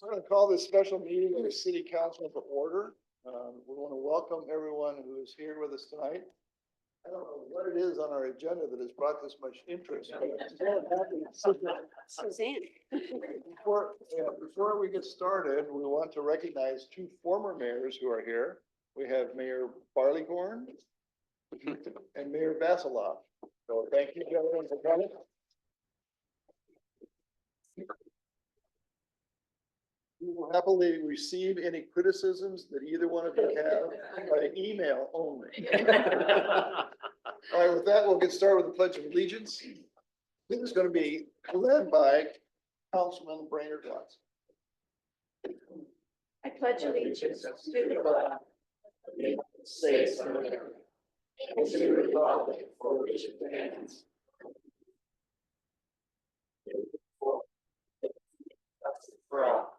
We're going to call this special meeting of the city council to order. We want to welcome everyone who is here with us tonight. I don't know what it is on our agenda that has brought this much interest. Suzanne. Before we get started, we want to recognize two former mayors who are here. We have Mayor Barleycorn and Mayor Vasilov. So thank you, gentlemen, for coming. We will happily receive any criticisms that either one of you have by email only. All right, with that, we'll get started with the Pledge of Allegiance. This is going to be led by Councilman Brainerd Watts. I pledge allegiance to the flag of the United States of America and to the republic for which it stands. For all.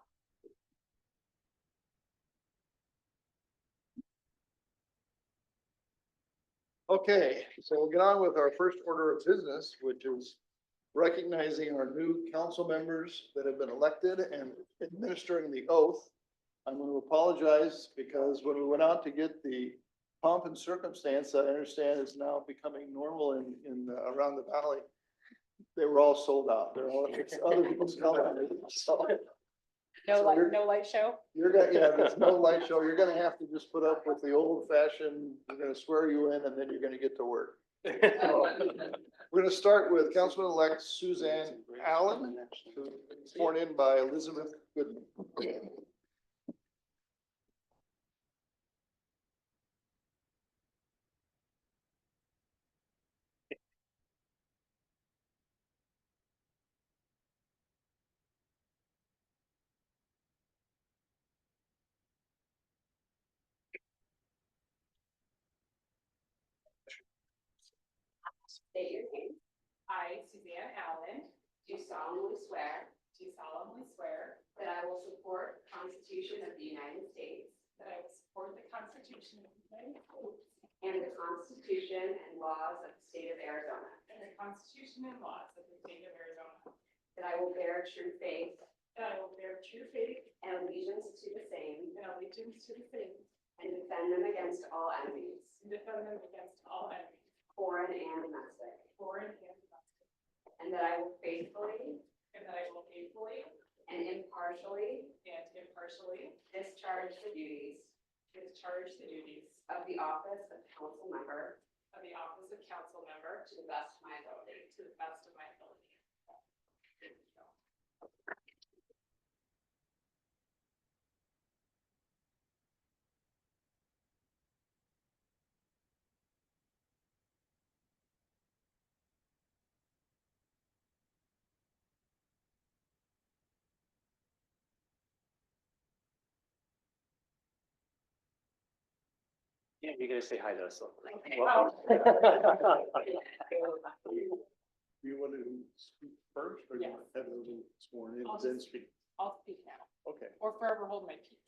Okay, so we'll get on with our first order of business, which is recognizing our new council members that have been elected and administering the oath. I'm going to apologize because when we went out to get the pomp and circumstance, I understand is now becoming normal in around the valley. They were all sold out. They're all other people's color. No So light, you're- no light show? You're gonna, yeah, there's no light show. You're gonna have to just put up with the old fashioned, we're gonna swear you in and then you're gonna get to work. We're gonna start with Councilman-elect Suzanne Allen, who was sworn in by Elizabeth Goodman. State your name. I, Suzanne Allen, Do solemnly swear do solemnly swear that I will support the Constitution of the United States that I will support the Constitution of the United States and the Constitution and laws of the state of Arizona, and the Constitution and laws of the state of Arizona, that I will bear true faith that I will bear true faith and allegiance to the same and allegiance to the same and defend them against all enemies, and defend them against all enemies, foreign and domestic, foreign and domestic, and that I will faithfully and that I will faithfully and impartially and impartially discharge the duties discharge the duties of the office of council member of the office of council member to the best of my ability. to the best of my ability. Yeah, you're gonna say hi to us. Oh. Do you want to speak first or do you want to have them sworn in I'll and then just- speak? I'll speak now, Okay. or forever hold my peace.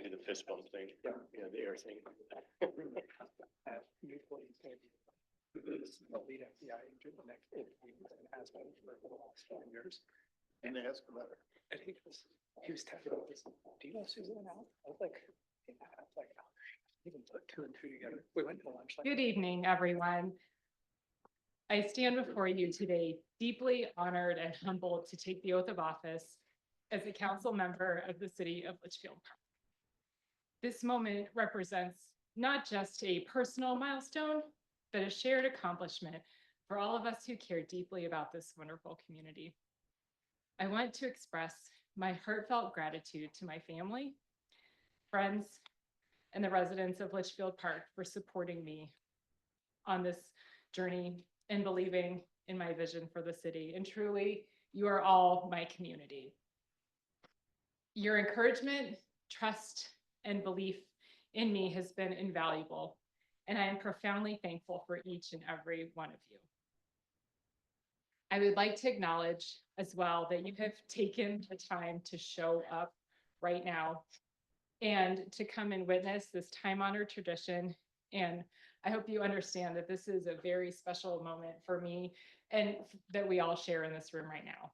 Do the fist bump thing, yeah, the air thing. The lead FBI agent the next 8 weeks and has been for the last 5 years. And ask about it. And he was telling me, do you know Suzanne Allen? I was like, yeah, I was like, oh, even put 2 and 2 together. We went to lunch. Good evening, everyone. I stand before you today deeply honored and humbled to take the oath of office as a council member of the city of Litchfield Park. This moment represents not just a personal milestone, but a shared accomplishment for all of us who care deeply about this wonderful community. I want to express my heartfelt gratitude to my family, friends, and the residents of Litchfield Park for supporting me on this journey and believing in my vision for the city. And truly, you are all my community. Your encouragement, trust, and belief in me has been invaluable, and I am profoundly thankful for each and every one of you. I would like to acknowledge as well that you have taken the time to show up right now and to come and witness this time-honored tradition. And I hope you understand that this is a very special moment for me and that we all share in this room right now.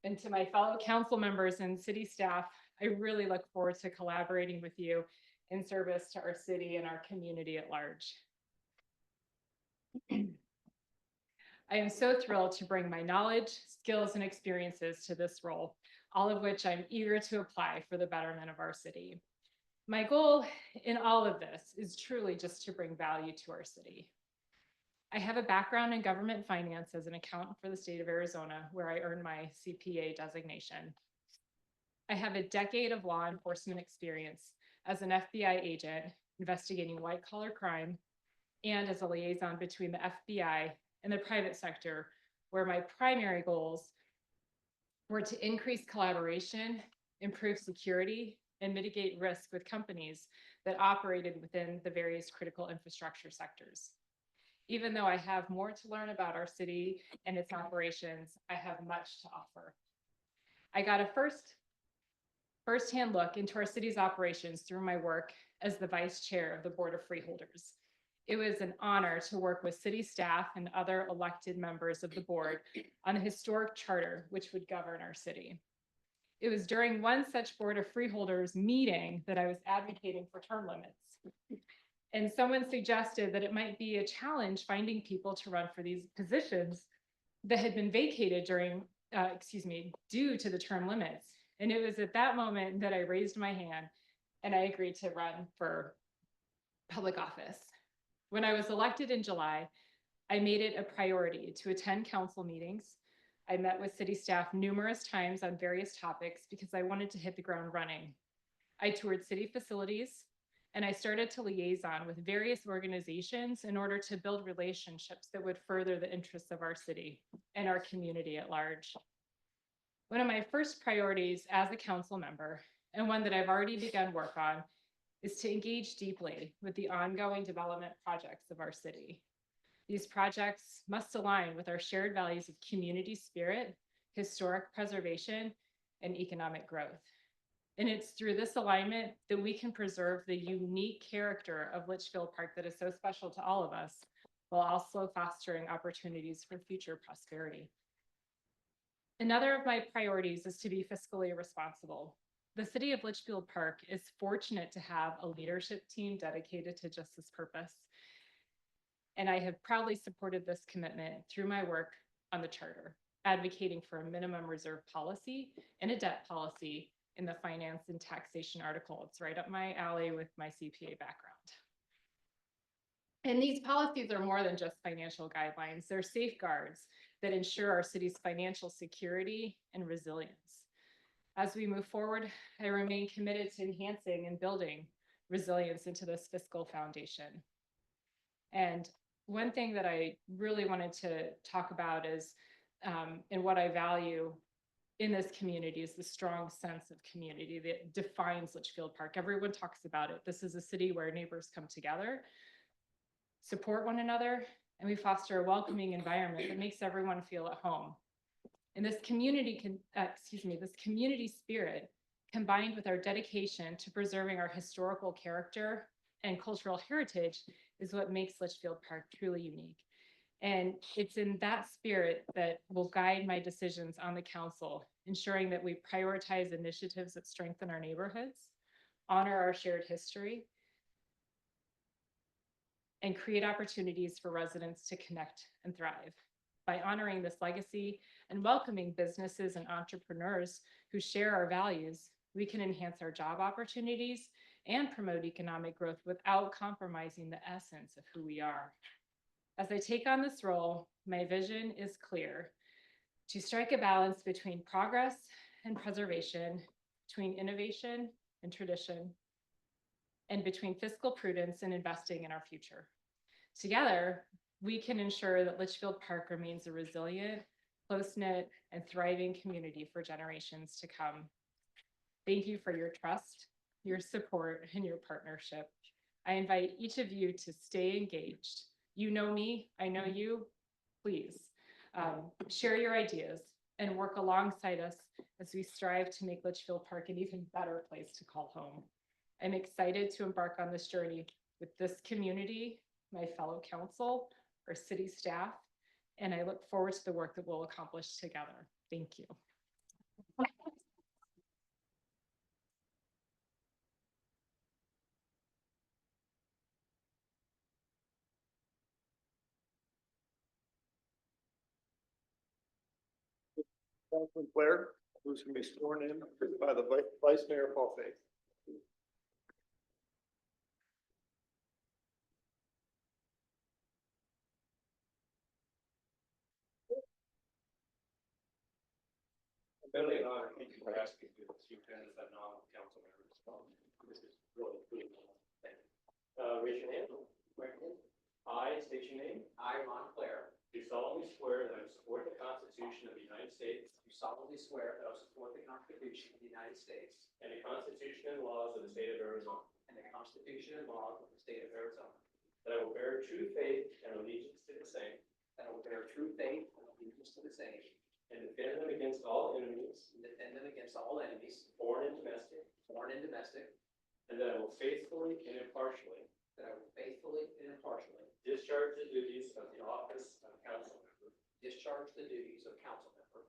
And to my fellow council members and city staff, I really look forward to collaborating with you in service to our city and our community at large. I am so thrilled to bring my knowledge, skills, and experiences to this role, all of which I'm eager to apply for the betterment of our city. My goal in all of this is truly just to bring value to our city. I have a background in government finance as an accountant for the state of Arizona, where I earned my CPA designation. I have a decade of law enforcement experience as an FBI agent investigating white-collar crime and as a liaison between the FBI and the private sector, where my primary goals were to increase collaboration, improve security, and mitigate risk with companies that operated within the various critical infrastructure sectors. Even though I have more to learn about our city and its operations, I have much to offer. I got a firsthand look into our city's operations through my work as the vice chair of the Board of Freeholders. It was an honor to work with city staff and other elected members of the board on a historic charter which would govern our city. It was during one such Board of Freeholders meeting that I was advocating for term limits. And someone suggested that it might be a challenge finding people to run for these positions that had been vacated due to the term limits. And it was at that moment that I raised my hand and I agreed to run for public office. When I was elected in July, I made it a priority to attend council meetings. I met with city staff numerous times on various topics because I wanted to hit the ground running. I toured city facilities and I started to liaison with various organizations in order to build relationships that would further the interests of our city and our community at large. One of my first priorities as a council member, and one that I've already begun work on, is to engage deeply with the ongoing development projects of our city. These projects must align with our shared values of community spirit, historic preservation, and economic growth. And it's through this alignment that we can preserve the unique character of Litchfield Park that is so special to all of us, while also fostering opportunities for future prosperity. Another of my priorities is to be fiscally responsible. The city of Litchfield Park is fortunate to have a leadership team dedicated to just this purpose. And I have proudly supported this commitment through my work on the charter, advocating for a minimum reserve policy and a debt policy in the finance and taxation article. It's right up my alley with my CPA background. And these policies are more than just financial guidelines. They're safeguards that ensure our city's financial security and resilience. As we move forward, I remain committed to enhancing and building resilience into this fiscal foundation. And one thing that I really wanted to talk about is, and what I value in this community, is the strong sense of community that defines Litchfield Park. Everyone talks about it. This is a city where neighbors come together, support one another, and we foster a welcoming environment that makes everyone feel at home. And this community this community spirit, combined with our dedication to preserving our historical character and cultural heritage, is what makes Litchfield Park truly unique. And it's in that spirit that will guide my decisions on the council, ensuring that we prioritize initiatives that strengthen our neighborhoods, honor our shared history, and create opportunities for residents to connect and thrive. By honoring this legacy and welcoming businesses and entrepreneurs who share our values, we can enhance our job opportunities and promote economic growth without compromising the essence of who we are. As I take on this role, my vision is clear: to strike a balance between progress and preservation, between innovation and tradition, and between fiscal prudence and investing in our future. Together, we can ensure that Litchfield Park remains a resilient, close-knit, and thriving community for generations to come. Thank you for your trust, your support, and your partnership. I invite each of you to stay engaged. You know me, I know you. Please share your ideas, and work alongside us as we strive to make Litchfield Park an even better place to call home. I'm excited to embark on this journey with this community, my fellow council, our city staff, and I look forward to the work that we'll accomplish together. Thank you. Councilman Blair, who's going to be sworn in by the Vice Mayor Paul Faith. Really an honor, thank you for asking me to speak as a non-council member. This is really cool. Raise your hand. I state your name. I, Ron Claire, Do solemnly swear that I will support the Constitution of the United States do solemnly swear that I will support the Constitution of the United States and the Constitution and laws of the state of Arizona. and the Constitution and laws of the state of Arizona, That I will bear true faith and allegiance to the same that I will bear true faith and allegiance to the same, and defend them against all enemies, and defend them against all enemies, foreign and domestic, foreign and domestic, and that I will faithfully and impartially that I will faithfully and impartially discharge the duties of the office of council member. discharge the duties of council member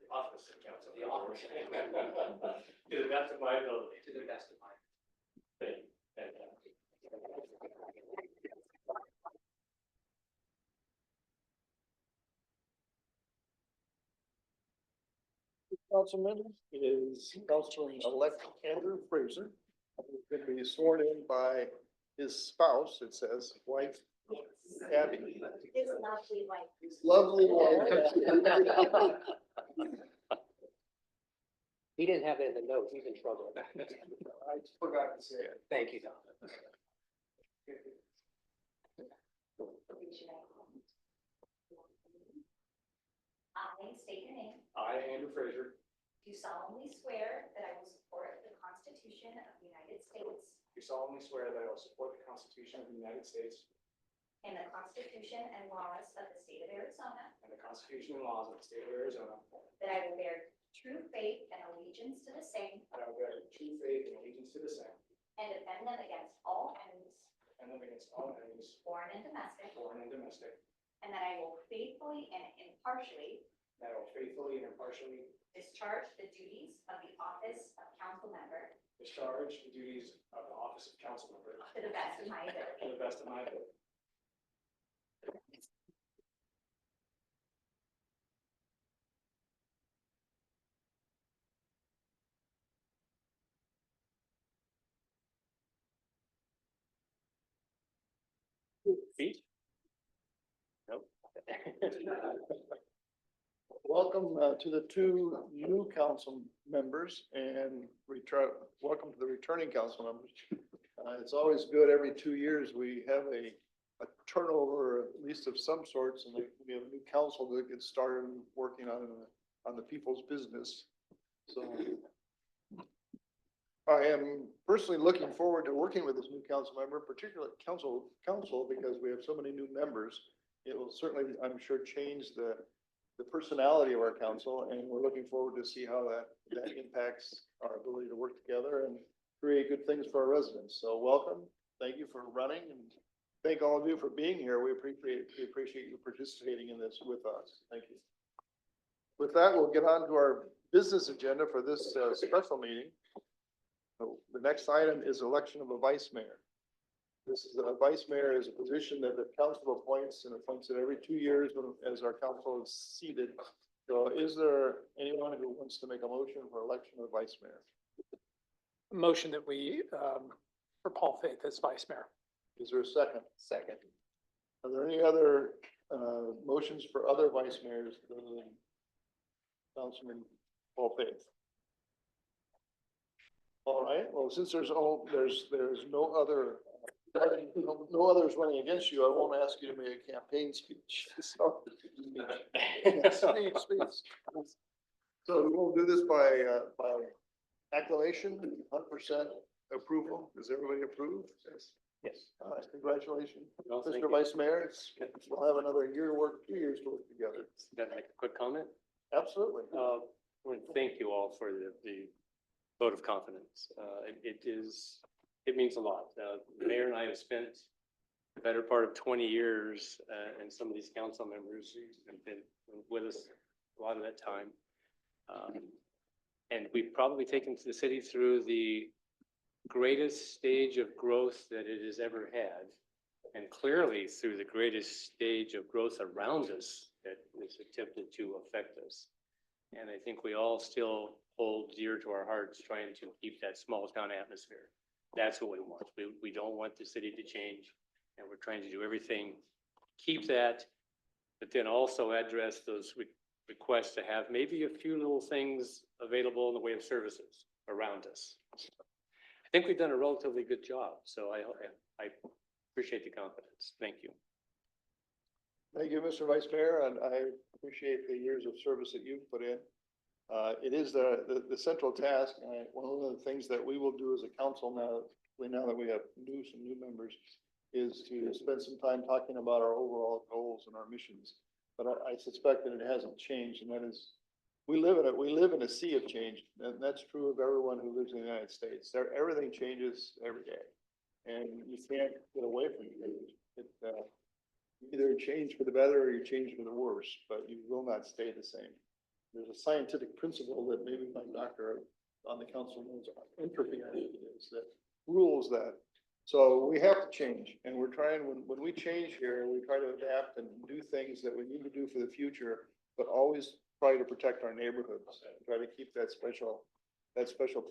The office of council. The office. To the best of my ability. to the best of my Thank you. Fantastic. Councilman is Councilman-elect Andrew Fraser, who's going to be sworn in by his spouse, it says, wife Abby. His lovely wife. Lovely wife. He didn't have it in the notes, he's in trouble. I forgot to say it. Thank you, Don. I state your name. I, Andrew Fraser, Do solemnly swear that I will support the Constitution of the United States do solemnly swear that I will support the Constitution of the United States and the Constitution and laws of the state of Arizona, and the Constitution and laws of the state of Arizona, that I will bear true faith and allegiance to the same and I will bear true faith and allegiance to the same, and defend them against all enemies, and them against all enemies, foreign and domestic, foreign and domestic, and that I will faithfully and impartially and I will faithfully and impartially discharge the duties of the office of council member discharge the duties of the office of council member to the best of my to ability. the best of my ability. Feet? Nope. Welcome to the two new council members and welcome to the returning council members. It's always good every 2 years, we have a turnover, at least of some sorts, and we have a new council that gets started working on the people's business. So I am personally looking forward to working with this new council member, particularly council, because we have so many new members. It will certainly, I'm sure, change the personality of our council, and we're looking forward to see how that impacts our ability to work together and create good things for our residents. So welcome, thank you for running, and thank all of you for being here. We appreciate you participating in this with us. Thank you. With that, we'll get on to our business agenda for this special meeting. So the next item is election of a vice mayor. This is a vice mayor is a position that the council appoints and appoints it every 2 years as our council is seated. So is there anyone who wants to make a motion for election of vice mayor? Motion that we, for Paul Faith as vice mayor. Is there a second? Second. Are there any other motions for other vice mayors other than Councilman Paul Faith? All right, well, since there's no others running against you, I won't ask you to make a campaign speech. So So we'll do this by acclamation, 100% approval. Does everybody approve? Yes. Congratulations, Well, thank Mr. you. Vice Mayor. We'll have another year to work, 2 years to work together. Can I make a quick comment? Absolutely. I want to thank you all for the vote of confidence. It means a lot. The mayor and I have spent the better part of 20 years, and some of these council members have been with us a lot of that time. And we've probably taken the city through the greatest stage of growth that it has ever had, and clearly through the greatest stage of growth around us that is attempted to affect us. And I think we all still hold dear to our hearts trying to keep that small town atmosphere. That's what we want. We don't want the city to change, and we're trying to do everything, keep that, but then also address those requests to have maybe a few little things available in the way of services around us. I think we've done a relatively good job, so I appreciate the confidence. Thank you. Thank you, Mr. Vice Mayor, and I appreciate the years of service that you've put in. It is the central task, and one of the things that we will do as a council now that we have some new members, is to spend some time talking about our overall goals and our missions. But I suspect that it hasn't changed, and that is, we live in a sea of change, and that's true of everyone who lives in the United States. Everything changes every day, and you can't get away from it. You either change for the better or you change for the worse, but you will not stay the same. There's a scientific principle that maybe my doctor on the council knows, entropy, I think it is, that rules that. So we have to change, and we're trying, when we change here, we try to adapt and do things that we need to do for the future, but always try to protect our neighborhoods, try to keep that special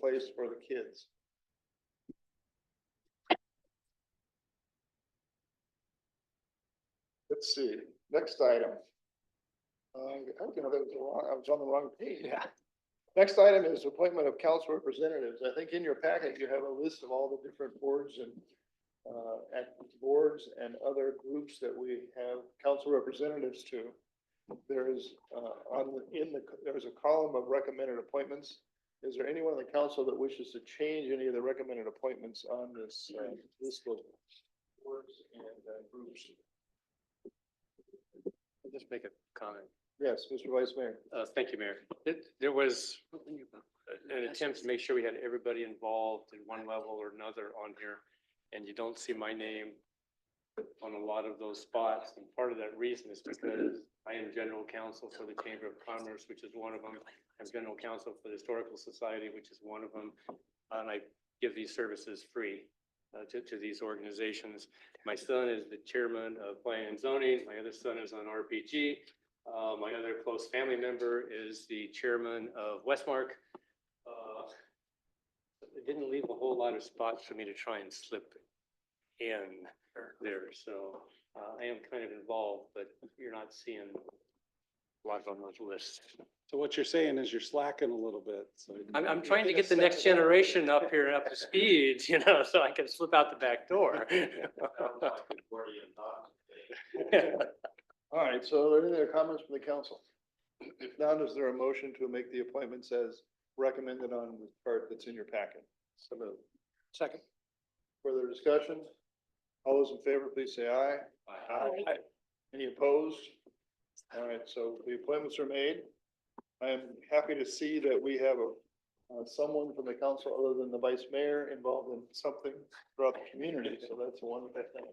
place for the kids. Let's see, next item. I was on the wrong page. Yeah. Next item is appointment of council representatives. I think in your packet, you have a list of all the different boards and other groups that we have council representatives to. There's there's a column of recommended appointments. Is there anyone on the council that wishes to change any of the recommended appointments on this list of boards and groups? I'll just make a comment. Yes, Mr. Vice Mayor. Thank you, Mayor. There was an attempt to make sure we had everybody involved in one level or another on here, and you don't see my name on a lot of those spots. And part of that reason is because I am general counsel for the Chamber of Commerce, which is one of them. I'm general counsel for the Historical Society, which is one of them. And I give these services free to these organizations. My son is the chairman of Planning and Zoning. My other son is on RPG. My other close family member is the chairman of Westmark. It didn't leave a whole lot of spots for me to try and slip in there. So I am kind of involved, but you're not seeing a lot on those lists. So what you're saying is you're slacking a little bit, so. I'm trying to get the next generation up here, up to speed, so I can slip out the back door. All right, so are there any other comments from the council? If not, is there a motion to make the appointments as recommended on the chart that's in your packet? So moved. Second. Further discussion? All those in favor, please say aye. Aye. Any opposed? All right, so the appointments are made. I am happy to see that we have someone from the council other than the vice mayor involved in something throughout the community, so that's a wonderful thing.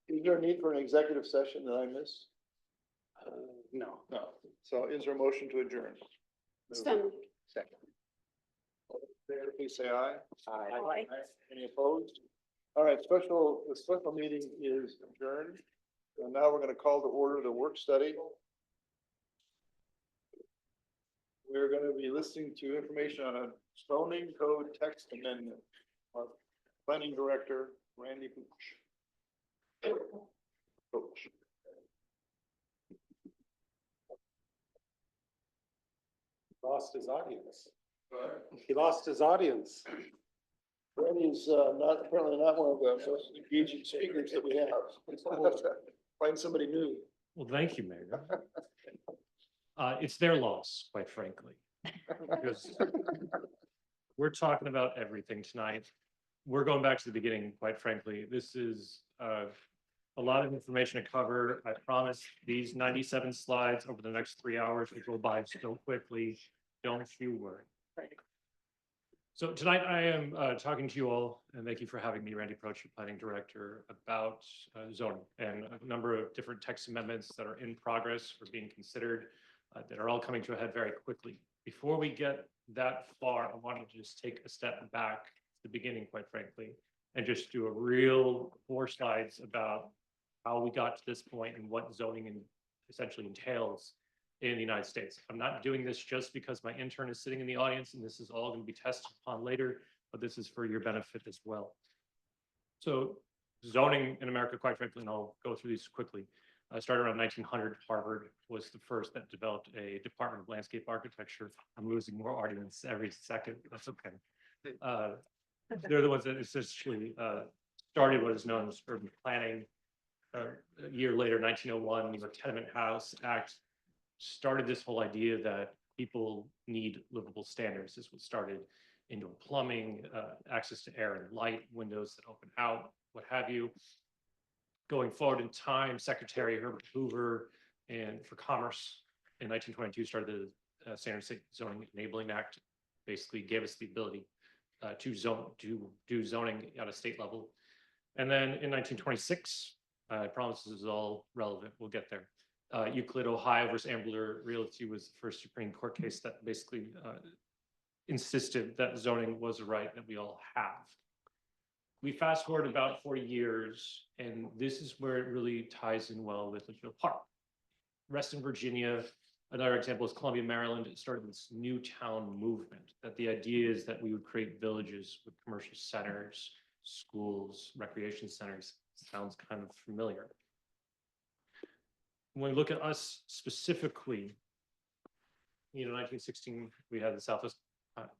Is there a need for an executive session that I missed? No. No. So is there a motion to adjourn? Second. Favor, please say aye. Aye. Any opposed? All right, the special meeting is adjourned. And now we're going to call to order the work study. We're going to be listening to information on a zoning code text amendment. Our planning director, Randy Pooch. Lost his audience. He lost his audience. Randy's apparently not one of the most engaging speakers that we have. We'll have to find somebody new. Well, thank you, Mayor. It's their loss, quite frankly. Because we're talking about everything tonight. We're going back to the beginning, quite frankly. This is a a lot of information to cover. I promise these 97 slides over the next 3 hours will go by so quickly. Don't you worry. So tonight I am talking to you all, and thank you for having me, Randy Proch, your planning director, about zoning and a number of different text amendments that are in progress or being considered that are all coming to a head very quickly. Before we get that far, I want to just take a step back to the beginning, quite frankly, and just do a real 4 slides about how we got to this point and what zoning essentially entails in the United States. I'm not doing this just because my intern is sitting in the audience and this is all going to be tested upon later, but this is for your benefit as well. So zoning in America, quite frankly, and I'll go through these quickly. Started around 1900, Harvard was the first that developed a Department of Landscape Architecture. I'm losing more audience every second, that's okay. They're the ones that essentially started what is known as urban planning. A year later, 1901, the Tenement House Act started this whole idea that people need livable standards. This was started indoor plumbing, access to air and light, windows that open out, what have you. Going forward in time, Secretary Herbert Hoover and for Commerce in 1922 started the Standard State Zoning Enabling Act, basically gave us the ability to do zoning at a state level. And then in 1926, I promise this is all relevant, we'll get there. Euclid, Ohio versus Ambler Realty was the first Supreme Court case that basically insisted that zoning was a right that we all have. We fast forward about 40 years, and this is where it really ties in well with Litchfield Park. Reston, Virginia, another example is Columbia, Maryland. It started this new town movement, that the idea is that we would create villages with commercial centers, schools, recreation centers. Sounds kind of familiar. When we look at us specifically, 1916, we had the Southwest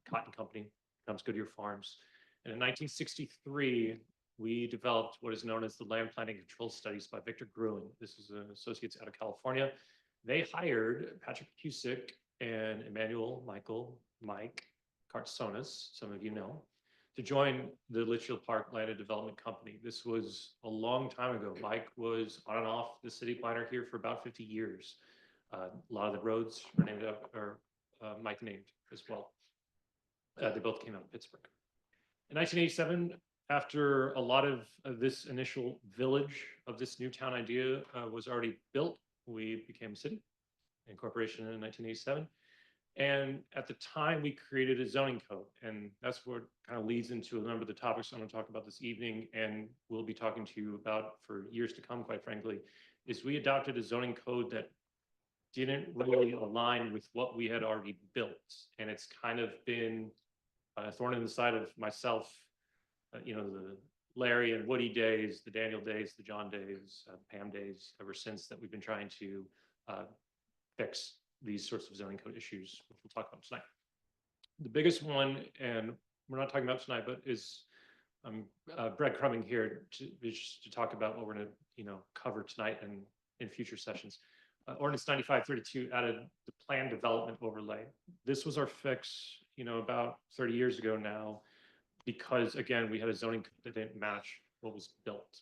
Cotton Company, becomes Goodyear Farms. And in 1963, we developed what is known as the Land Planning Control Studies by Victor Gruen. This is an associates out of California. They hired Patrick Cusick and Mike Cartsonas, some of you know, to join the Litchfield Park Land and Development Company. This was a long time ago. Mike was on and off the city planner here for about 50 years. A lot of the roads are named after Mike named as well. They both came out of Pittsburgh. In 1987, after a lot of this initial village of this new town idea was already built, we became a city and corporation in 1987. And at the time, we created a zoning code, and that's what kind of leads into a number of the topics I'm going to talk about this evening, and we'll be talking to you about for years to come, quite frankly, is we adopted a zoning code that didn't really align with what we had already built. And it's kind of been a thorn in the side of myself, the Larry and Woody days, the Daniel days, the John days, Pam days, ever since that we've been trying to fix these sorts of zoning code issues, which we'll talk about tonight. The biggest one, and we're not talking about tonight, but is breadcrumbing here to talk about what we're going to cover tonight and in future sessions. Ordinance 9532 added the plan development overlay. This was our fix, about 30 years ago now, because again, we had a zoning code that didn't match what was built.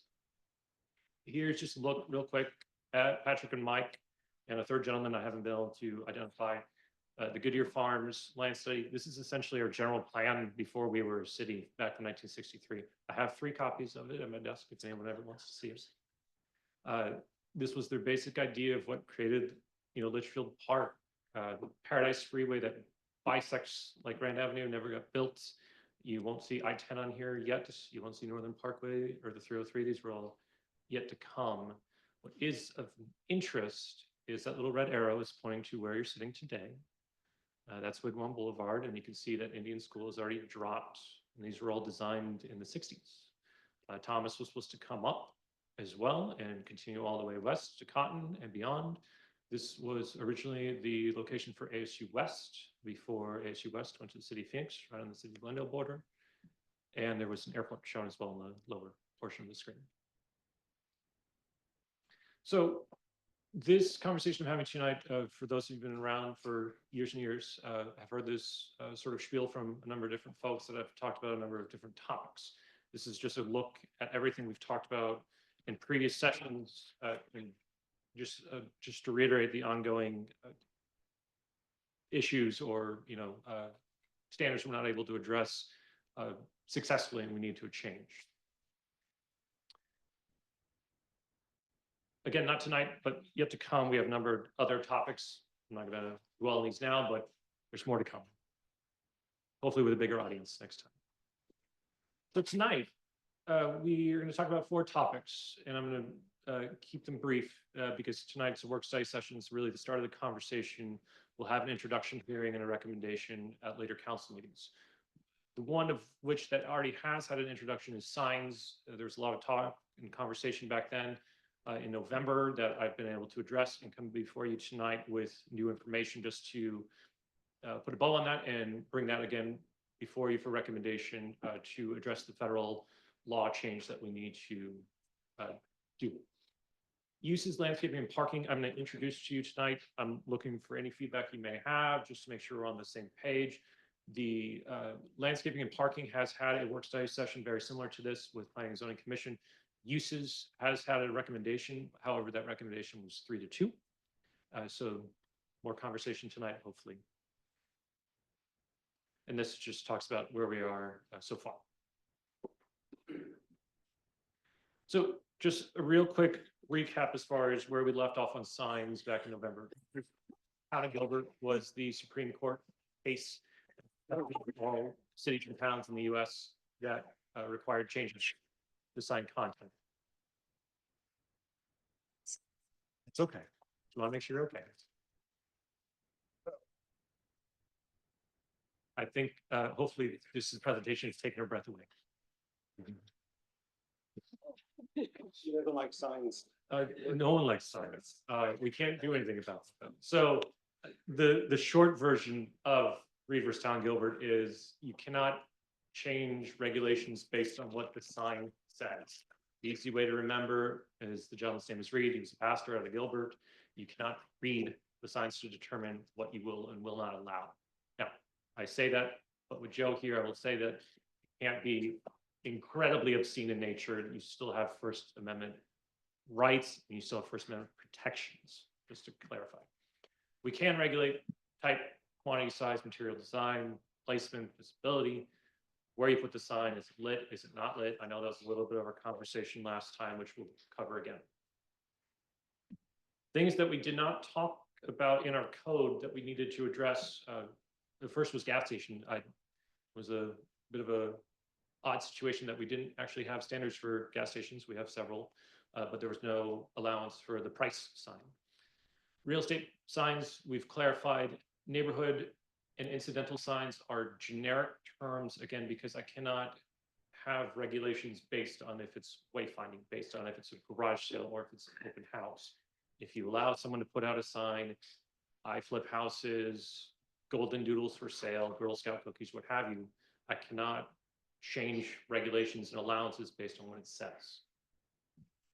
Here's just a look real quick at Patrick and Mike and a third gentleman I haven't been able to identify, the Goodyear Farms land study. This is essentially our general plan before we were a city back in 1963. I have 3 copies of it at my desk if anyone ever wants to see us. This was their basic idea of what created, Litchfield Park. The Paradise Freeway that bisects like Grand Avenue never got built. You won't see I-10 on here yet. You won't see Northern Parkway or the 303. These were all yet to come. What is of interest is that little red arrow is pointing to where you're sitting today. That's Wigwam Boulevard, and you can see that Indian School has already dropped, and these were all designed in the 60s. Thomas was supposed to come up as well and continue all the way west to Cotton and beyond. This was originally the location for ASU West before ASU West went to the city of Phoenix, right on the city of Glendale border. And there was an airport shown as well in the lower portion of the screen. So this conversation I'm having tonight, for those who've been around for years and years, I've heard this sort of spiel from a number of different folks that have talked about a number of different topics. This is just a look at everything we've talked about in previous sessions, and just to reiterate the ongoing issues or, standards we're not able to address successfully, and we need to change. Again, not tonight, but yet to come, we have a number of other topics. I'm not going to dwell on these now, but there's more to come. Hopefully with a bigger audience next time. So tonight, we are going to talk about 4 topics, and I'm going to keep them brief because tonight's a work study session. It's really the start of the conversation. We'll have an introduction hearing and a recommendation at later council meetings. The one of which that already has had an introduction is signs. There was a lot of talk and conversation back then in November that I've been able to address and come before you tonight with new information just to put a bow on that and bring that again before you for recommendation to address the federal law change that we need to do. Uses, landscaping, and parking, I'm going to introduce to you tonight. I'm looking for any feedback you may have, just to make sure we're on the same page. The landscaping and parking has had a work study session very similar to this with Planning and Zoning Commission. Uses has had a recommendation. However, that recommendation was 3-2. So more conversation tonight, hopefully. And this just talks about where we are so far. So just a real quick recap as far as where we left off on signs back in November. Town of Gilbert was the Supreme Court case all cities and towns in the US that required changes to sign content. It's okay. Just want to make sure you're okay. I think hopefully this presentation is taking our breath away. She doesn't like signs. No one likes signs. We can't do anything about them. So the short version of Reed versus Town Gilbert is you cannot change regulations based on what the sign says. The easy way to remember is the gentleman's name is Reed. He was a pastor out of Gilbert. You cannot read the signs to determine what you will and will not allow. Now, I say that, but with Joe here, I will say that it can't be incredibly obscene in nature. You still have First Amendment rights and you still have First Amendment protections, just to clarify. We can regulate type, quantity, size, material design, placement, visibility, where you put the sign. Is it lit? Is it not lit? I know that was a little bit of our conversation last time, which we'll cover again. Things that we did not talk about in our code that we needed to address. The first was gas station. It was a bit of a odd situation that we didn't actually have standards for gas stations. We have several, but there was no allowance for the price sign. Real estate signs, we've clarified. Neighborhood and incidental signs are generic terms, again, because I cannot have regulations based on if it's wayfinding, based on if it's a garage sale or if it's an open house. If you allow someone to put out a sign, I flip houses, golden doodles for sale, Girl Scout cookies, what have you, I cannot change regulations and allowances based on what it says.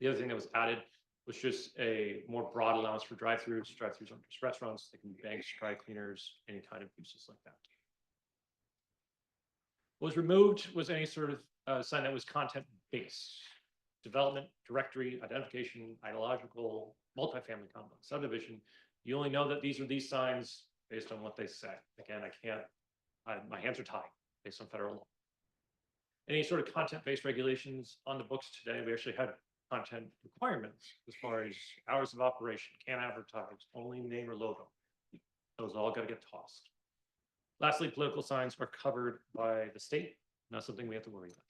The other thing that was added was just a more broad allowance for drive-throughs. Drive-throughs aren't just restaurants, they can be banks, dry cleaners, any kind of uses like that. What was removed was any sort of sign that was content-based. Development, directory, identification, ideological, multifamily complex, subdivision. You only know that these are these signs based on what they say. Again, my hands are tied based on federal law. Any sort of content-based regulations on the books today, we actually had content requirements as far as hours of operation, can't advertise, only name or logo. Those all got to get tossed. Lastly, political signs are covered by the state, not something we have to worry about.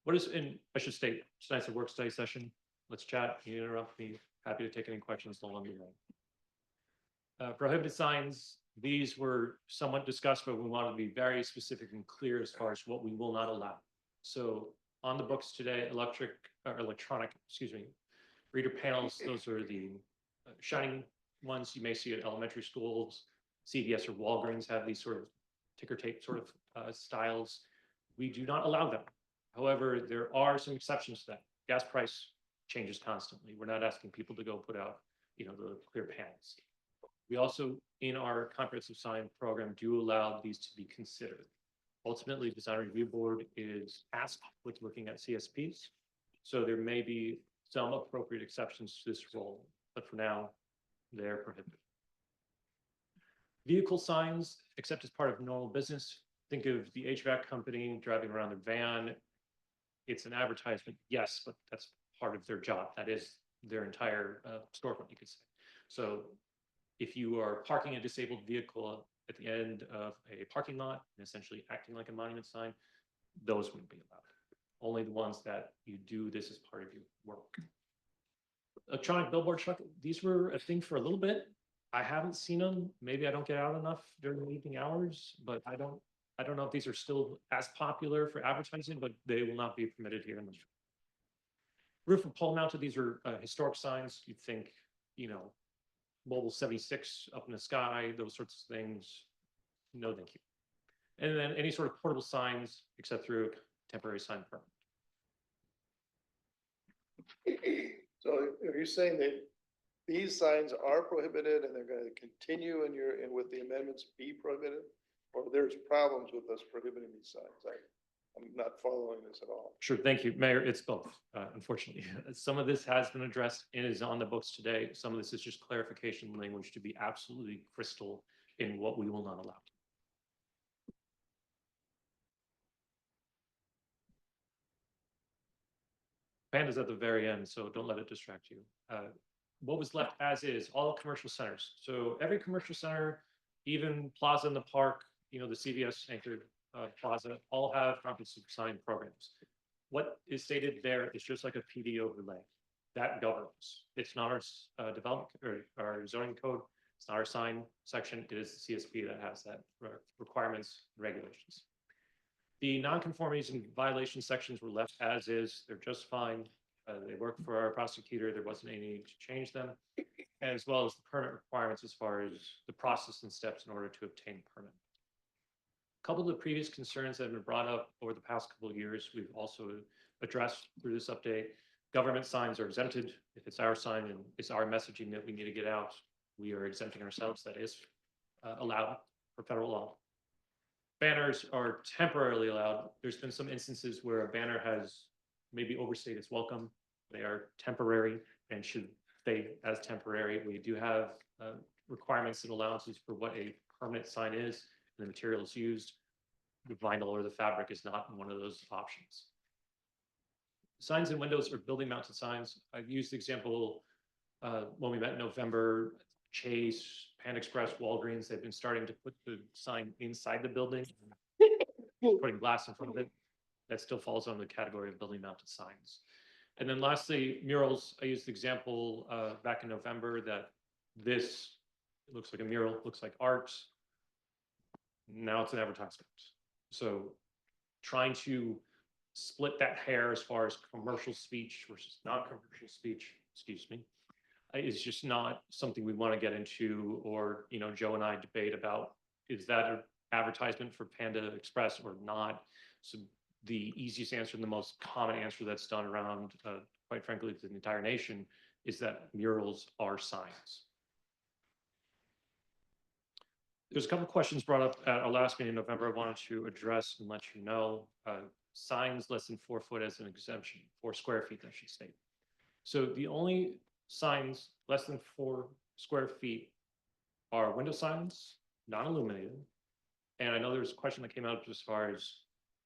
What is, and I should state, tonight's a work study session. Let's chat. You interrupt me. Happy to take any questions along the way. Prohibited signs, these were somewhat discussed, but we want to be very specific and clear as far as what we will not allow. So on the books today, electronic, reader panels, those are the shining ones you may see at elementary schools. CVS or Walgreens have these sort of ticker tape sort of styles. We do not allow them. However, there are some exceptions to that. Gas price changes constantly. We're not asking people to go put out, the clear panels. We also, in our comprehensive sign program, do allow these to be considered. Ultimately, Design Review Board is tasked with looking at CSPs. So there may be some appropriate exceptions to this role, but for now, they're prohibited. Vehicle signs, except as part of normal business. Think of the HVAC company driving around their van. It's an advertisement, yes, but that's part of their job. That is their entire storefront, you could say. So if you are parking a disabled vehicle at the end of a parking lot and essentially acting like a monument sign, those wouldn't be allowed. Only the ones that you do this as part of your work. Electronic billboard truck, these were a thing for a little bit. I haven't seen them. Maybe I don't get out enough during the evening hours, but I don't know if these are still as popular for advertising, but they will not be permitted here in the roof and pole mounted. These are historic signs. You'd think, you know, Mobile 76 up in the sky, those sorts of things. No, thank you. And then any sort of portable signs, except through a temporary sign permit. So are you saying that these signs are prohibited and they're gonna continue in with the amendments be prohibited? Or there's problems with us prohibiting these signs? I'm not following this at all. Sure, thank you, Mayor. It's both, unfortunately. Some of this has been addressed and is on the books today. Some of this is just clarification language to be absolutely crystal in what we will not allow. Panda's at the very end, so don't let it distract you. What was left as is, all commercial centers. So every commercial center, even Plaza in the Park, you know, the CVS anchored Plaza, all have comprehensive sign programs. What is stated there is just like a PD overlay. That governs. It's not our development or our zoning code. It's not our sign section. It is the CSP that has that requirements and regulations. The nonconformities and violation sections were left as is. They're just fine. They work for our prosecutor. There wasn't any need to change them, as well as the permit requirements as far as the process and steps in order to obtain a permit. A couple of the previous concerns that have been brought up over the past couple of years, we've also addressed through this update. Government signs are exempted. If it's our sign and it's our messaging that we need to get out, we are exempting ourselves. That is allowed for federal law. Banners are temporarily allowed. There's been some instances where a banner has maybe overstayed its welcome. They are temporary and should stay as temporary. We do have requirements and allowances for what a permanent sign is and the materials used. The vinyl or the fabric is not one of those options. Signs and windows are building mounted signs. I've used the example when we met in November, Chase, Pan Express, Walgreens, they've been starting to put the sign inside the building, putting glass in front of it. That still falls under the category of building mounted signs. And then lastly, murals. I used the example back in November that this looks like a mural, looks like art. Now it's an advertisement. So trying to split that hair as far as commercial speech versus non-commercial speech, excuse me, is just not something we want to get into, or, you know, Joe and I debate about, is that an advertisement for Panda Express or not? So the easiest answer and the most common answer that's done around, quite frankly, the entire nation, is that murals are signs. There's a couple of questions brought up at our last meeting in November I wanted to address and let you know. Signs less than 4 foot as an exemption, 4 square feet, I should say. So the only signs less than 4 square feet are window signs, non-illuminated. And I know there's a question that came out as far as,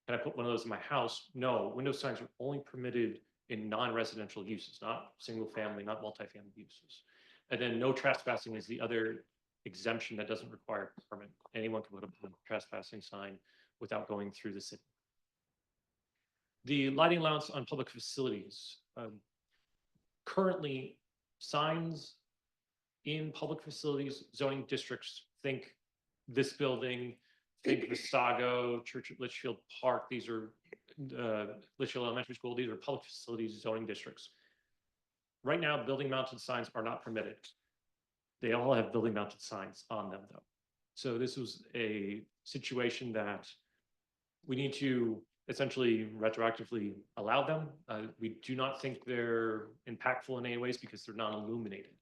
can I put one of those in my house? No, window signs are only permitted in non-residential uses, not single family, not multifamily uses. And then no trespassing is the other exemption that doesn't require a permit. Anyone can put up a trespassing sign without going through the city. The lighting allowance on public facilities. Currently, signs in public facilities, zoning districts, think this building, think Visago, Church at Litchfield Park. These are Litchfield Elementary School. These are public facilities zoning districts. Right now, building mounted signs are not permitted. They all have building mounted signs on them though. So this was a situation that we need to essentially retroactively allow them. We do not think they're impactful in any ways because they're not illuminated.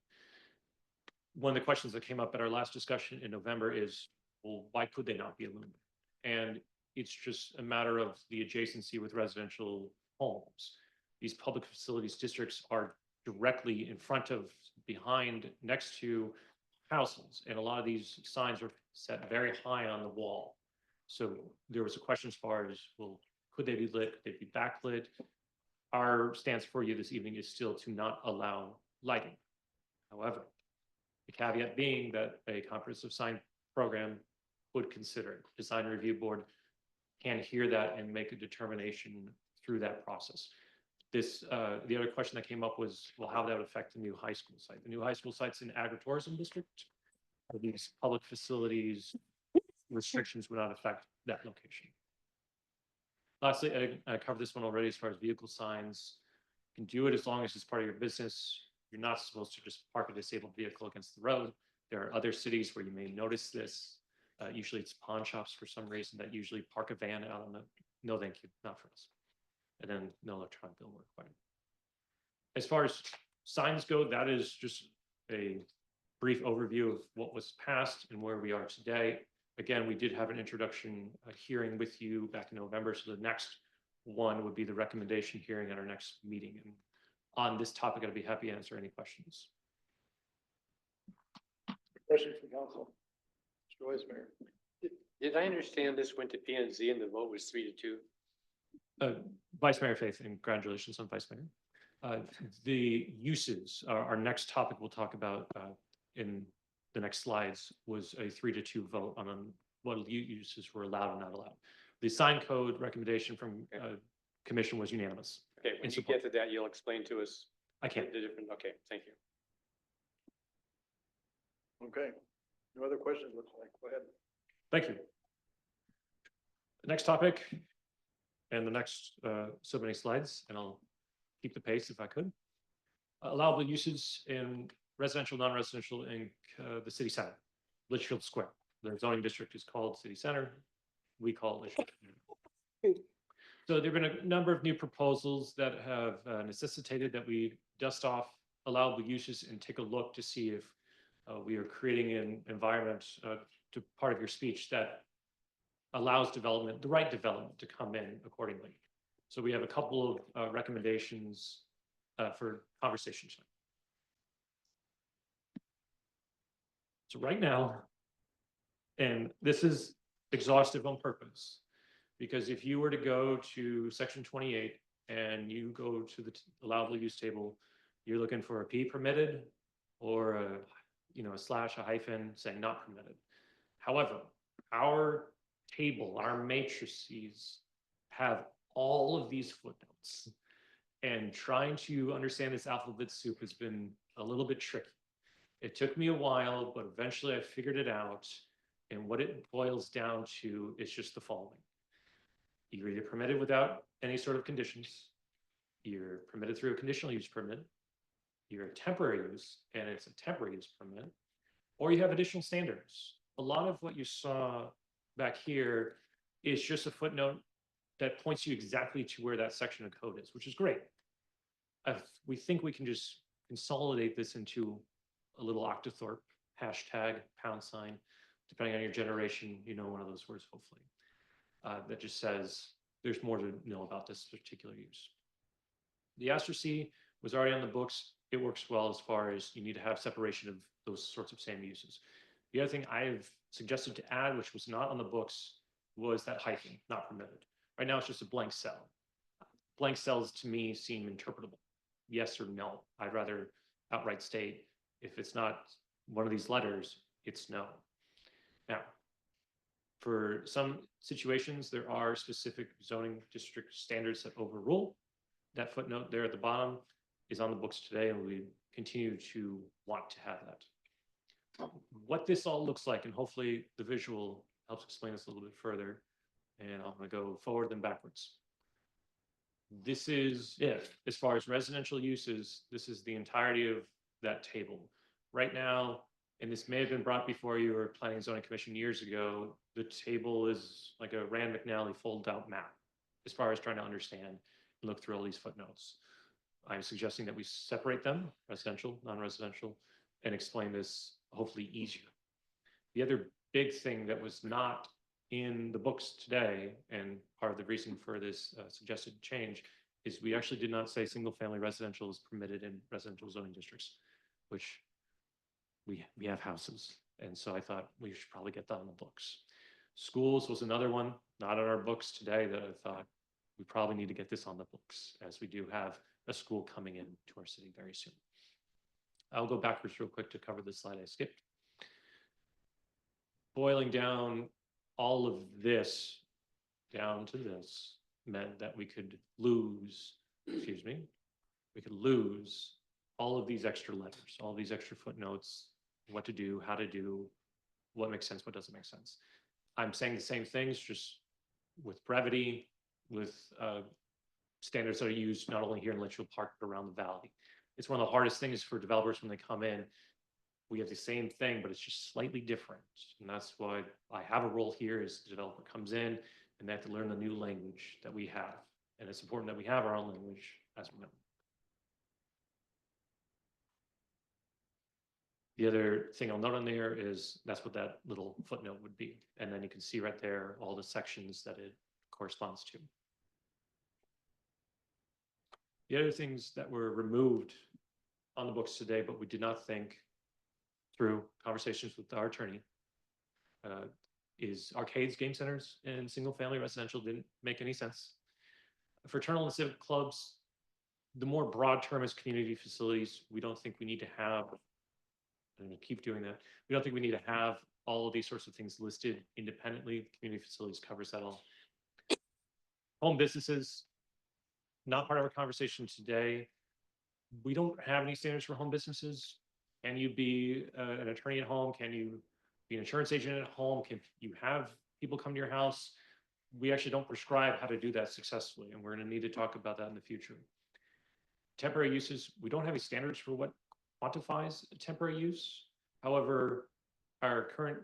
One of the questions that came up at our last discussion in November is, well, why could they not be illuminated? And it's just a matter of the adjacency with residential homes. These public facilities districts are directly in front of, behind, next to houses. And a lot of these signs are set very high on the wall. So there was a question as far as, well, could they be lit? Could they be backlit? Our stance for you this evening is still to not allow lighting. However, the caveat being that a comprehensive sign program would consider it. Design review board can hear that and make a determination through that process. This, the other question that came up was, well, how that would affect the new high school site. The new high school site's in agritourism district. These public facilities restrictions would not affect that location. Lastly, I covered this one already as far as vehicle signs. You can do it as long as it's part of your business. You're not supposed to just park a disabled vehicle against the road. There are other cities where you may notice this. Usually it's pawn shops for some reason that usually park a van out on the, no, thank you, not for us. And then no electronic bill required. As far as signs go, that is just a brief overview of what was passed and where we are today. Again, we did have an introduction hearing with you back in November, so the next one would be the recommendation hearing at our next meeting. And on this topic, I'd be happy to answer any questions. Questions from council? Mr. Weismaker. Did I understand this went to P and Z and the vote was 3-2? Vice Mayor Faith, and congratulations on Vice Mayor. The uses, our next topic we'll talk about in the next slides was a 3-2 vote on what uses were allowed and not allowed. The sign code recommendation from commission was unanimous. Okay, when you get to that, you'll explain to us I can't. the different, okay, thank you. Okay, no other questions, looks like, go ahead. Thank you. The next topic and the next so many slides, and I'll keep the pace if I could. Allowable uses in residential, non-residential in the city center, Litchfield Square. The zoning district is called City Center. We call it Litchfield. So there have been a number of new proposals that have necessitated that we dust off allowable uses and take a look to see if we are creating an environment to part of your speech that allows development, the right development to come in accordingly. So we have a couple of recommendations for conversation tonight. So right now, and this is exhaustive on purpose, because if you were to go to section 28 and you go to the allowable use table, you're looking for a P permitted or a, a slash, a hyphen saying not permitted. However, our table, our matrices have all of these footnotes, and trying to understand this alphabet soup has been a little bit tricky. It took me a while, but eventually I figured it out. And what it boils down to is just the following. You're either permitted without any sort of conditions, you're permitted through a conditional use permit, you're a temporary use, and it's a temporary use permit, or you have additional standards. A lot of what you saw back here is just a footnote that points you exactly to where that section of code is, which is great. We think we can just consolidate this into a little octothorpe, hashtag, #, depending on your generation, one of those words, hopefully, that just says there's more to know about this particular use. The *C was already on the books. It works well as far as you need to have separation of those sorts of same uses. The other thing I've suggested to add, which was not on the books, was that hyphen, not permitted. Right now, it's just a blank cell. Blank cells to me seem interpretable. Yes or no. I'd rather outright state if it's not one of these letters, it's no. Now, for some situations, there are specific zoning district standards that overrule. That footnote there at the bottom is on the books today, and we continue to want to have that. What this all looks like, and hopefully the visual helps explain this a little bit further, and I'm going to go forward then backwards. This is it. As far as residential uses, this is the entirety of that table. Right now, and this may have been brought before you or Planning and Zoning Commission years ago, the table is like a Rand McNally fold out map as far as trying to understand and look through all these footnotes. I'm suggesting that we separate them, residential, non-residential, and explain this hopefully easier. The other big thing that was not in the books today, and part of the reason for this suggested change is we actually did not say single-family residential is permitted in residential zoning districts, which we have houses. And so I thought we should probably get that on the books. Schools was another one, not on our books today, that I thought we probably need to get this on the books, as we do have a school coming in to our city very soon. I'll go backwards real quick to cover the slide I skipped. Boiling down all of this down to this meant that we could lose, we could lose all of these extra letters, all these extra footnotes, what to do, how to do, what makes sense, what doesn't make sense. I'm saying the same things, just with brevity, with standards that are used not only here in Litchfield Park, but around the valley. It's one of the hardest things for developers when they come in. We have the same thing, but it's just slightly different. And that's why I have a role here as the developer comes in and they have to learn the new language that we have. And it's important that we have our own language as we know. The other thing I'll note on there is that's what that little footnote would be. And then you can see right there all the sections that it corresponds to. The other things that were removed on the books today, but we did not think through conversations with our attorney, is arcades, game centers, and single-family residential didn't make any sense. Fraternal and civic clubs, the more broad term is community facilities. We don't think we need to have, I'm going to keep doing that. We don't think we need to have all of these sorts of things listed independently. Community facilities covers that all. Home businesses, not part of our conversation today. We don't have any standards for home businesses. Can you be an attorney at home? Can you be an insurance agent at home? Can you have people come to your house? We actually don't prescribe how to do that successfully, and we're going to need to talk about that in the future. Temporary uses, we don't have any standards for what quantifies a temporary use. However, our current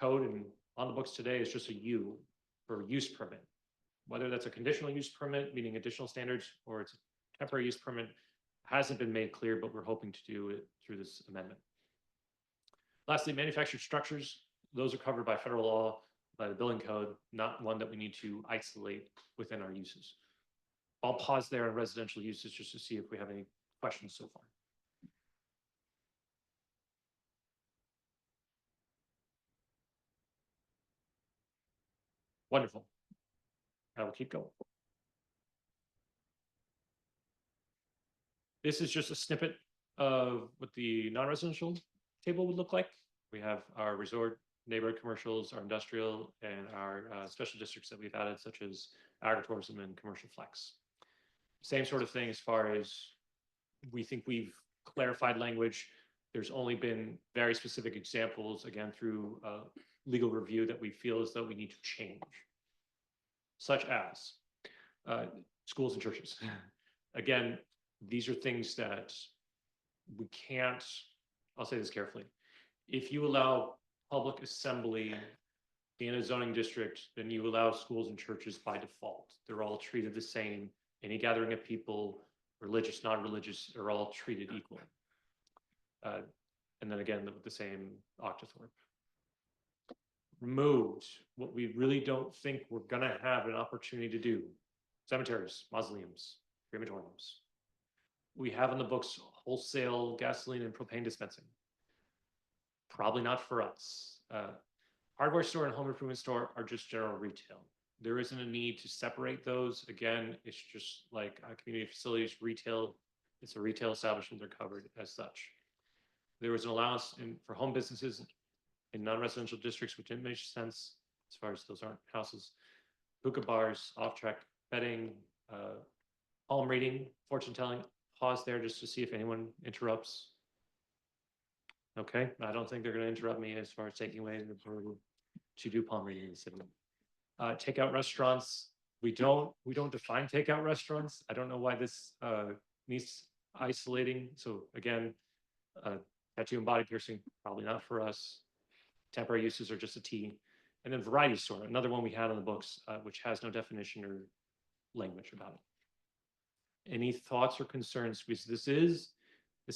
code and on the books today is just a U for use permit. Whether that's a conditional use permit, meaning additional standards, or it's a temporary use permit, hasn't been made clear, but we're hoping to do it through this amendment. Lastly, manufactured structures, those are covered by federal law, by the building code, not one that we need to isolate within our uses. I'll pause there on residential uses just to see if we have any questions so far. Wonderful. I will keep going. This is just a snippet of what the non-residential table would look like. We have our resort, neighborhood commercials, our industrial, and our special districts that we've added, such as agritourism and commercial flex. Same sort of thing as far as we think we've clarified language. There's only been very specific examples, again, through legal review that we feel as though we need to change, such as schools and churches. Again, these are things that we can't, I'll say this carefully. If you allow public assembly in a zoning district, then you allow schools and churches by default. They're all treated the same. Any gathering of people, religious, non-religious, are all treated equally. And then again, with the same octothorpe. Removed what we really don't think we're gonna have an opportunity to do. Cemeteries, mausoleums, crematoriums. We have in the books wholesale gasoline and propane dispensing. Probably not for us. Hardware store and home improvement store are just general retail. There isn't a need to separate those. Again, it's just like community facilities, retail. It's a retail establishment, they're covered as such. There was an allowance for home businesses in non-residential districts, which didn't make sense as far as those aren't houses. Hookah bars, off-track betting, palm reading, fortune telling. Pause there just to see if anyone interrupts. Okay, I don't think they're going to interrupt me as far as taking away the ability to do palm reading in the city. Takeout restaurants, we don't define takeout restaurants. I don't know why this needs isolating. So again, tattoo and body piercing, probably not for us. Temporary uses are just a T. And then variety store, another one we had on the books, which has no definition or language about it. Any thoughts or concerns? Because this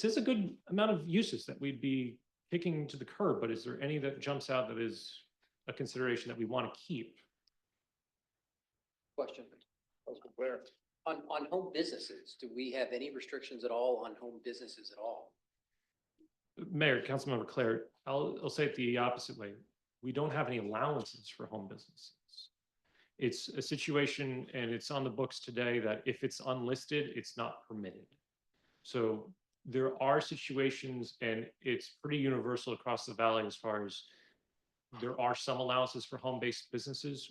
is a good amount of uses that we'd be kicking to the curb, but is there any that jumps out that is a consideration that we want to keep. Question. Councilman Blair. On home businesses, do we have any restrictions at all on home businesses at all? Mayor, Councilmember Claire, I'll say it the opposite way. We don't have any allowances for home businesses. It's a situation, and it's on the books today, that if it's unlisted, it's not permitted. So there are situations, and it's pretty universal across the valley as far as there are some allowances for home-based businesses.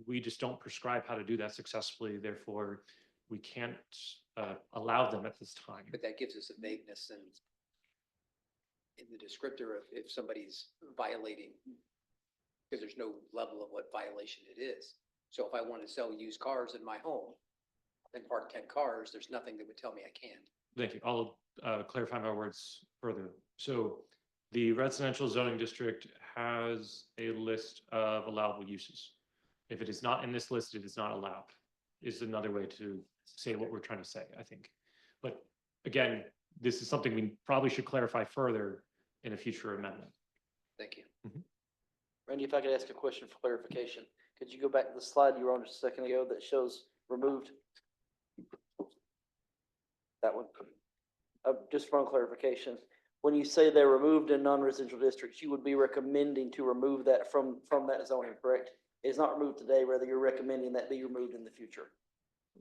We just don't prescribe how to do that successfully. Therefore, we can't allow them at this time. But that gives us a vagueness in the descriptor of if somebody's violating, because there's no level of what violation it is. So if I want to sell used cars in my home and park 10 cars, there's nothing that would tell me I can't. Thank you. I'll clarify my words further. So the residential zoning district has a list of allowable uses. If it is not in this list, it is not allowed, is another way to say what we're trying to say, I think. But again, this is something we probably should clarify further in a future amendment. Thank you. Randy, if I could ask a question for clarification, could you go back to the slide you were on just a second ago that shows removed? That one. Just for clarification, when you say they're removed in non-residential districts, you would be recommending to remove that from that zoning, correct? It's not removed today, rather you're recommending that be removed in the future.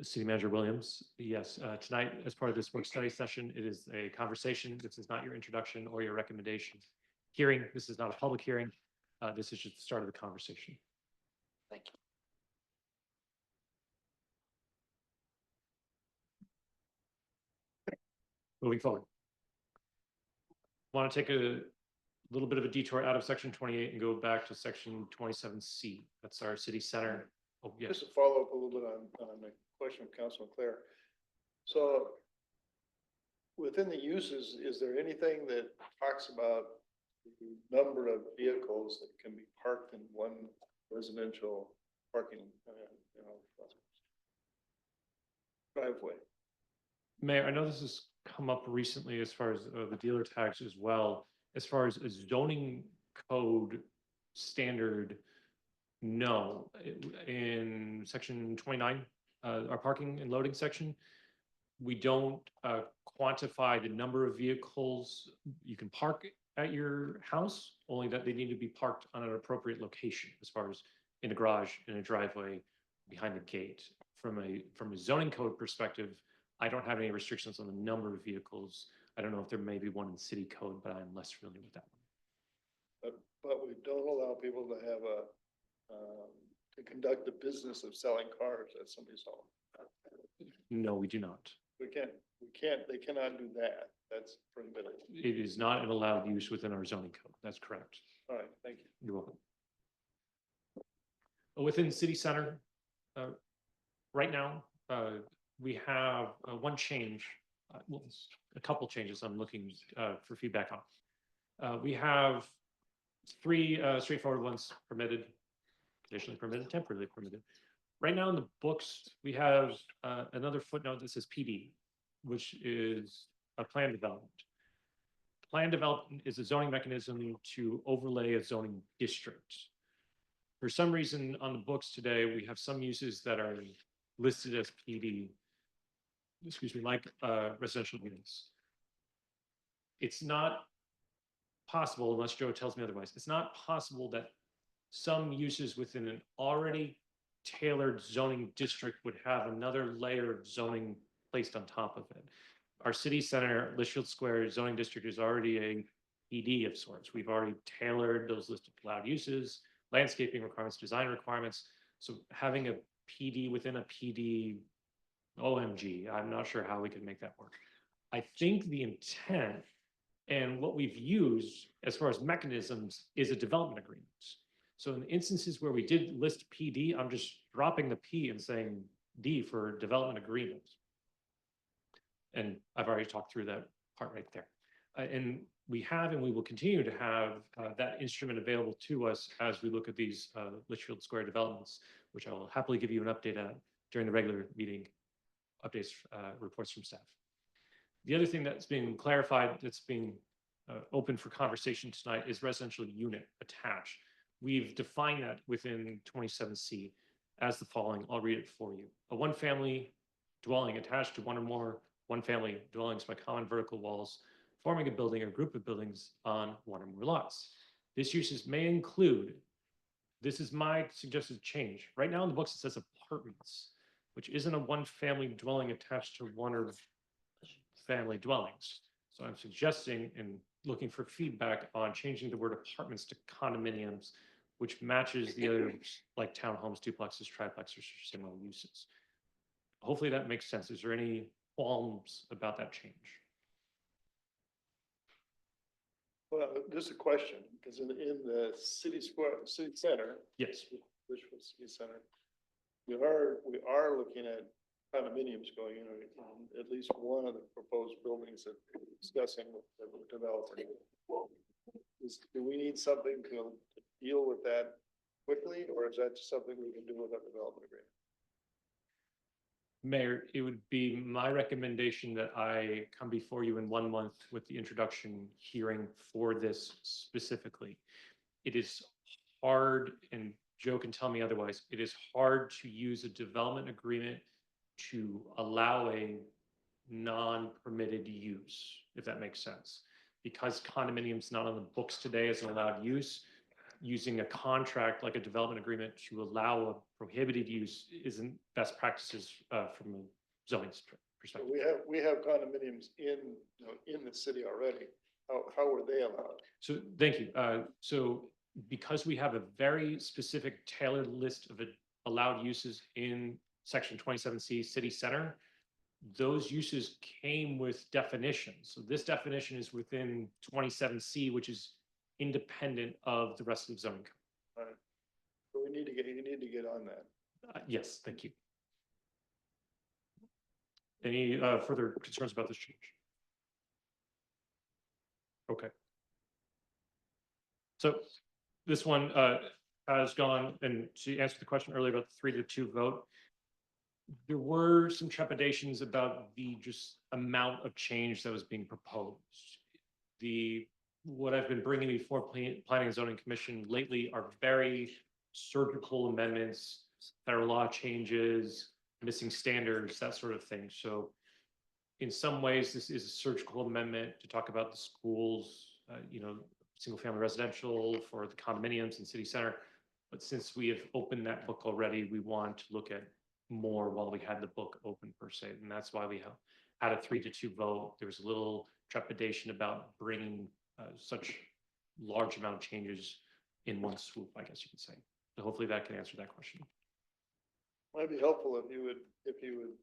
City Manager Williams, yes, tonight, as part of this work study session, it is a conversation. This is not your introduction or your recommendation. Hearing, this is not a public hearing. This is just the start of the conversation. Thank you. Moving forward. Want to take a little bit of a detour out of section 28 and go back to section 27C. That's our city center. Oh, yes. Just to follow up a little bit on the question of Councilman Claire. So within the uses, is there anything that talks about the number of vehicles that can be parked in one residential parking, driveway? Mayor, I know this has come up recently as far as the dealer tax as well. As far as a zoning code standard, no. In section 29, our parking and loading section, we don't quantify the number of vehicles you can park at your house, only that they need to be parked on an appropriate location as far as in a garage, in a driveway, behind the gate. From a zoning code perspective, I don't have any restrictions on the number of vehicles. I don't know if there may be one in city code, but I'm less familiar with that one. But we don't allow people to have to conduct the business of selling cars at somebody's home. No, we do not. They cannot do that. That's prohibited. It is not an allowed use within our zoning code. That's correct. All right, thank you. You're welcome. Within city center, right now, we have one change, well, a couple changes I'm looking for feedback on. We have three straightforward ones permitted, conditionally permitted, temporarily permitted. Right now in the books, we have another footnote that says PD, which is a plan development. Plan development is a zoning mechanism to overlay a zoning district. For some reason on the books today, we have some uses that are listed as PD, excuse me, like residential units. It's not possible, unless Joe tells me otherwise, it's not possible that some uses within an already tailored zoning district would have another layer of zoning placed on top of it. Our city center, Litchfield Square zoning district is already a PD of sorts. We've already tailored those listed allowed uses, landscaping requirements, design requirements. So having a PD within a PD, OMG, I'm not sure how we could make that work. I think the intent and what we've used as far as mechanisms is a development agreement. So in instances where we did list PD, I'm just dropping the P and saying D for development agreement. And I've already talked through that part right there. And we have, and we will continue to have that instrument available to us as we look at these Litchfield Square developments, which I will happily give you an update on during the regular meeting updates, reports from staff. The other thing that's being clarified, that's being open for conversation tonight is residential unit attached. we've defined that within 27C as the following. I'll read it for you. A one-family dwelling attached to one or more one-family dwellings by common vertical walls, forming a building or group of buildings on one or more lots. This uses may include, this is my suggested change. Right now in the books, it says apartments, which isn't a one-family dwelling attached to one or family dwellings. So I'm suggesting and looking for feedback on changing the word apartments to condominiums, which matches the other like townhomes, duplexes, triplexes, or similar uses. Hopefully that makes sense. Is there any qualms about that change? Well, just a question, because in the city square, city center, Yes. Litchfield City Center, we are looking at condominiums going in, at least one of the proposed buildings that we're discussing with the developer. Do we need something to deal with that quickly, or is that just something we can do with our development agreement? Mayor, it would be my recommendation that I come before you in 1 month with the introduction hearing for this specifically. It is hard, and Joe can tell me otherwise, it is hard to use a development agreement to allow a non-permitted use, if that makes sense. Because condominium's not on the books today as an allowed use, using a contract like a development agreement to allow a prohibited use isn't best practices from a zoning perspective. We have condominiums in the city already. How were they allowed? So thank you. So because we have a very specific tailored list of allowed uses in section 27C city center, those uses came with definitions. So this definition is within 27C, which is independent of the rest of the zoning code. Right. So you need to get on that. Yes, thank you. Any further concerns about this change? Okay. So this one has gone, and to answer the question earlier about the 3-2 vote, there were some trepidations about the just amount of change that was being proposed. What I've been bringing before Planning and Zoning Commission lately are very surgical amendments, federal law changes, missing standards, that sort of thing. So in some ways, this is a surgical amendment to talk about the schools, single family residential for the condominiums and city center. But since we have opened that book already, we want to look at more while we had the book open per se. And that's why we had a 3-2 vote. There was a little trepidation about bringing such large amount of changes in one swoop, I guess you could say. So hopefully that can answer that question. Might be helpful if you would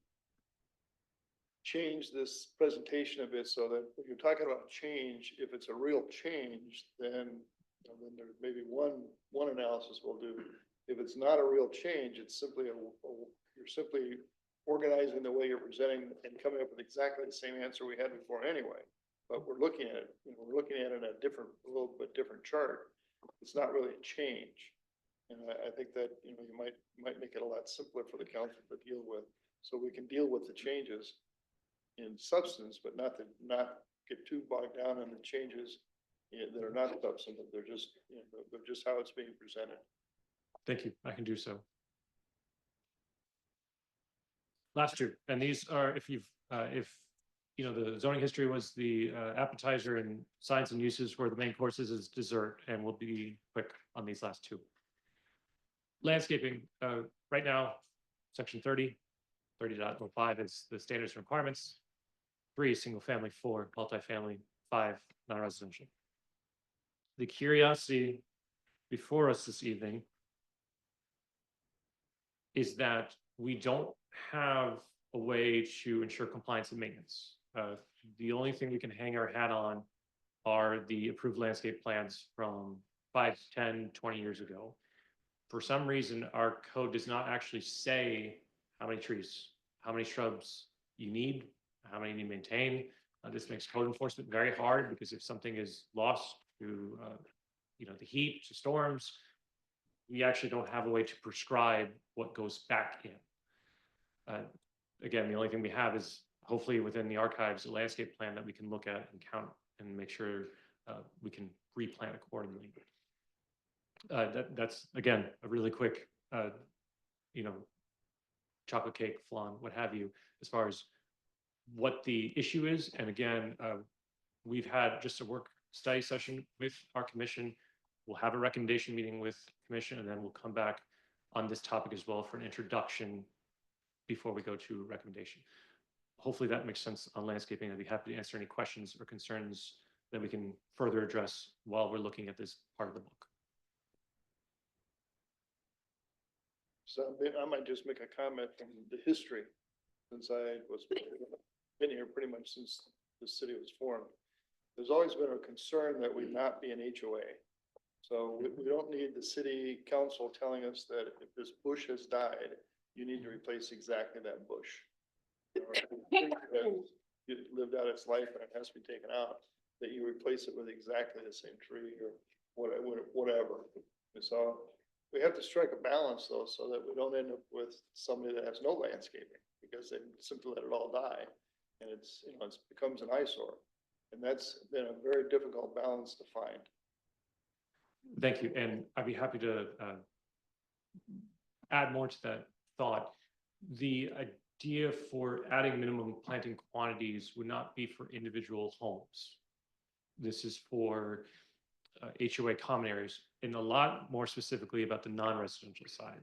change this presentation a bit so that when you're talking about change, if it's a real change, then there may be one analysis we'll do. If it's not a real change, it's simply you're simply organizing the way you're presenting and coming up with exactly the same answer we had before anyway. But we're looking at it, we're looking at it in a little bit different chart. It's not really a change. And I think that, you might make it a lot simpler for the council to deal with, so we can deal with the changes in substance, but not get too bogged down in the changes that are not substantive. They're just, they're just how it's being presented. Thank you. I can do so. Last two, and these are if the zoning history was the appetizer, and signs and uses were the main courses is dessert, and we'll be quick on these last two. Landscaping, right now, section 30.05 is the standards and requirements. 3 is single family, 4 multifamily, 5 non-residential. The curiosity before us this evening is that we don't have a way to ensure compliance and maintenance. The only thing we can hang our hat on are the approved landscape plans from 5, 10, 20 years ago. For some reason, our code does not actually say how many trees, how many shrubs you need, how many you maintain. This makes code enforcement very hard, because if something is lost to the heat, to storms, we actually don't have a way to prescribe what goes back in. Again, the only thing we have is hopefully within the archives, a landscape plan that we can look at and count and make sure we can replant accordingly. That's, again, a really quick, you know, chocolate cake, flan, what have you, as far as what the issue is. And again, we've had just a work study session with our commission. We'll have a recommendation meeting with commission, and then we'll come back on this topic as well for an introduction before we go to recommendation. Hopefully that makes sense on landscaping. I'd be happy to answer any questions or concerns that we can further address while we're looking at this part of the book. So I might just make a comment from the history, since I was been here pretty much since the city was formed. There's always been a concern that we not be an HOA. So we don't need the city council telling us that if this bush has died, you need to replace exactly that bush. Or if the tree has lived out its life and it has to be taken out, that you replace it with exactly the same tree or whatever. And so we have to strike a balance though, so that we don't end up with somebody that has no landscaping because they simply let it all die. And it's, you know, it becomes an eyesore. And that's been a very difficult balance to find. Thank you. And I'd be happy to add more to that thought. The idea for adding minimum planting quantities would not be for individual homes. This is for HOA common areas, and a lot more specifically about the non-residential side.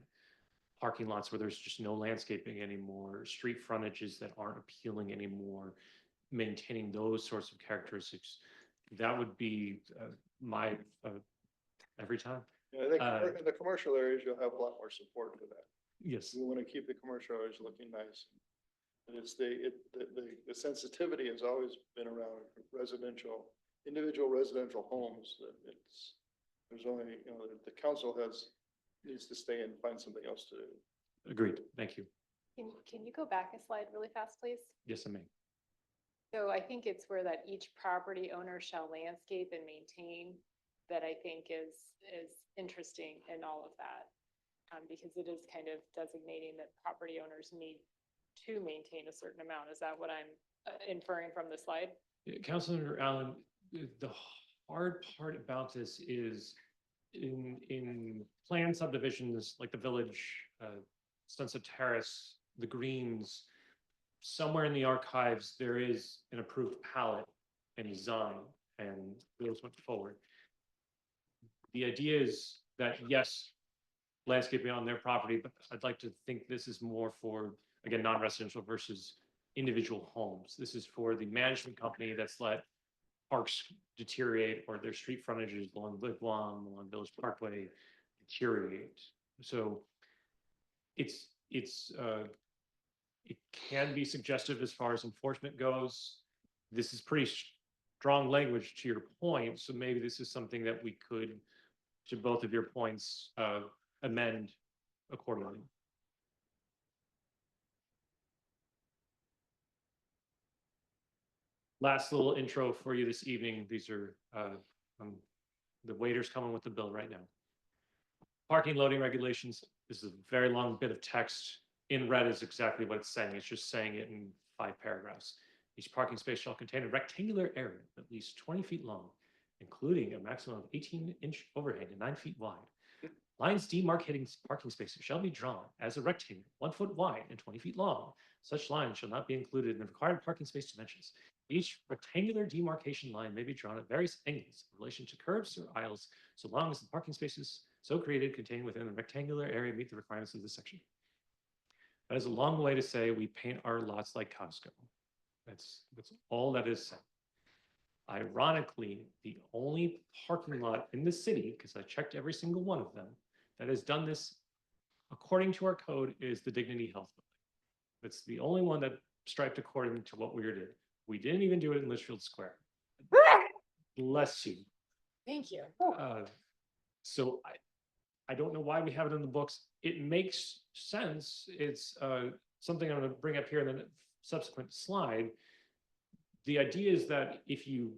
Parking lots where there's just no landscaping anymore, street frontages that aren't appealing anymore, maintaining those sorts of characteristics. That would be my every time. Yeah, I think in the commercial areas, you'll have a lot more support for that. Yes. We want to keep the commercial areas looking nice. And it's the sensitivity has always been around residential, individual residential homes, that there's only, you know, the council needs to stay and find something else to do. Agreed. Thank you. Can you go back a slide really fast, please? Yes, I may. So I think it's where that each property owner shall landscape and maintain, that I think is interesting in all of that. Because it is kind of designating that property owners need to maintain a certain amount. Is that what I'm inferring from the slide? Councilor Allen, the hard part about this is in planned subdivisions like the Village, Sunset Terrace, the Greens, somewhere in the archives, there is an approved palette and design, and those went forward. The idea is that, yes, landscaping on their property, but I'd like to think this is more for, again, non-residential versus individual homes. This is for the management company that's let parks deteriorate or their street frontages along Wigwam, along Village Parkway deteriorate. So it can be suggestive as far as enforcement goes. This is pretty strong language to your point, so maybe this is something that we could, to both of your points, amend accordingly. Last little intro for you this evening. These are the waiters coming with the bill right now. Parking loading regulations. This is a very long bit of text. In red is exactly what it's saying. It's just saying it in 5 paragraphs. Each parking space shall contain a rectangular area at least 20 feet long, including a maximum of 18-inch overhang and 9 feet wide. Lines demarcating parking spaces shall be drawn as a rectangle 1 foot wide and 20 feet long. Such lines shall not be included in the required parking space dimensions. Each rectangular demarcation line may be drawn at various angles in relation to curbs or aisles, so long as the parking spaces so created contained within the rectangular area meet the requirements of this section. That is a long way to say we paint our lots like Costco. That's all that is said. Ironically, the only parking lot in the city, because I checked every single one of them, that has done this according to our code is the Dignity Health Building. That's the only one that striped according to what we did. We didn't even do it in Litchfield Square. Bless you. Thank you. So I don't know why we have it in the books. It makes sense. It's something I'm going to bring up here in the subsequent slide. The idea is that if you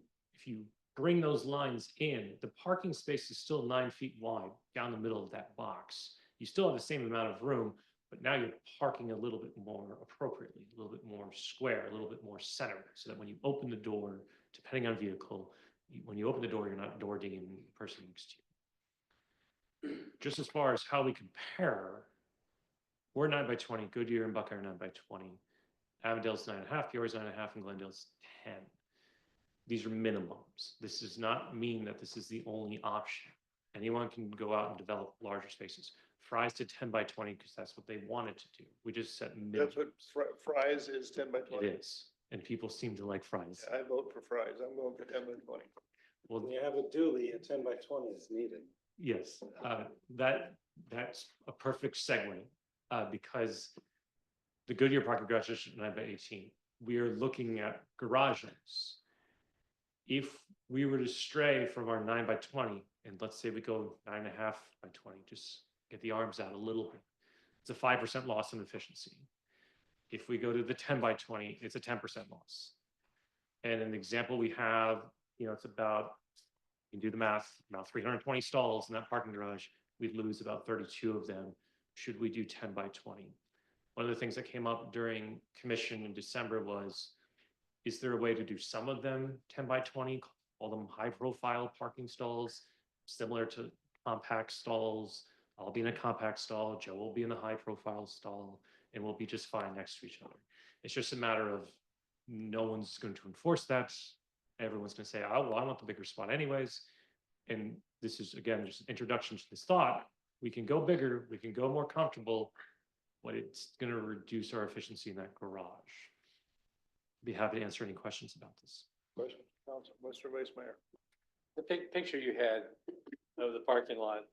bring those lines in, the parking space is still 9 feet wide down the middle of that box. You still have the same amount of room, but now you're parking a little bit more appropriately, a little bit more square, a little bit more centered, so that when you open the door, depending on vehicle, when you open the door, you're not door dinging the person next to you. just as far as how we compare, we're 9 by 20, Goodyear and Buckeye are 9 by 20. Avondale's 9.5, Peoria's 9.5, and Glendale's 10. These are minimums. This does not mean that this is the only option. Anyone can go out and develop larger spaces. Fry's did 10 by 20 because that's what they wanted to do. We just set minimum. That's what Fry's is 10 by 20. It is, and people seem to like Fry's. I vote for Fry's. I'm going for 10 by 20. Well, When you have a dually, a 10 by 20 is needed. yes, that's a perfect segue, because the Goodyear parking garage is 9 by 18. We are looking at garages. If we were to stray from our 9 by 20, and let's say we go 9.5 by 20, just get the arms out a little bit, it's a 5% loss in efficiency. If we go to the 10 by 20, it's a 10% loss. And an example we have, it's about, you can do the math, about 320 stalls in that parking garage. We'd lose about 32 of them. Should we do 10 by 20? One of the things that came up during commission in December was, is there a way to do some of them 10 by 20, call them high profile parking stalls, similar to compact stalls? I'll be in a compact stall, Joe will be in the high profile stall, and we'll be just fine next to each other. It's just a matter of no one's going to enforce that. Everyone's going to say, oh, well, I want the bigger spot anyways. And this is, again, just an introduction to this thought. We can go bigger, we can go more comfortable, but it's going to reduce our efficiency in that garage. Be happy to answer any questions about this. Question, Council, Mr. Vice Mayor. The picture you had of the parking lot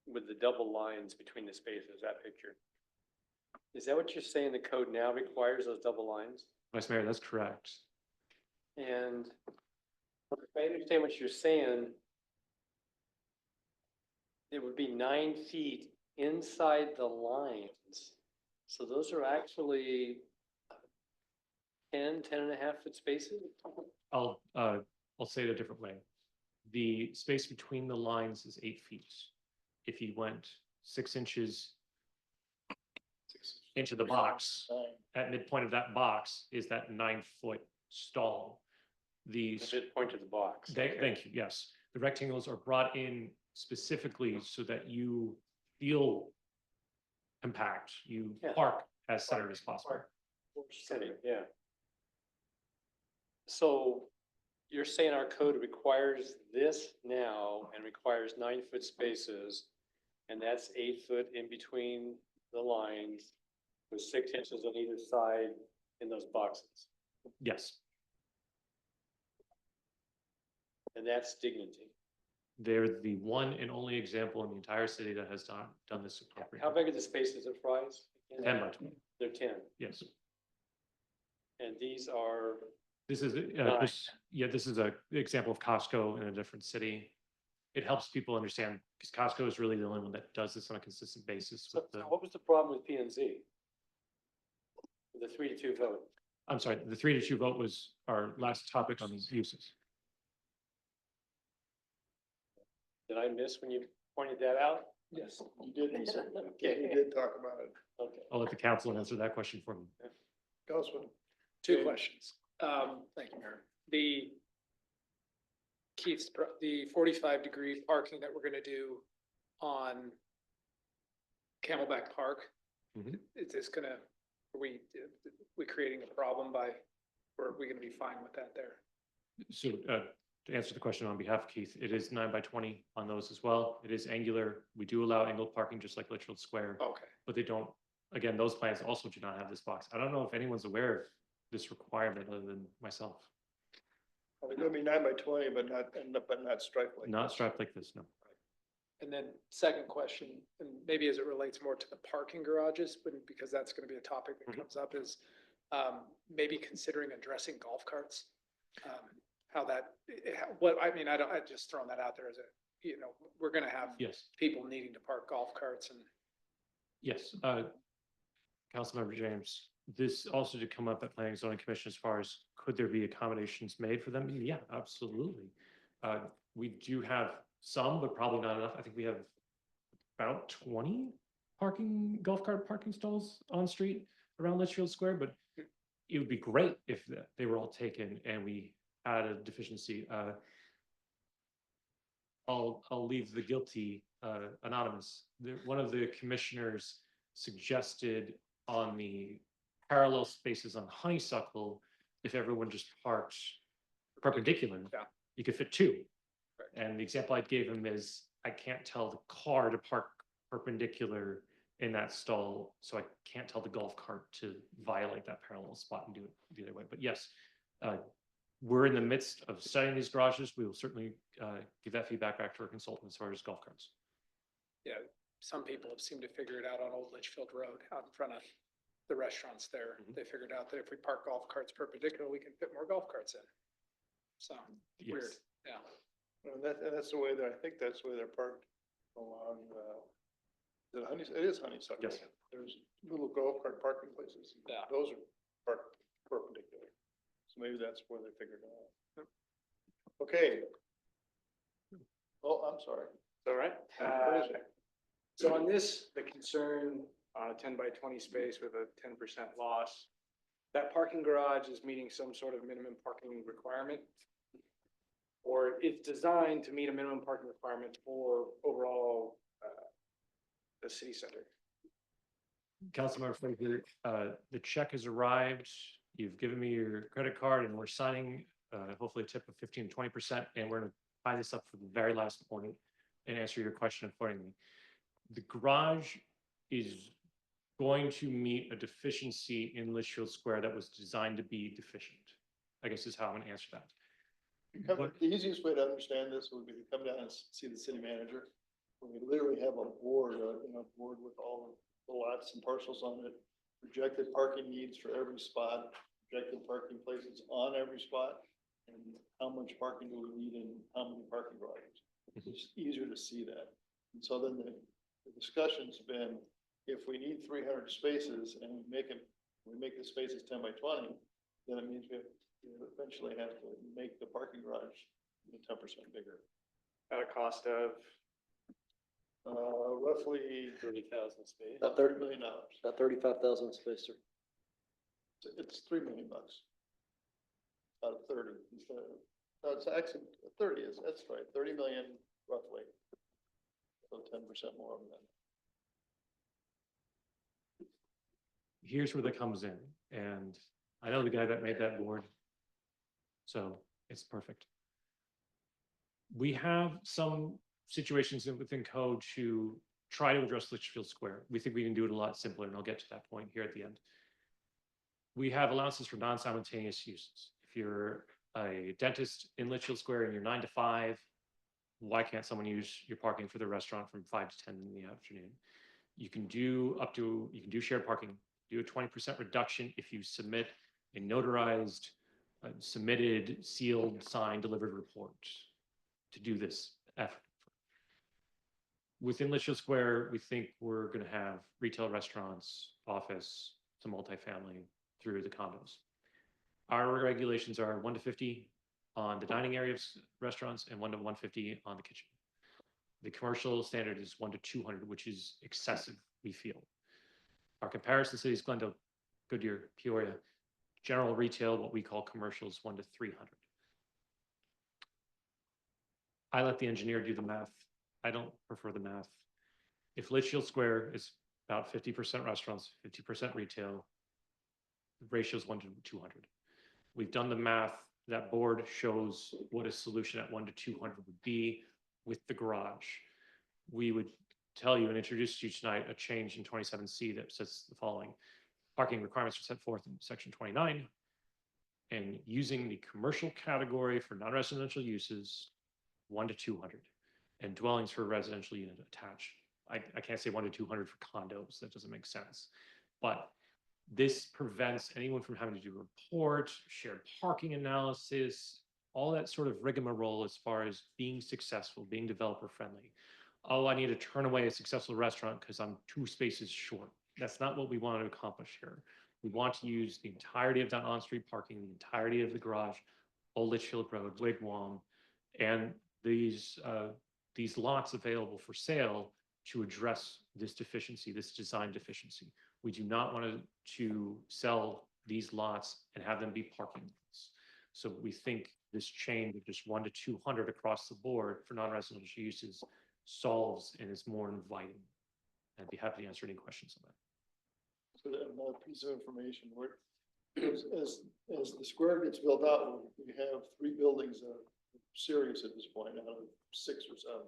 with the double lines between the spaces, that picture. Is that what you're saying the code now requires, those double lines? Vice Mayor, that's correct. And if I understand what you're saying, it would be 9 feet inside the lines. So those are actually 10 and a half foot spaces? I'll say it a different way. The space between the lines is 8 feet. If you went 6 inches into the box, at midpoint of that box is that 9-foot stall. The midpoint of the box. Thank you, yes. The rectangles are brought in specifically so that you feel compact, you park as centered as possible. City, yeah. So you're saying our code requires this now and requires 9-foot spaces, and that's 8 foot in between the lines with 6 inches on either side in those boxes. Yes, And that's dignity. they're the one and only example in the entire city that has done this appropriately. How big are the spaces at Fry's? 10 by 20, They're 10, yes. and these are, This is, this is a example of Costco in a different city. It helps people understand, because Costco is really the only one that does this on a consistent basis so with the, what was the problem with P and Z? The 3-2 vote. I'm sorry, the 3-2 vote was our last topic on these uses. Did I miss when you pointed that out? Yes, you did. You Okay. did talk about it. Okay. I'll let the council answer that question for me. Councilman. Two questions. Thank you, Mayor. The 45-degree parking that we're gonna do on Camelback Park. Mhm. Is this gonna, are we creating a problem or are we gonna be fine with that there? So to answer the question on behalf of Keith, it is 9 by 20 on those as well. It is angular. We do allow angled parking just like Litchfield Square, Okay, but they don't, again, those plans also do not have this box. I don't know if anyone's aware of this requirement other than myself. They're gonna be 9 by 20, but not striped like. Not this. strapped like this, no. and then second question, and maybe as it relates more to the parking garages, but because that's gonna be a topic that Mhm. comes up is maybe considering addressing golf carts. How that, I just throwing that out there as we're gonna have Yes, people needing to park golf carts and yes. Councilmember James, this also did come up at Planning and Zoning Commission as far as could there be accommodations made for them? Yeah, absolutely. We do have some, but probably not enough. I think we have about 20 golf cart parking stalls on street around Litchfield Square, but it would be great if they were all taken and we had a deficiency. I'll leave the guilty anonymous, one of the commissioners suggested on the parallel spaces on Honeysuckle, if everyone just parked perpendicular, Yeah. you could fit two. Right. And the example I gave him is, I can't tell the car to park perpendicular in that stall, so I can't tell the golf cart to violate that parallel spot and do it the other way. But yes, we're in the midst of studying these garages. We will certainly give that feedback back to our consultant as far as golf carts. Yeah, some people have seemed to figure it out on Old Litchfield Road out in front of the restaurants there. Mhm. They figured out that if we park golf carts perpendicular, we can fit more golf carts in. So, weird, Yes. yeah. And that's the way I think that's the way they're parked along, it is Honeysuckle. Yes. There's little golf cart parking places. Yeah. Those are parked perpendicular. So maybe that's where they figured it out. Okay. Oh, I'm sorry. All right. What is it? So on this, the concern on a 10 by 20 space with a 10% loss, that parking garage is meeting some sort of minimum parking requirement? Or it's designed to meet a minimum parking requirement for overall the city center? Councilmember Frazier, the check has arrived. You've given me your credit card and we're signing, hopefully a tip of 15 to 20%. And we're gonna tie this up for the very last point and answer your question accordingly. The garage is going to meet a deficiency in Litchfield Square that was designed to be deficient, I guess is how I'm gonna answer that. The easiest way to understand this would be to come down and see the city manager. We literally have a board, board with all the lots and parcels on it, projected parking needs for every spot, projected parking places on every spot, and how much parking do we need in how many parking garages. It's easier to see that. And so then the discussion's been, if we need 300 spaces and we make the spaces 10 by 20, then it means we eventually have to make the parking garage 10% bigger. At a cost of? Roughly 30,000 space. About $30 million. About 35,000 space, sir. It's $3 million. Out of 30 instead of, no, it's actually 30 that's right, 30 million roughly. So 10% more than that. Here's where that comes in, and I know the guy that made that board, so it's perfect. We have some situations within code to try to address Litchfield Square. We think we can do it a lot simpler, and I'll get to that point here at the end. We have allowances for non-simultaneous uses. If you're a dentist in Litchfield Square and you're 9 to 5, why can't someone use your parking for the restaurant from 5 to 10 in the afternoon? You can do shared parking, do a 20% reduction if you submit a notarized, submitted, sealed, signed, delivered report to do this effort. Within Litchfield Square, we think we're going to have retail, restaurants, office, some multifamily through the condos. Our regulations are 1 to 50 on the dining area of restaurants and 1 to 150 on the kitchen. The commercial standard is 1 to 200, which is excessive, we feel. Our comparison cities, Glendale, Goodyear, Peoria, general retail, what we call commercials, 1 to 300. I let the engineer do the math. I don't prefer the math. If Litchfield Square is about 50% restaurants, 50% retail, the ratio is 1 to 200. We've done the math. That board shows what a solution at 1 to 200 would be with the garage. We would tell you and introduce to you tonight a change in 27C that says the following. Parking requirements are set forth in section 29, and using the commercial category for non-residential uses, 1 to 200, and dwellings for residential unit attached. I can't say 1 to 200 for condos. That doesn't make sense. But this prevents anyone from having to do report, shared parking analysis, all that sort of rigmarole as far as being successful, being developer friendly. Oh, I need to turn away a successful restaurant because I'm 2 spaces short. That's not what we want to accomplish here. We want to use the entirety of that on-street parking, the entirety of the garage, Old Litchfield Road, Wigwam, and these lots available for sale to address this deficiency, this design deficiency. We do not want to sell these lots and have them be parking lots. So we think this change of just 1 to 200 across the board for non-residential uses solves and is more inviting. I'd be happy to answer any questions on that. So that another piece of information, where, as the square gets built out, we have 3 buildings that are serious at this point, out of 6 or 7.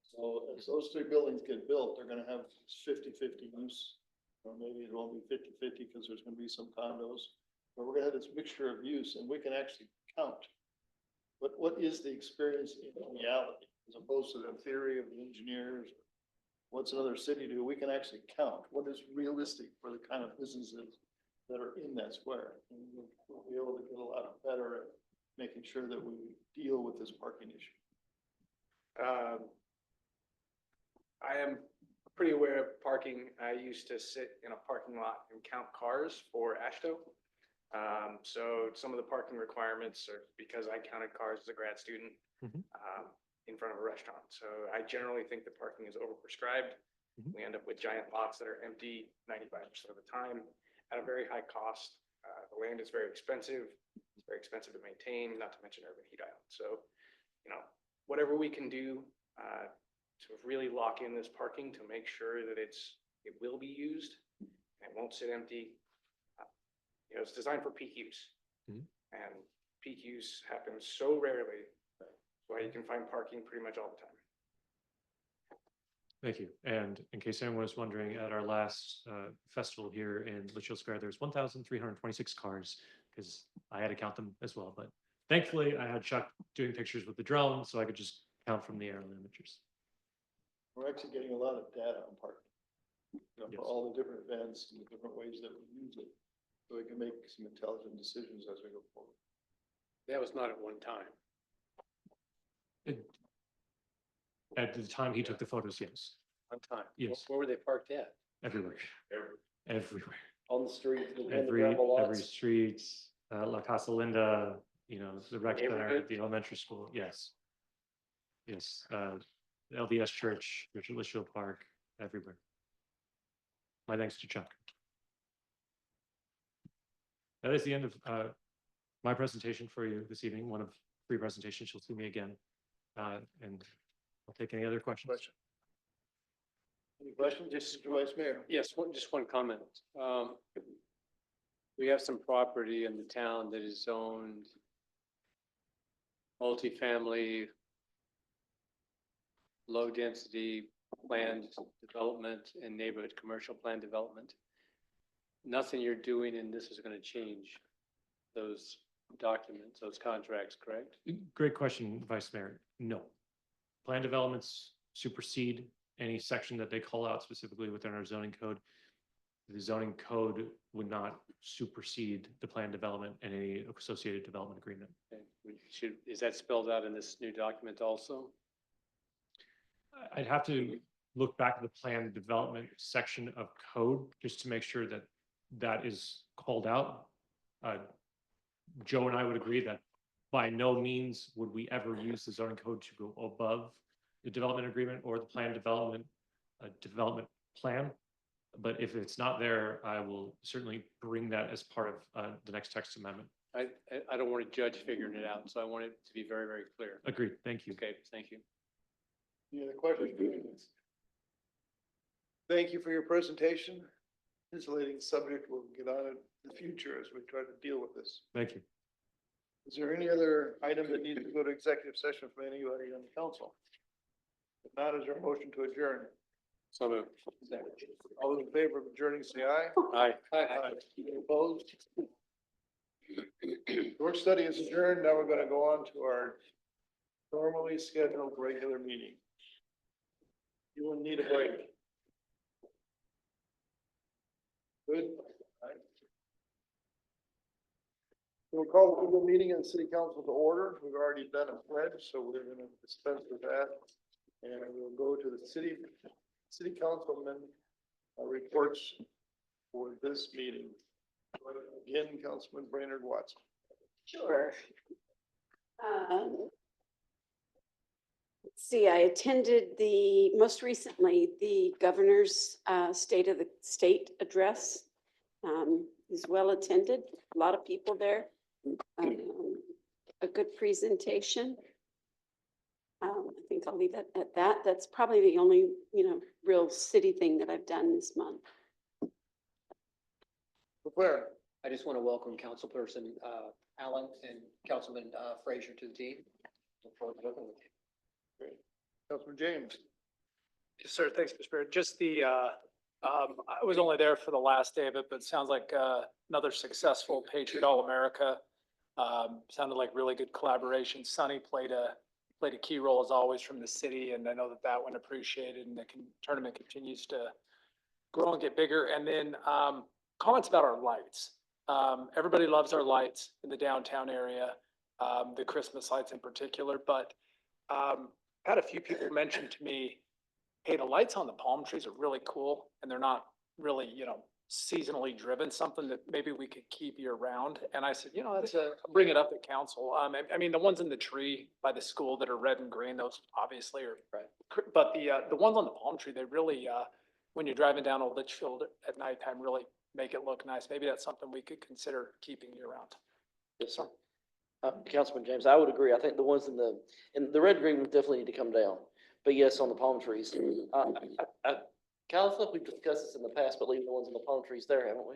So as those 3 buildings get built, they're gonna have 50-50 use. Or maybe it won't be 50-50 because there's gonna be some condos, but we're gonna have this mixture of use, and we can actually count. But what is the experience in reality, as opposed to the theory of the engineers? What's another city do? We can actually count what is realistic for the kind of businesses that are in that square. And we'll be able to get a lot better at making sure that we deal with this parking issue. I am pretty aware of parking. I used to sit in a parking lot and count cars for ASHTO. So some of the parking requirements are because I counted cars as a grad student in front of a restaurant. So I generally think the parking is overprescribed. We end up with giant lots that are empty 95% of the time at a very high cost. The land is very expensive. It's very expensive to maintain, not to mention urban heat island. So, whatever we can do to really lock in this parking to make sure that it will be used and it won't sit empty. It's designed for peak use. And peak use happens so rarely. Why you can find parking pretty much all the time. Thank you. And in case anyone was wondering, at our last festival here in Litchfield Square, there's 1,326 cars, because I had to count them as well. But thankfully, I had Chuck doing pictures with the drone, so I could just count from the aerial images. We're actually getting a lot of data on parking. Yes. For all the different events and the different ways that we use it. So we can make some intelligent decisions as we go forward. That was not at one time. At the time he took the photos, yes, One time. Yes. Where were they parked at? everywhere, everywhere, On the street, in the every gravel every lots. street, La Casa Linda, the rec center, Neighborhood? the elementary school, yes. Yes, the LDS Church, Richard Litchfield Park, everywhere. My thanks to Chuck. That is the end of my presentation for you this evening, one of 3 presentations. You'll see me again. And I'll take any other questions. Any questions, Mr. Vice Mayor? Yes, just one comment. We have some property in the town that is zoned multifamily, low density planned development and neighborhood commercial plan development. Nothing you're doing in this is going to change those documents, those contracts, correct? Great question, Vice Mayor. No. Plan developments supersede any section that they call out specifically within our zoning code. The zoning code would not supersede the plan development and any associated development agreement. Okay. Is that spelled out in this new document also? I'd have to look back at the plan development section of code just to make sure that that is called out. Joe and I would agree that by no means would we ever use the zoning code to go above the development agreement or the plan development plan. But if it's not there, I will certainly bring that as part of the next text amendment. I don't want to judge figuring it out, so I want it to be very, very clear. Agreed. Thank you. Okay, thank you. Any other questions? Thank you for your presentation. Insulating subject, we'll get on it in the future as we try to deal with this. Thank you. Is there any other item that needs to go to executive session from anybody on the council? If not, is there a motion to adjourn? So moved. All those in favor of adjourning, say aye. Aye. Any opposed? Work study is adjourned. Now we're gonna go on to our normally scheduled regular meeting. You will need a break. Good. We'll call the regular meeting of the city council to order. We've already done a pledge, so we're gonna dispense with that. And we'll go to the city councilman reports for this meeting. Again, Councilman Brainerd Watson. Sure. Let's see, I attended most recently, the governor's State of the State address. Is well attended, a lot of people there. A good presentation. I think think I'll leave it at that. That's probably the only, real city thing that I've done this month. Where? I just want to welcome Councilperson Allen and Councilman Frazier to the team. Look forward to working with you. Councilman James. Yes, sir. Thanks, Mr. Mayor. Just I was only there for the last day of it, but it sounds like another successful Patriot All-America. Sounded like really good collaboration. Sonny played a key role as always from the city, and I know that went appreciated, and the tournament continues to grow and get bigger. And then comments about our lights. Everybody loves our lights in the downtown area, the Christmas lights in particular, but had a few people mention to me, hey, the lights on the palm trees are really cool, and they're not really, seasonally driven, something that maybe we could keep year round. And I said, bring it up at council. I mean, the ones in the tree by the school that are red and green, those obviously are, right. But the ones on the palm tree, they really, when you're driving down Old Litchfield at nighttime, really make it look nice. Maybe that's something we could consider keeping year round. Yes, sir. Councilman James, I would agree. I think the ones in the red green would definitely need to come down. But yes, on the palm trees. Council, we've discussed this in the past, but leaving the ones in the palm trees there, haven't we?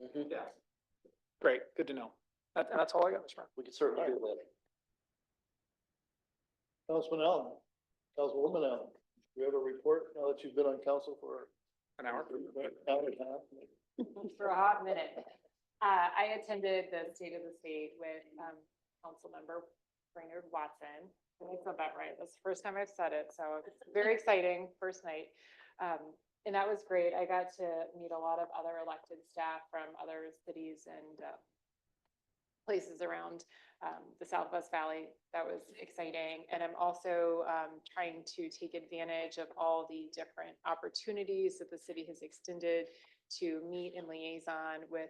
Mhm. Yeah. Great, good to know. That's all I got, Mr. Mayor. We could certainly do that. Councilman Allen. Councilwoman Allen. Do you have a report now that you've been on council for An hour. hour and a half? For a hot minute. I attended the State of the State with Councilmember Brainerd Watson. I said that right. That's the first time I've said it, so it's very exciting, first night. And that was great. I got to meet a lot of other elected staff from other cities and places around the Southwest Valley. That was exciting. And I'm also trying to take advantage of all the different opportunities that the city has extended to meet in liaison with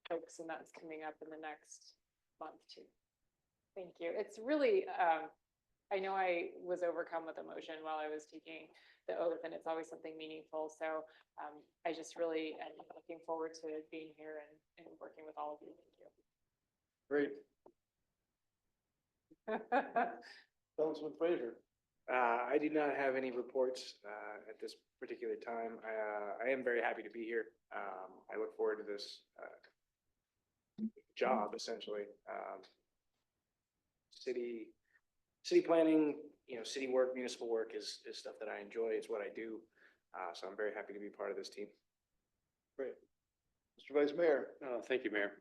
folks, and that's coming up in the next month too. Thank you. It's really, I know I was overcome with emotion while I was taking the oath, and it's always something meaningful. So I just really am looking forward to being here and working with all of you. Great. Thank you. Councilman Frazier. I do not have any reports at this particular time. I am very happy to be here. I look forward to this job, essentially. City planning, city work, municipal work is stuff that I enjoy. It's what I do. So I'm very happy to be part of this team. Great. Mr. Vice Mayor. Thank you, Mayor.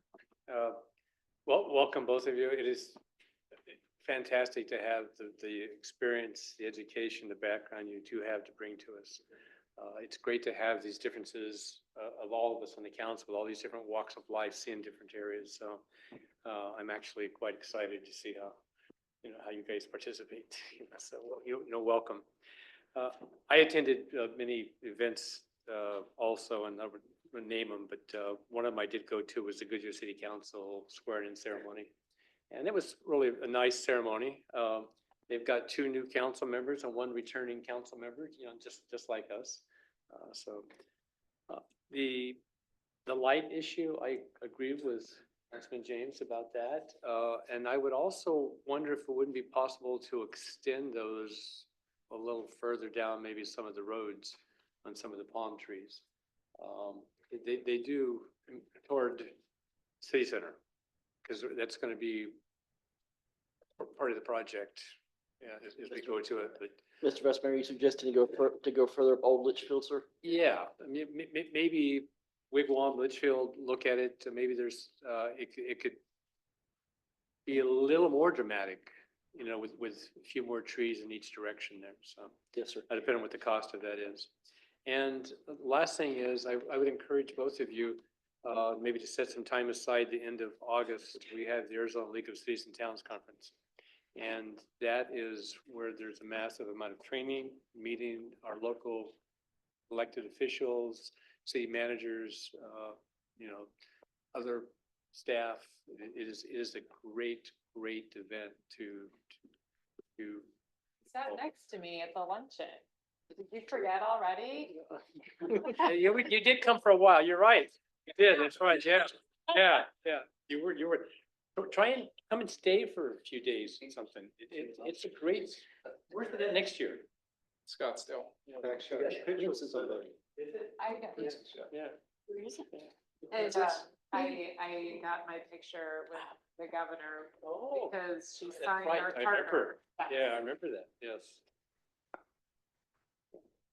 Well, welcome both of you. It is fantastic to have the experience, the education, the background you two have to bring to us. It's great to have these differences of all of us on the council with all these different walks of life, seeing different areas. So I'm actually quite excited to see how you guys participate. So welcome. I attended many events also, and I would name them, but one of them I did go to was the Goodyear City Council swearing-in ceremony. And it was really a nice ceremony. They've got 2 new council members and 1 returning council member, just like us. The light issue, I agree with Councilman James about that. And I would also wonder if it wouldn't be possible to extend those a little further down, maybe some of the roads on some of the palm trees. They do toward City Center, because that's going to be part of the project. Yeah, as we go to it. But Mr. Vice Mayor, you suggesting to go further up Old Litchfield, sir? yeah, I mean, maybe Wigwam, Litchfield, look at it. Maybe there's it could be a little more dramatic, with a few more trees in each direction there. So Yes, sir. depending on what the cost of that is. And the last thing is, I would encourage both of you maybe to set some time aside the end of August. We have the Arizona League of Cities and Towns Conference. And that is where there's a massive amount of training, meeting our local elected officials, city managers, other staff. It is a great event to. Sat next to me at the luncheon. Did you forget already? You did come for a while. You're right. You did. That's right. Yeah. You were. Try and come and stay for a few days or something. It's a great, where's it next year? Scottsdale. Pictures of somebody. I got, Yeah. Where is it? and, I got my picture with the governor Oh. because she That's signed right, our I charter. remember. Yeah, I remember that, yes.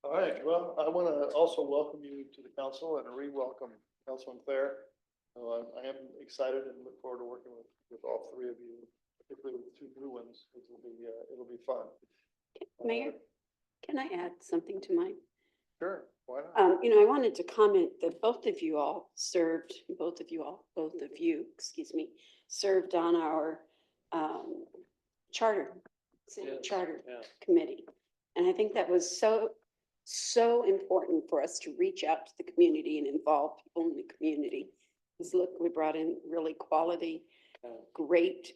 All right, well, I want to also welcome you to the council and re-welcome Councilman Claire. I am excited and look forward to working with all three of you, particularly with the two new ones. It'll be fun. Mayor, can I add something to mine? Sure, why not? I wanted to comment that both of you, excuse me, served on our, charter, city Yes, charter yeah. committee. And I think that was so important for us to reach out to the community and involve people in the community. Because look, we brought in really quality, great,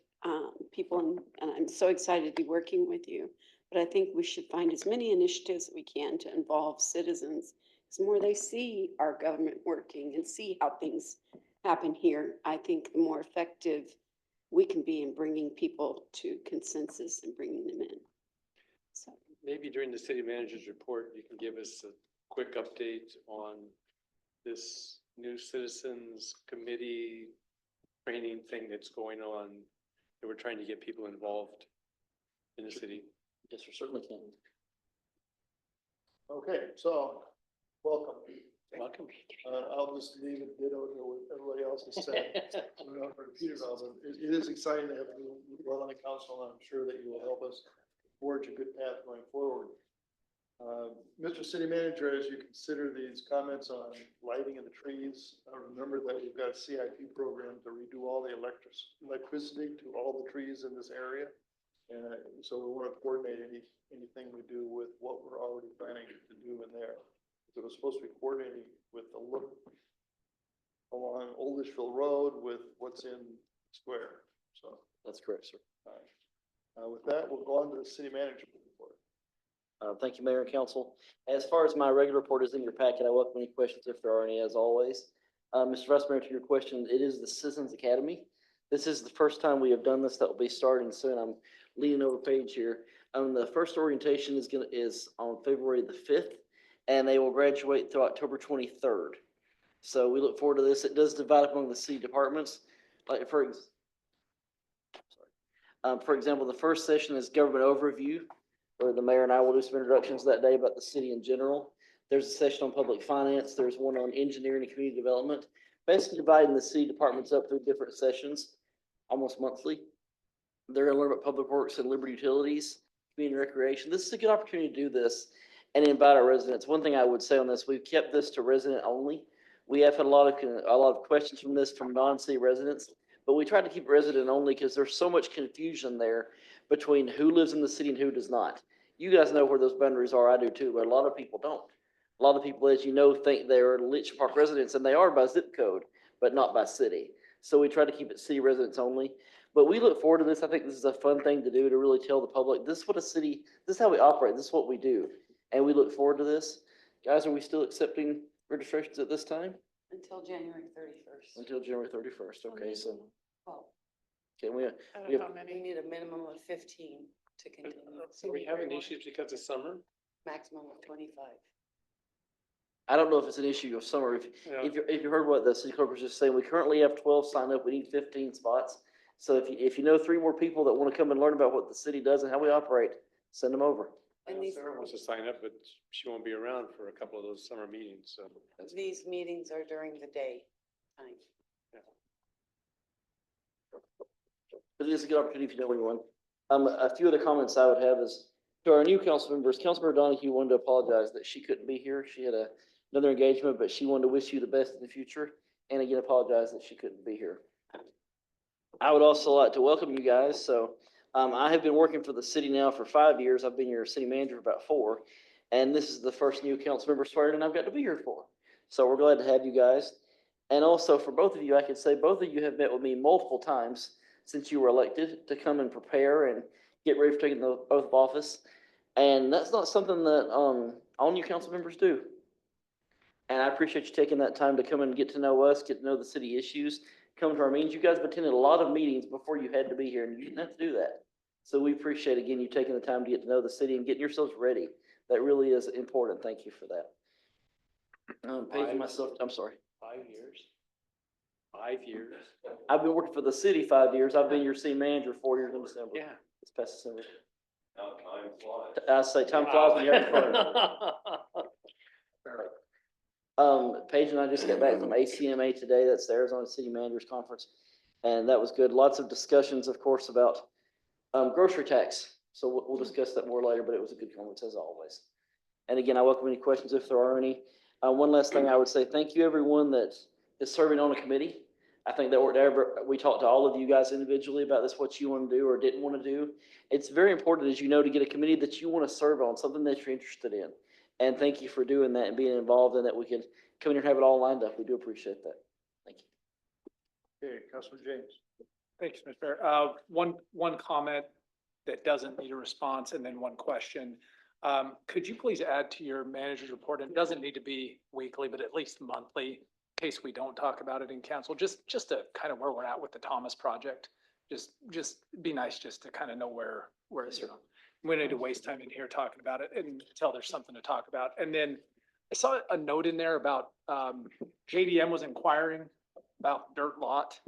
people, and I'm so excited to be working with you. But I think we should find as many initiatives that we can to involve citizens. Because the more they see our government working and see how things happen here, I think the more effective we can be in bringing people to consensus and bringing them in. So, Maybe during the city manager's report, you can give us a quick update on this new citizens committee training thing that's going on. That we're trying to get people involved in the city. Yes, we certainly can. Okay, so, welcome. Welcome. I'll just leave it ditto to what everybody else has said. I'm not going to repeat it all, but it is exciting to have you well on the council, and I'm sure that you will help us forge a good path going forward. Mr. City Manager, as you consider these comments on lighting in the trees, remember that we've got a CIP program to redo all the electricity to all the trees in this area. And so we want to coordinate anything we do with what we're already planning to do in there. So it was supposed to be coordinating with the look along Oldishville Road with what's in Square. So, That's correct, sir. with that, we'll go on to the city manager report. Thank you, Mayor and Council. As far as my regular report is in your packet, I welcome any questions if there are any, as always. Mr. Vice Mayor, to your question, it is the Citizens Academy. This is the first time we have done this. That will be starting soon. I'm leaning over page here. The first orientation is on February the 5th, and they will graduate through October 23rd. So we look forward to this. It does divide among the city departments. Like for example, the first session is government overview, where the mayor and I will do some introductions that day about the city in general. There's a session on public finance. There's one on engineering and community development, basically dividing the city departments up through different sessions, almost monthly. They're gonna learn about public works and liberty utilities, community recreation. This is a good opportunity to do this and invite our residents. One thing I would say on this, we've kept this to resident only. We have had a lot of questions from this from non-city residents, but we tried to keep resident only because there's so much confusion there between who lives in the city and who does not. You guys know where those boundaries are. I do too, but a lot of people don't. A lot of people, as you know, think they're Litch Park residents, and they are by zip code, but not by city. So we try to keep it city residents only. But we look forward to this. I think this is a fun thing to do, to really tell the public, this is what a city, this is how we operate, this is what we do. And we look forward to this. Guys, are we still accepting registrations at this time? until January 31st. Until January 31st, okay, so, Well, can we, I don't we know have, how many. we need a minimum of 15 to continue, Are we having issues because of summer? maximum of 25. I don't know if it's an issue of summer. Yeah. If you heard what the city clerk was just saying, we currently have 12 signed up. We need 15 spots. So if you know 3 more people that want to come and learn about what the city does and how we operate, send them over. And these, Sarah wants to sign up, but she won't be around for a couple of those summer meetings, so. these meetings are during the day time. But it is a good opportunity if you know anyone. A few other comments I would have is to our new council members, Councilmember Donahue wanted to apologize that she couldn't be here. She had another engagement, but she wanted to wish you the best in the future. And again, apologize that she couldn't be here. I would also like to welcome you guys. So I have been working for the city now for 5 years. I've been your city manager for about 4. And this is the first new council member swearing and I've got to be here for. So we're glad to have you guys. And also for both of you, I can say both of you have met with me multiple times since you were elected to come and prepare and get ready for taking the oath of office. And that's not something that all new council members do. And I appreciate you taking that time to come and get to know us, get to know the city issues, come to our meetings. You guys have attended a lot of meetings before you had to be here, and you didn't have to do that. So we appreciate, again, you taking the time to get to know the city and getting yourselves ready. That really is important. Thank you for that. Paige and myself, I'm sorry. 5 years? 5 years? I've been working for the city 5 years. I've been your city manager 4 years in December. Yeah. This past December. I say time flies when you're having fun. Paige and I just got back from ACMA today. That's the Arizona City Managers Conference. And that was good. Lots of discussions, of course, about grocery tax. So we'll discuss that more later, but it was a good conference as always. And again, I welcome any questions if there are any. One last thing I would say, thank you everyone that is serving on a committee. I think that we talked to all of you guys individually about this, what you want to do or didn't want to do. It's very important, as you know, to get a committee that you want to serve on, something that you're interested in. And thank you for doing that and being involved in that. We can come in here and have it all lined up. We do appreciate that. Thank you. Okay, Councilor James. Thank you, Mr. Mayor. One comment that doesn't need a response and then one question. Could you please add to your manager's report? It doesn't need to be weekly, but at least monthly, in case we don't talk about it in council, just to kind of where we're at with the Thomas project. Just be nice just to kind of know where it's from. We don't need to waste time in here talking about it until there's something to talk about. And then I saw a note in there about JDM was inquiring about dirt lot.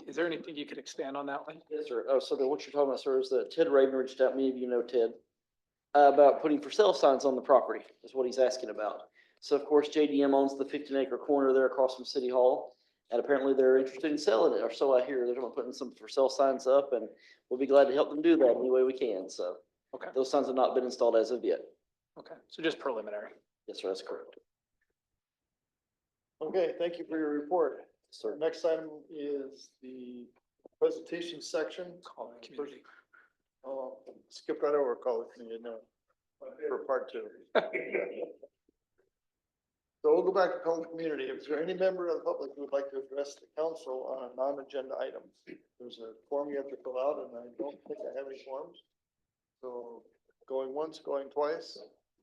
Is there anything you could expand on that one? Yes, sir. Oh, so what you're talking about, sir, is that Ted Raven reached out, many of you know Ted, about putting for sale signs on the property, is what he's asking about. So of course, JDM owns the 15-acre corner there across from City Hall. And apparently they're interested in selling it, or so I hear. They're going to put some for sale signs up, and we'll be glad to help them do that any way we can. So Okay. those signs have not been installed as of yet. Okay, so just preliminary. Yes, sir, that's correct. Okay, thank you for your report. Sir. Next item is the presentation section. Call the community. Oh, skip right over call the community, no, for part 2. So we'll go back to call the community. Is there any member of the public who would like to address the council on a non-agenda item? There's a form you have to fill out, and I don't think I have any forms. So going once, going twice,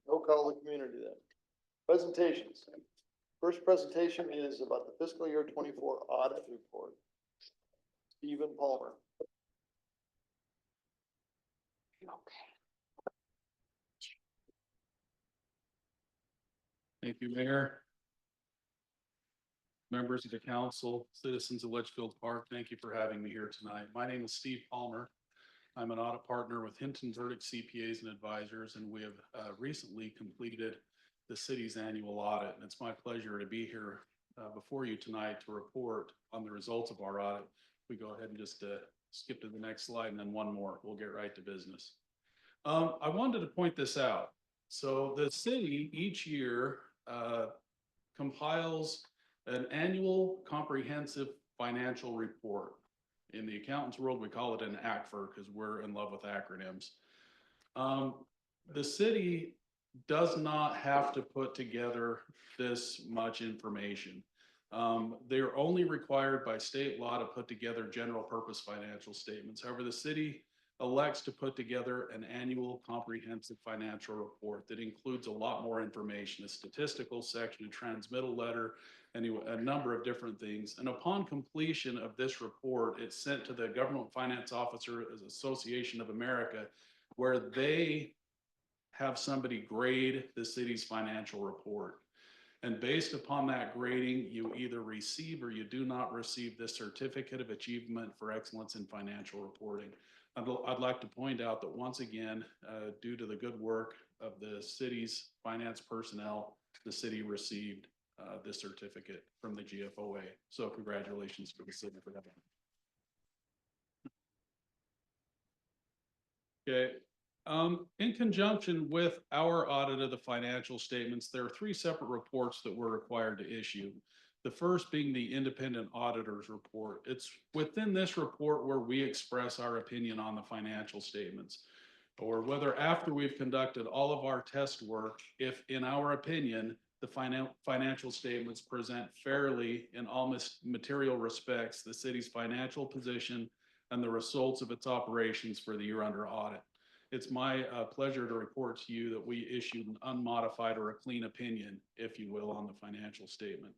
no call the community then. Presentations. First presentation is about the fiscal year 24 audit report. Stephen Palmer. Thank you, Mayor. Members of the council, citizens of Litchfield Park, thank you for having me here tonight. My name is Steve Palmer. I'm an audit partner with Hinton Verdict CPAs and Advisors, and we have recently completed the city's annual audit. And it's my pleasure to be here before you tonight to report on the results of our audit. We go ahead and just skip to the next slide and then one more. We'll get right to business. I wanted to point this out. So the city each year compiles an annual comprehensive financial report. In the accountant's world, we call it an ACFR because we're in love with acronyms. The city does not have to put together this much information. They're only required by state law to put together general purpose financial statements. However, the city elects to put together an annual comprehensive financial report that includes a lot more information, a statistical section, a transmittal letter, and a number of different things. And upon completion of this report, it's sent to the Government Finance Officers Association of America, where they have somebody grade the city's financial report. And based upon that grading, you either receive or you do not receive this Certificate of Achievement for Excellence in Financial Reporting. I'd like to point out that once again, due to the good work of the city's finance personnel, the city received this certificate from the GFOA. So congratulations to the city for that. Okay. In conjunction with our audit of the financial statements, there are 3 separate reports that we're required to issue. The first being the independent auditor's report. It's within this report where we express our opinion on the financial statements, or whether after we've conducted all of our test work, if in our opinion, the financial statements present fairly in all material respects the city's financial position and the results of its operations for the year under audit. it's my pleasure to report to you that we issued an unmodified or a clean opinion, if you will, on the financial statement.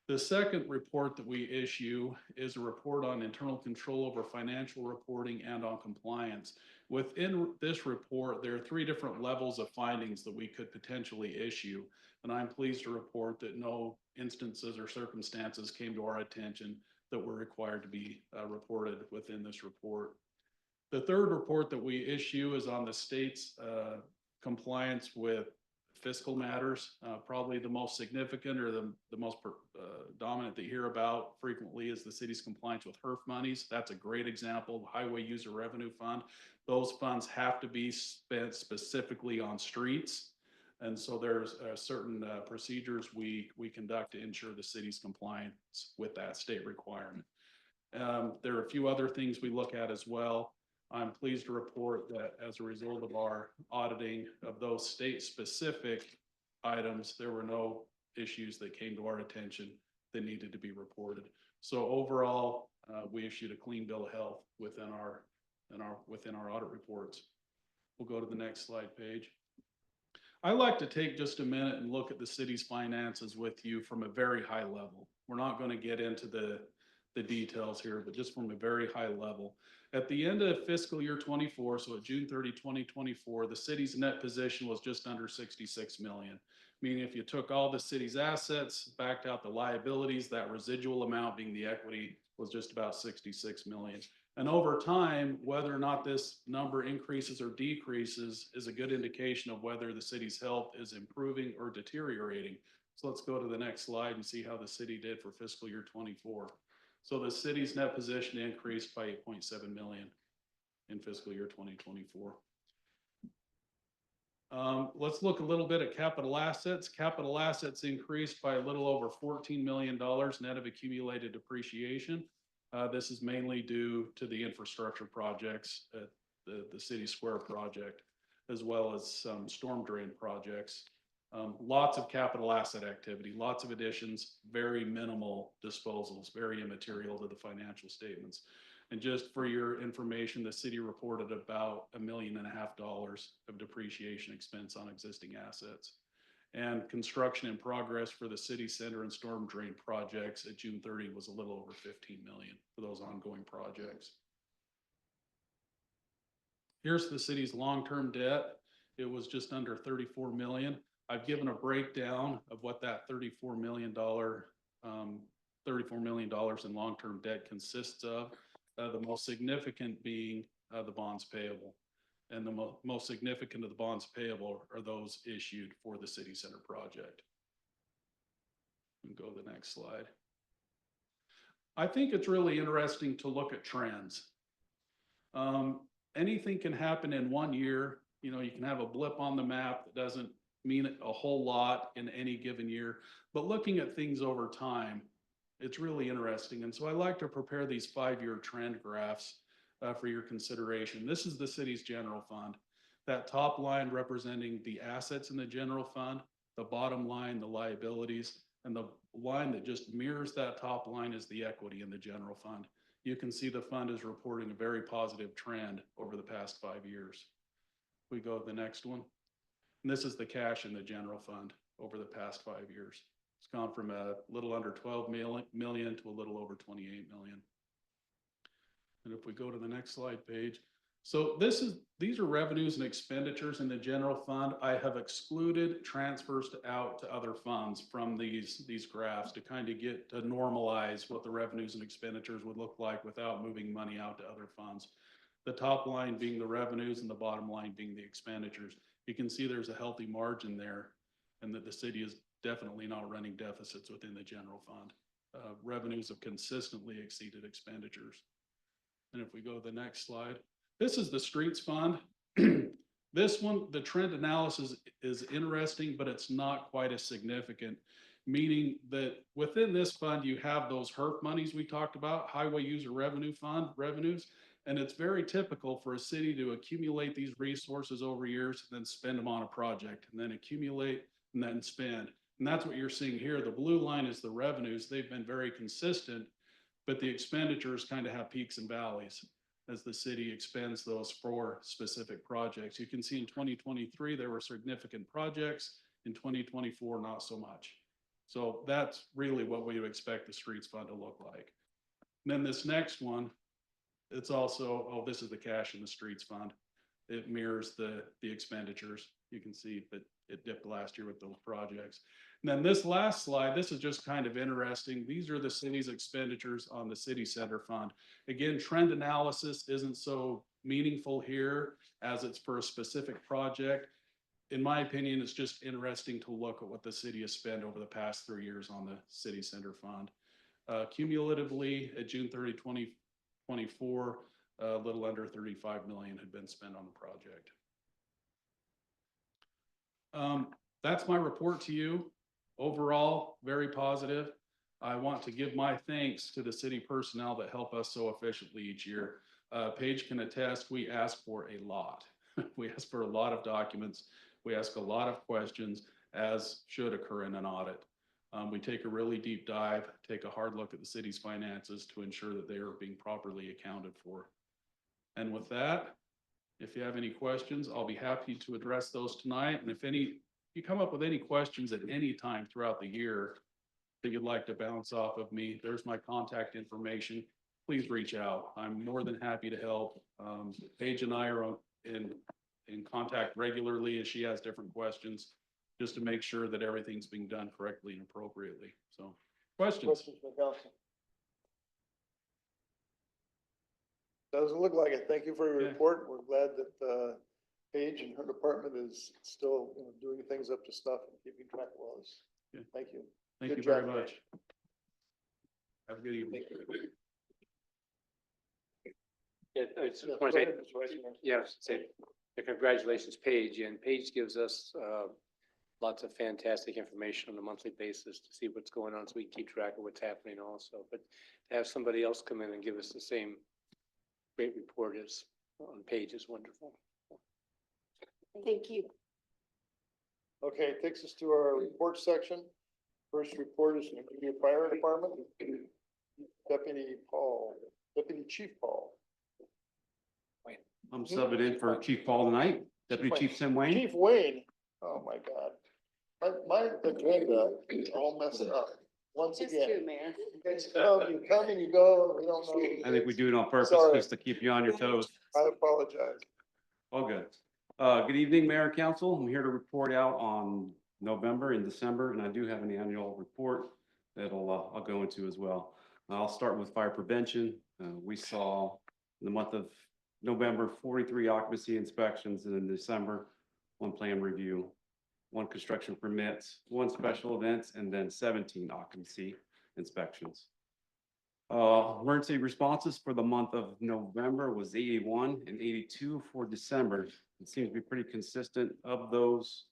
The second report that we issue is a report on internal control over financial reporting and on compliance. Within this report, there are 3 different levels of findings that we could potentially issue. And I'm pleased to report that no instances or circumstances came to our attention that were required to be reported within this report. The third report that we issue is on the state's compliance with fiscal matters. Probably the most significant or the most dominant that you hear about frequently is the city's compliance with HERF monies. That's a great example, the Highway User Revenue Fund. Those funds have to be spent specifically on streets. And so there's certain procedures we conduct to ensure the city's compliance with that state requirement. There are a few other things we look at as well. I'm pleased to report that as a result of our auditing of those state-specific items, there were no issues that came to our attention that needed to be reported. So overall, we issued a clean bill of health within our audit reports. We'll go to the next slide page. I like to take just a minute and look at the city's finances with you from a very high level. We're not going to get into the details here, but just from a very high level. At the end of fiscal year 24, so at June 30, 2024, the city's net position was just under 66 million. Meaning if you took all the city's assets, backed out the liabilities, that residual amount being the equity was just about 66 million. And over time, whether or not this number increases or decreases is a good indication of whether the city's health is improving or deteriorating. So let's go to the next slide and see how the city did for fiscal year 24. So the city's net position increased by 8.7 million in fiscal year 2024. Let's look a little bit at capital assets. Capital assets increased by a little over $14 million net of accumulated depreciation. This is mainly due to the infrastructure projects at the City Square project, as well as some storm drain projects. Lots of capital asset activity, lots of additions, very minimal disposals, very immaterial to the financial statements. And just for your information, the city reported about $1.5 million of depreciation expense on existing assets. And construction in progress for the city center and storm drain projects at June 30 was a little over 15 million for those ongoing projects. Here's the city's long-term debt. It was just under 34 million. I've given a breakdown of what that $34 million in long-term debt consists of. The most significant being the bonds payable. And the most significant of the bonds payable are those issued for the city center project. And go to the next slide. I think it's really interesting to look at trends. Anything can happen in 1 year. You know, you can have a blip on the map that doesn't mean a whole lot in any given year, but looking at things over time, it's really interesting. And so I like to prepare these 5-year trend graphs for your consideration. This is the city's general fund. That top line representing the assets in the general fund, the bottom line, the liabilities, and the line that just mirrors that top line is the equity in the general fund. You can see the fund is reporting a very positive trend over the past 5 years. We go to the next one. And this is the cash in the general fund over the past 5 years. It's gone from a little under 12 million to a little over 28 million. And if we go to the next slide page. So these are revenues and expenditures in the general fund. I have excluded transfers out to other funds from these graphs to kind of get to normalize what the revenues and expenditures would look like without moving money out to other funds. The top line being the revenues and the bottom line being the expenditures. You can see there's a healthy margin there and that the city is definitely not running deficits within the general fund. Revenues have consistently exceeded expenditures. And if we go to the next slide, this is the streets fund. This one, the trend analysis is interesting, but it's not quite as significant, meaning that within this fund, you have those HERF monies we talked about, Highway User Revenue Fund revenues. And it's very typical for a city to accumulate these resources over years and then spend them on a project and then accumulate and then spend. And that's what you're seeing here. The blue line is the revenues. They've been very consistent, but the expenditures kind of have peaks and valleys. as the city expends those for specific projects. You can see in 2023, there were significant projects. In 2024, not so much. So that's really what we would expect the streets fund to look like. And then this next one, it's also, oh, this is the cash in the streets fund. It mirrors the expenditures. You can see that it dipped last year with those projects. And then this last slide, this is just kind of interesting. These are the city's expenditures on the city center fund. Again, trend analysis isn't so meaningful here as it's for a specific project. In my opinion, it's just interesting to look at what the city has spent over the past 3 years on the city center fund. Cumulatively, at June 30, 2024, a little under 35 million had been spent on the project. That's my report to you. Overall, very positive. I want to give my thanks to the city personnel that help us so efficiently each year. Paige can attest, we ask for a lot. We ask for a lot of documents. We ask a lot of questions, as should occur in an audit. We take a really deep dive, take a hard look at the city's finances to ensure that they are being properly accounted for. And with that, if you have any questions, I'll be happy to address those tonight. And if you come up with any questions at any time throughout the year that you'd like to bounce off of me, there's my contact information. Please reach out. I'm more than happy to help. Paige and I are in contact regularly as she has different questions, just to make sure that everything's being done correctly and appropriately. So, questions? Questions from the council? Doesn't look like it. Thank you for your Yeah. report. We're glad that Paige and her department is still, doing things up to snuff and keeping track of all this. Yeah. Thank you. Thank Good you very job, much. Have a good evening. Yeah, I just Yeah, want go to say, ahead, Mr. Vice Mayor. yes, say, congratulations, Paige, and Paige gives us, lots of fantastic information on a monthly basis to see what's going on, so we can keep track of what's happening also, but to have somebody else come in and give us the same great report is, on Paige is wonderful. Thank you. Okay, takes us to our report section. First report is from the fire department. Deputy Chief Paul. I'm subbing in for Chief Paul tonight, Deputy Chief Tim Wayne. Chief Wayne, oh my God. My agenda is all messed up once Just again. two, Mayor. You come and you go, and we don't know. I think we do it on purpose Sorry. just to keep you on your toes. I apologize. All good. Good evening, Mayor and Council. I'm here to report out on November and December, and I do have an annual report that'll I'll go into as well. I'll start with fire prevention. We saw in the month of November, 43 occupancy inspections, and in December, 1 plan review, 1 construction permits, 1 special events, and then 17 occupancy inspections. Emergency responses for the month of November was 81 and 82 for December. It seems to be pretty consistent. Of those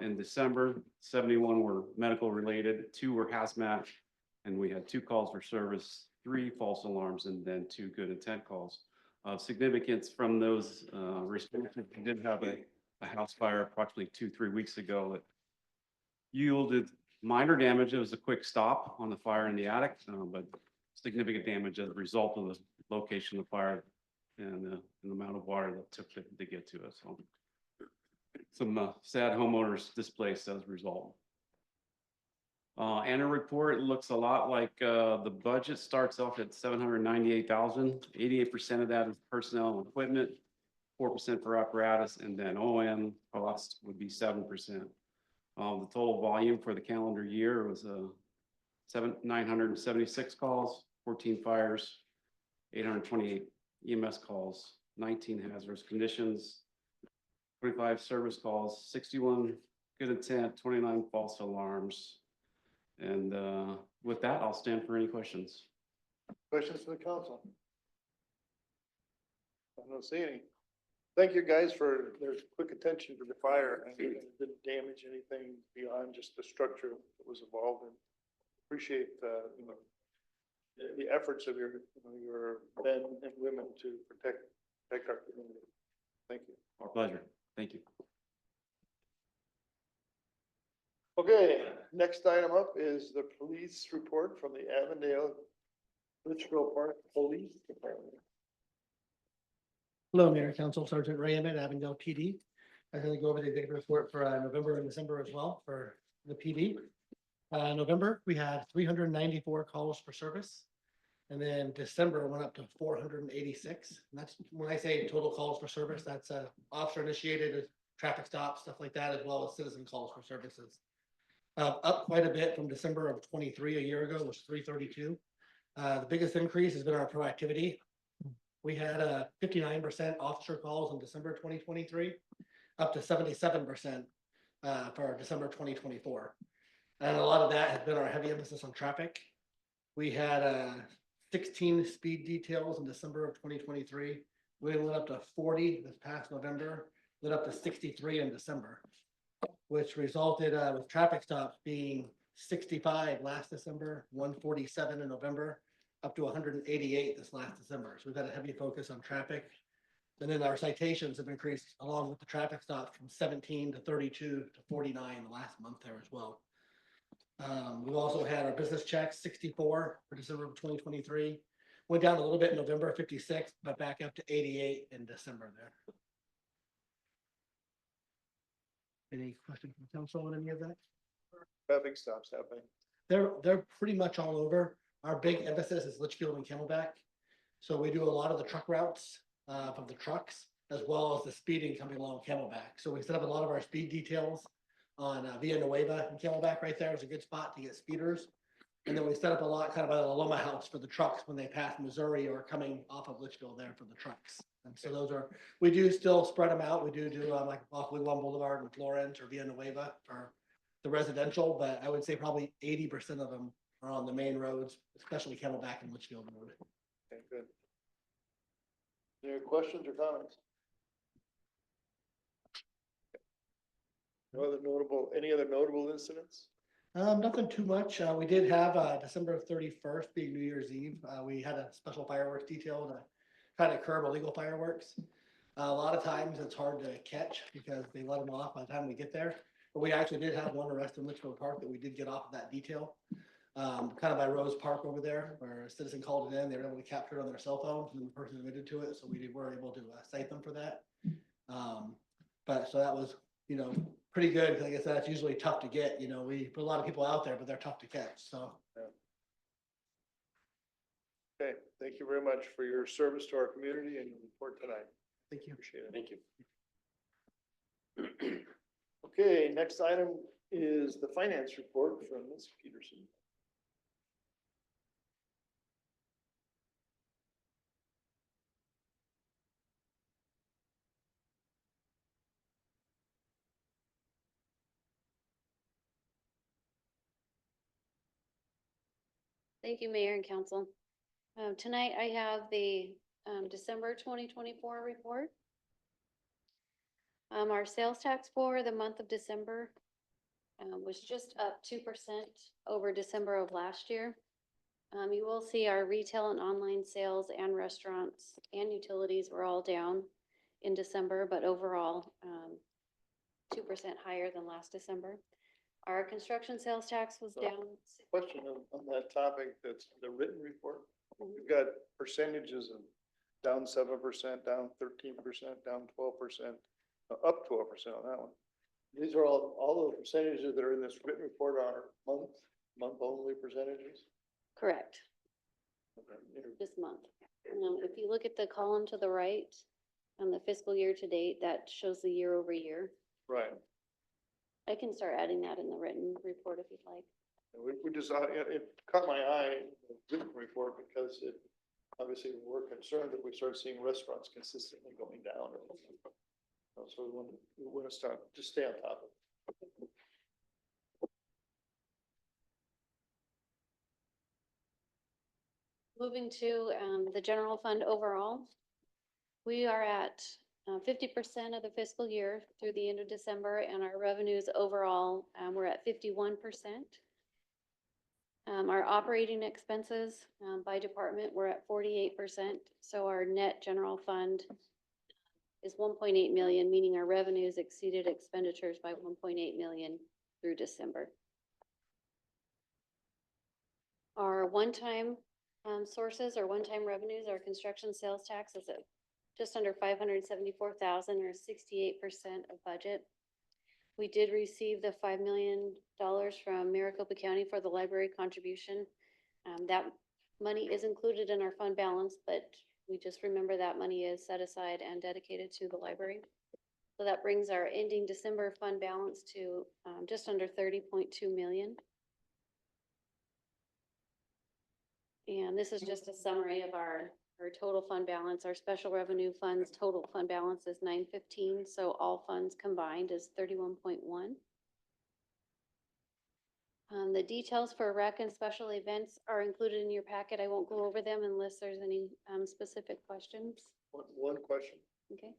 in December, 71 were medical related, 2 were hazmat, and we had 2 calls for service, 3 false alarms, and then 2 good intent calls. Of significance from those responses, we did have a house fire approximately 2-3 weeks ago that yielded minor damage. It was a quick stop on the fire in the attic, but significant damage as a result of the location of the fire and the amount of water that took to get to us. So some sad homeowners displaced as a result. Annual report looks a lot like the budget starts off at 798,000. 88% of that is personnel and equipment, 4% for apparatus, and then OM cost would be 7%. The total volume for the calendar year was 976 calls, 14 fires, 828 EMS calls, 19 hazardous conditions, 25 service calls, 61 good intent, 29 false alarms. And with that, I'll stand for any questions. Questions from the council? I don't see any. Thank you guys for their quick attention to the fire and it didn't damage anything beyond just the structure that was involved in. Appreciate the efforts of your men and women to protect our community. Thank you. Our pleasure. Thank you. Okay, next item up is the police report from the Avondale Litchfield Park Police Department. Hello, Mayor and Council, Sergeant Ray Emmett, Avondale PD. I'm going to go over the executive report for November and December as well for the PD. November, we had 394 calls for service. And then December went up to 486. And that's when I say total calls for service, that's officer initiated traffic stops, stuff like that, as well as citizen calls for services. Up quite a bit from December of 23 a year ago, was 332. The biggest increase has been our proactivity. We had 59% officer calls in December 2023, up to 77% for December 2024. And a lot of that has been our heavy emphasis on traffic. We had 16 speed details in December of 2023. We went up to 40 this past November, went up to 63 in December, which resulted with traffic stops being 65 last December, 147 in November, up to 188 this last December. So we've had a heavy focus on traffic. And then our citations have increased along with the traffic stops from 17 to 32 to 49 the last month there as well. We've also had our business checks, 64 for December of 2023. Went down a little bit in November, 56, but back up to 88 in December there. Any questions from council on any of that? Traffic stops happening. They're pretty much all over. Our big emphasis is Litchfield and Camelback. So we do a lot of the truck routes from the trucks, as well as the speeding coming along Camelback. So we set up a lot of our speed details on Villanueva and Camelback right there is a good spot to get speeders. And then we set up a lot kind of by the Loma House for the trucks when they pass Missouri or coming off of Litchfield there for the trucks. And so those are, we do still spread them out. We do like off Wigwam Boulevard and Florence or Villanueva for the residential, but I would say probably 80% of them are on the main roads, especially Camelback and Litchfield Road. Okay, good. Any questions or comments? Any other notable incidents? Nothing too much. We did have December 31st being New Year's Eve. We had a special fireworks detail to kind of curb illegal fireworks. A lot of times it's hard to catch because they let them off by the time we get there. But we actually did have one arrest in Litchfield Park that we did get off of that detail. Kind of by Rose Park over there, where a citizen called it in. They were able to capture it on their cell phone, and the person admitted to it, so we were able to cite them for that. But so that was, pretty good. Like I said, it's usually tough to get. We put a lot of people out there, but they're tough to catch. So. Yeah. Okay, thank you very much for your service to our community and your report tonight. Thank you. Appreciate it. Thank you. Okay, next item is the finance report from Ms. Peterson. Thank you, Mayor and Council. Tonight I have the December 2024 report. Our sales tax for the month of December was just up 2% over December of last year. You will see our retail and online sales and restaurants and utilities were all down in December, but overall 2% higher than last December. Our construction sales tax was down. Question on that topic, that's the written report. We've got percentages of down 7%, down 13%, down 12%, up 12% on that one. These are all the percentages that are in this written report are month only percentages? Correct. Okay. This month. If you look at the column to the right on the fiscal year to date, that shows the year over year. Right. I can start adding that in the written report if you'd like. We just, it caught my eye, the written report, because it, obviously we're concerned that we start seeing restaurants consistently going down. So we want to start, just stay on top of it. Moving to the general fund overall, we are at 50% of the fiscal year through the end of December, and our revenues overall, we're at 51%. Our operating expenses by department, we're at 48%. So our net general fund is 1.8 million, meaning our revenues exceeded expenditures by 1.8 million through December. Our one-time sources or one-time revenues, our construction sales tax is at just under 574,000 or 68% of budget. We did receive the $5 million from Maricopa County for the library contribution. That money is included in our fund balance, but we just remember that money is set aside and dedicated to the library. So that brings our ending December fund balance to just under 30.2 million. And this is just a summary of our total fund balance. Our special revenue funds total fund balance is 915, so all funds combined is 31.1. The details for rec and special events are included in your packet. I won't go over them unless there's any specific questions. One question. Okay.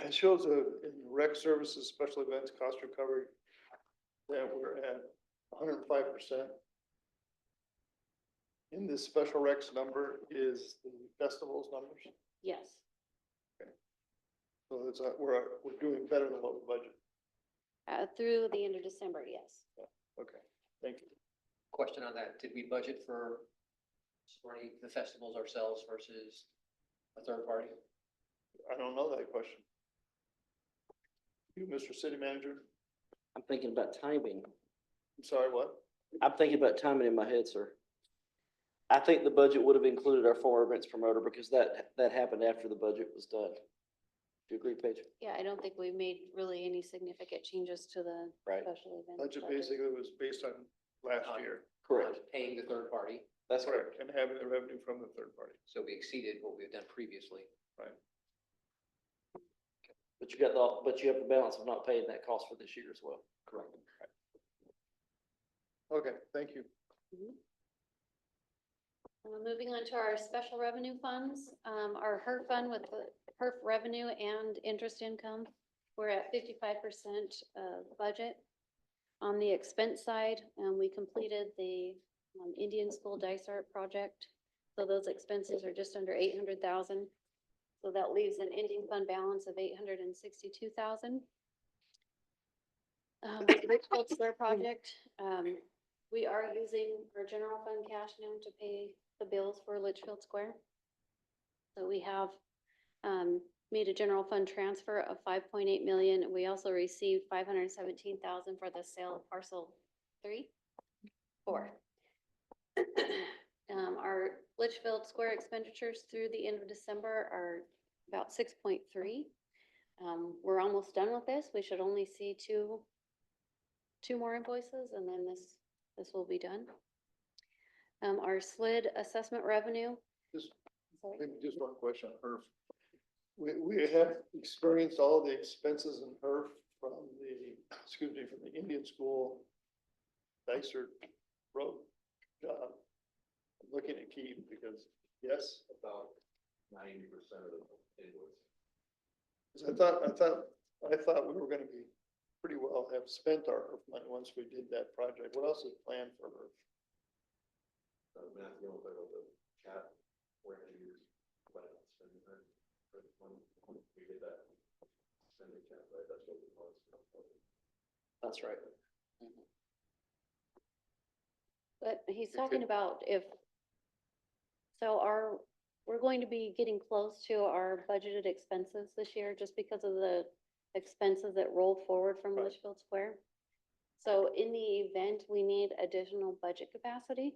It shows in rec services, special events, cost recovery, that we're at 105%. In this special recs number is the festivals numbers. Yes. So it's, we're doing better than what we budgeted. Through the end of December, yes. Okay, thank you. Question on that, did we budget for supporting the festivals ourselves versus a third party? I don't know that question. You, Mr. City Manager? I'm thinking about timing. I'm sorry, what? I'm thinking about timing in my head, sir. I think the budget would have included our former events promoter because that happened after the budget was done. Do you agree, Paige? Yeah, I don't think we made really any significant changes to the Right. special events. Budget basically was based on last year. Correct. Paying the third party, That's correct. And having the revenue from the third party. so we exceeded what we had done previously. Right. But you have the balance of not paying that cost for this year as well. Correct. Okay, thank you. Moving on to our special revenue funds, our HERF fund with the HERF revenue and interest income, we're at 55% of budget. On the expense side, we completed the Indian School Dice Art project. So those expenses are just under 800,000. So that leaves an ending fund balance of 862,000. The Richfield Square project, we are using our general fund cash now to pay the bills for Litchfield Square. So we have made a general fund transfer of 5.8 million. We also received 517,000 for the sale of parcel 4. Our Litchfield Square expenditures through the end of December are about 6.3. We're almost done with this. We should only see two more invoices and then this will be done. Our SLID assessment revenue. Just, Sorry. maybe just one question on HERF. We have experienced all the expenses in HERF from the Indian School Dysart Road job. I'm looking at Keith because, yes? About 90% of the invoice. I thought we were gonna be pretty well have spent our HERF money once we did that project. What else is planned for HERF? Matthew, the chat, where you we did that. That's right. But he's talking about we're going to be getting close to our budgeted expenses this year just because of the expenses that rolled forward from Right. Litchfield Square. So in the event we need additional budget capacity,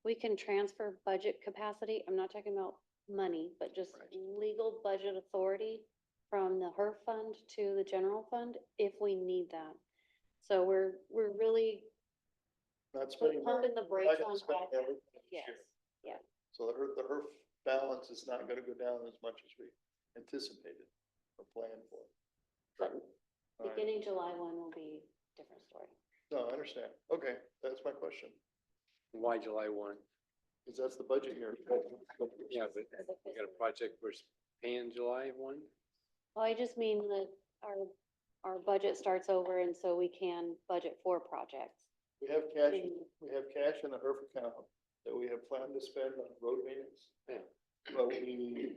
we can transfer budget capacity. I'm not talking about money, but just legal budget authority from the HERF fund to the general fund if we need that. So we're really Not spending. pumping the not brakes gonna on spend all everything that. this Yes, year. yeah. So the HERF balance is not gonna go down as much as we anticipated or planned for. But All right. beginning July 1 will be a different story. No, I understand. Okay, that's my question. Why July 1? Because that's the budget year. Yeah, but we got a project we're paying July 1? Well, I just mean that our budget starts over and so we can budget for projects. We have cash in the HERF account that we have planned to spend on road maintenance. Yeah. But we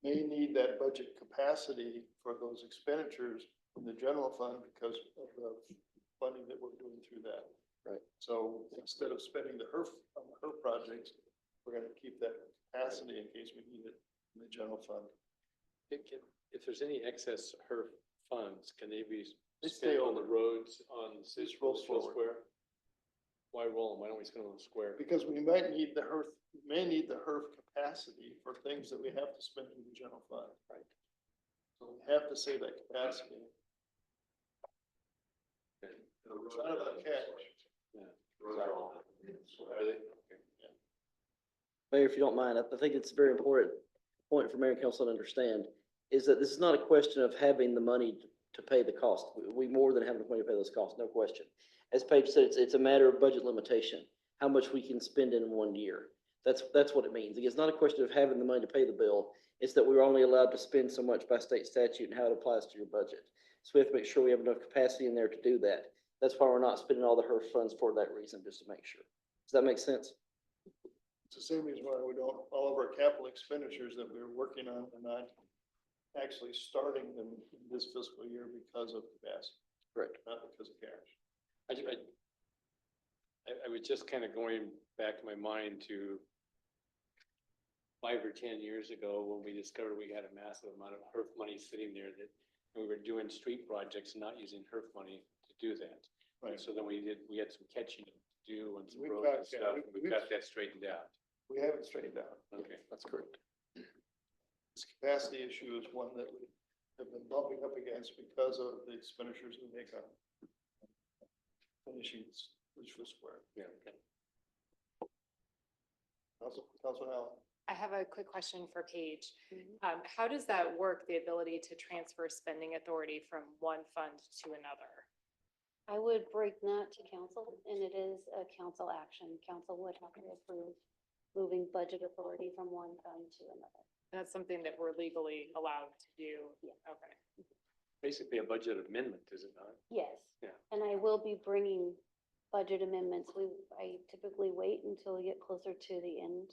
may need that budget capacity for those expenditures in the general fund because of the funding that we're doing through that. Right. So instead of spending the HERF on the HERF projects, we're gonna keep that capacity in case we need it in the general fund. If there's any excess HERF funds, can they be They stay spent on the over. roads on City roll Litchfield forward. Square? Why roll them? Why don't we spend them on the square? Because we might need the HERF, we may need the HERF capacity for things that we have to spend in the general fund. Right. So we have to save that capacity. It's not about cash. Really? Mayor, if you don't mind, I think it's a very important point for mayor and council to understand, is that this is not a question of having the money to pay the cost. We more than have the money to pay those costs, no question. As Paige said, it's a matter of budget limitation, how much we can spend in 1 year. That's what it means. It's not a question of having the money to pay the bill. It's that we're only allowed to spend so much by state statute and how it applies to your budget. So we have to make sure we have enough capacity in there to do that. That's why we're not spending all the HERF funds for that reason, just to make sure. Does that make sense? It's the same reason why we don't, all of our capital expenditures that we're working on are not actually starting them in this fiscal year because of capacity. Correct. Not because of cash. I was just kind of going back in my mind to 5 or 10 years ago when we discovered we had a massive amount of HERF money sitting there that we were doing street projects, not using HERF money to do that. Right. So then we had some catching to do on some We've roads got- and yeah, stuff. we- We got that straightened out. We haven't straightened out. Okay. That's correct. This capacity issue is one that we have been bumping up against because of the expenditures we make on finishing Litchfield Square. Yeah. Councilman Allen. I have a quick question for Paige. How does that work, the ability to transfer spending authority from one fund to another? I would break that to council, and it is a council action. Council would have to approve moving budget authority from one fund to another. That's something that we're legally allowed to do? Yeah. Okay. Basically a budget amendment, is it not? Yes. Yeah. And I will be bringing budget amendments. I typically wait until we get closer to the end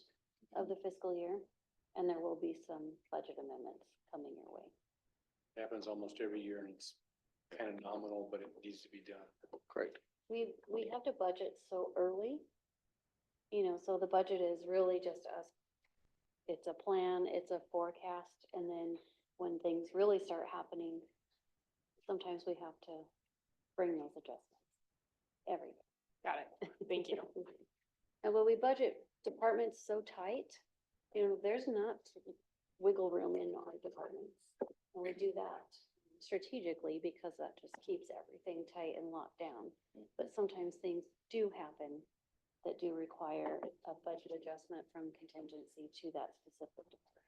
of the fiscal year, and there will be some budget amendments coming your way. Happens almost every year and it's kind of nominal, but it needs to be done. Correct. We have to budget so early, so the budget is really just us. It's a plan, it's a forecast, and then when things really start happening, sometimes we have to bring those adjustments. Every year. Got it. Thank you. And when we budget departments so tight, there's not wiggle room in our departments. And we do that strategically because that just keeps everything tight and locked down. But sometimes things do happen that do require a budget adjustment from contingency to that specific department.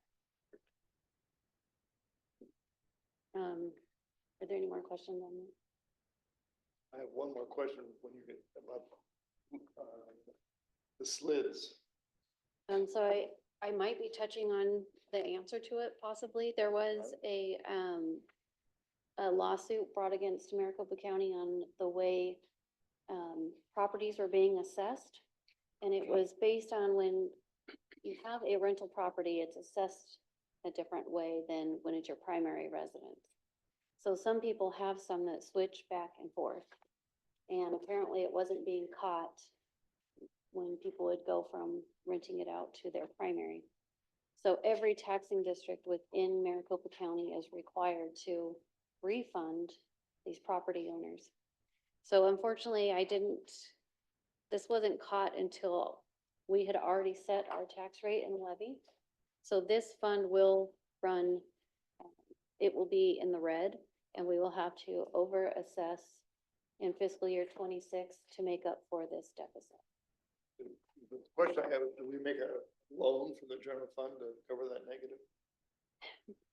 Are there any more questions on that? I have one more question when you get about the slids. So I might be touching on the answer to it possibly. There was a lawsuit brought against Maricopa County on the way properties were being assessed. And it was based on when you have a rental property, it's assessed a different way than when it's your primary residence. So some people have some that switch back and forth. And apparently it wasn't being caught when people would go from renting it out to their primary. So every taxing district within Maricopa County is required to refund these property owners. So unfortunately, this wasn't caught until we had already set our tax rate and levy. So this fund will run, it will be in the red, and we will have to over assess in fiscal year 26 to make up for this deficit. The question I have is, do we make a loan from the general fund to cover that negative?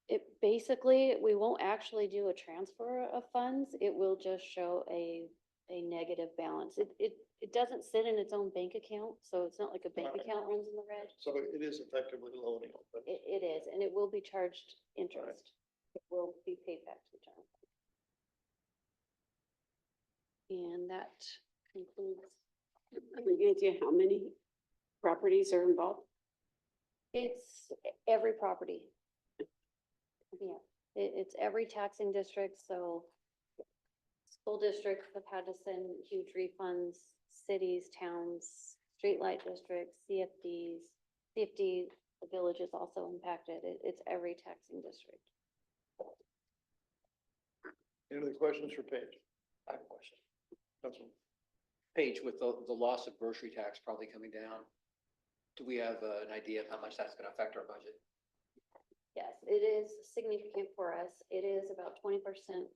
It basically, we won't actually do a transfer of funds. It will just show a negative balance. It doesn't sit in its own bank account, so it's not like a bank Alright. account runs in the red. So it is effectively loaning, but It is, and it will be charged interest. It will be paid back to the general fund. And that concludes. Any idea how many properties are involved? It's every property. Yeah, it's every taxing district, so school districts have had to send huge refunds, cities, towns, streetlight districts, CFD, the village is also impacted. It's every taxing district. Any other questions for Paige? I have a question. Councilman? Paige, with the loss of grocery tax probably coming down, do we have an idea of how much that's gonna affect our budget? Yes, it is significant for us. It is about 20%.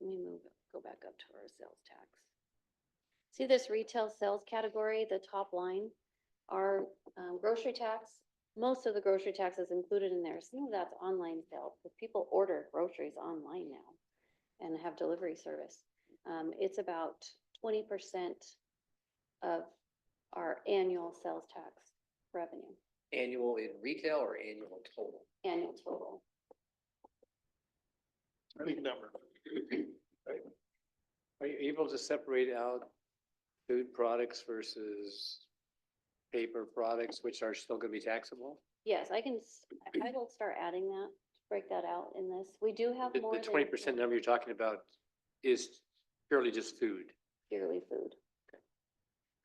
Let me go back up to our sales tax. See this retail sales category, the top line, our grocery tax, most of the grocery tax is included in there. Some of that's online sales, because people order groceries online now and have delivery service. It's about 20% of our annual sales tax revenue, Annual in retail or annual total? annual total. Big number. Are you able to separate out food products versus paper products, which are still gonna be taxable? Yes, I will start adding that, break that out in this. We do have more The than 20% number you're talking about is purely just food. purely food.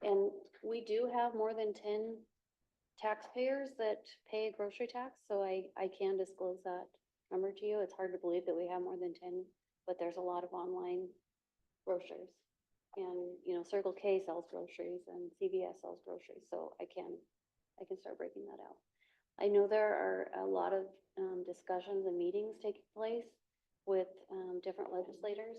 And we do have more than 10 taxpayers that pay a grocery tax, so I can disclose that number to you. It's hard to believe that we have more than 10, but there's a lot of online grocers. And, you know, Circle K sells groceries and CVS sells groceries, so I can start breaking that out. I know there are a lot of discussions and meetings taking place with different legislators,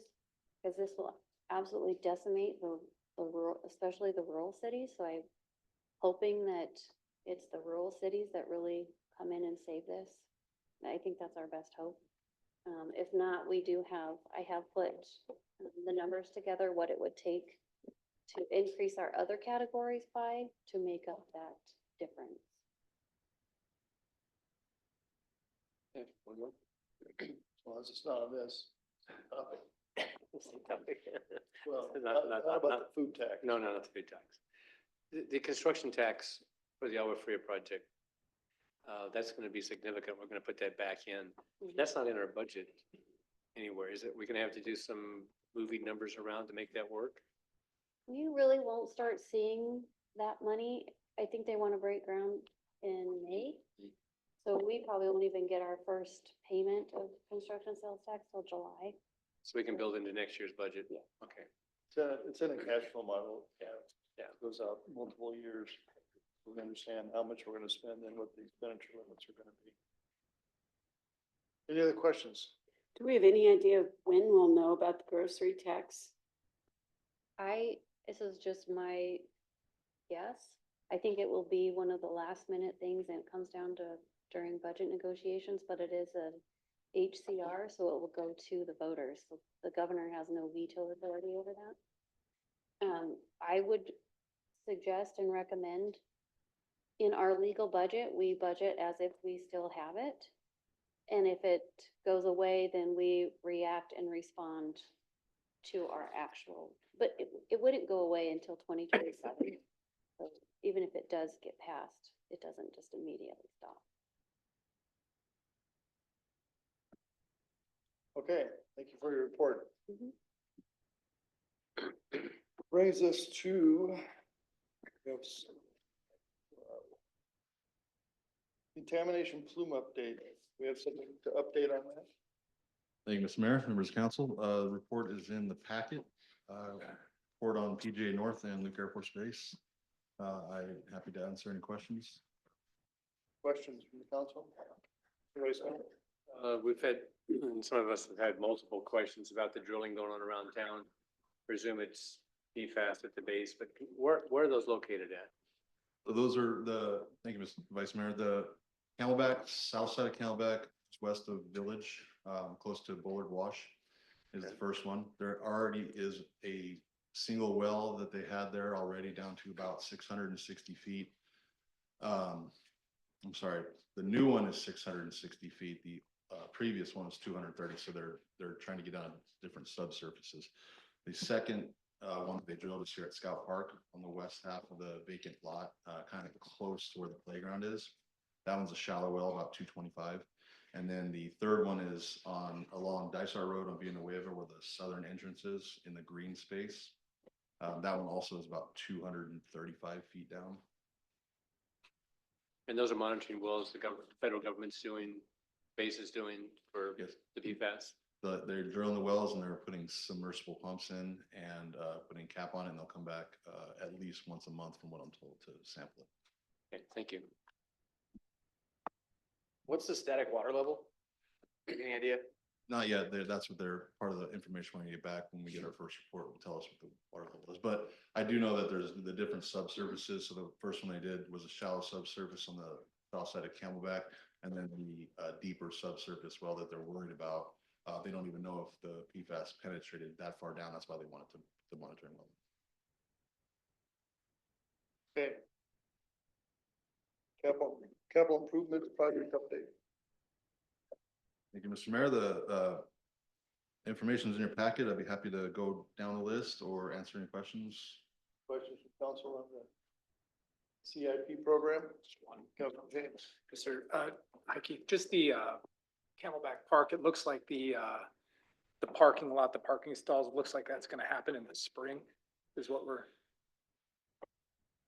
because this will absolutely decimate the rural, especially the rural cities, so I'm hoping that it's the rural cities that really come in and save this. I think that's our best hope. If not, I have put the numbers together, what it would take to increase our other categories by, to make up that difference. Well, it's not on this. Well, Not- not not- about not- the food tax. No, not the food tax. The construction tax for the Agua Fria project, that's gonna be significant. We're gonna put that back in. That's not in our budget anywhere, is it? We're gonna have to do some moving numbers around to make that work? You really won't start seeing that money. I think they want to break ground in May. So we probably won't even get our first payment of construction sales tax till July. So we can build into next year's budget? Yeah. Okay. It's in a cash flow model. Yeah, it goes out multiple years. We understand how much we're gonna spend and what the expenditure limits are gonna be. Any other questions? Do we have any idea of when we'll know about the grocery tax? This is just my guess. I think it will be one of the last minute things, and it comes down to during budget negotiations, but it is a HCR, so it will go to the voters. So the governor has no veto authority over that. I would suggest and recommend in our legal budget, we budget as if we still have it. And if it goes away, then we react and respond to our actual, but it wouldn't go away until 2027. So even if it does get passed, it doesn't just immediately stop. Okay, thank you for your report. Mhm. Brings us to we have contamination plume update. We have something to update on that? Thank you, Mr. Mayor, members of council. The report is in the packet. Report on PJ North and Luke Air Force Base. I'm happy to answer any questions. Questions from the council? Anybody say? We've had, some of us have had multiple questions about the drilling going on around town. Presume it's PFAS at the base, but where are those located at? Those are thank you, Mr. Vice Mayor, the Camelback, south side of Camelback, it's west of Village, close to Bullard Wash is the first one. There already is a single well that they had there already down to about 660 feet. I'm sorry, the new one is 660 feet. The previous one was 230, so they're trying to get on different subsurfaces. The second one they drilled is here at Scout Park on the west half of the vacant lot, kind of close to where the playground is. That one's a shallow well, about 225. And then the third one is along Dysart Road on Villanueva, where the southern entrance is in the green space. That one also is about 235 feet down. And those are monitoring wells the federal government's doing, base is doing for Yes. the PFAS? they're drilling the wells and they're putting submersible pumps in and, putting cap on it, and they'll come back, at least once a month from what I'm told to sample it. Okay, thank you. What's the static water level? Any idea? Not yet. That's what they're, part of the information when we get back, when we get our first report, will tell us what the water level is. But I do know that there's the different subsurfaces. So the first one they did was a shallow subsurface on the south side of Camelback, and then the deeper subsurface well that they're worried about. They don't even know if the PFAS penetrated that far down. That's why they wanted to monitoring well. Okay. Capital improvement project update. Thank you, Mr. Mayor. The information is in your packet. I'd be happy to go down the list or answer any questions. Questions from council on the CIP program? Just one. Councilman James. Yes, sir. Hi Keith, just the Camelback Park, it looks like the parking lot, the parking stalls, looks like that's gonna happen in the spring, is what we're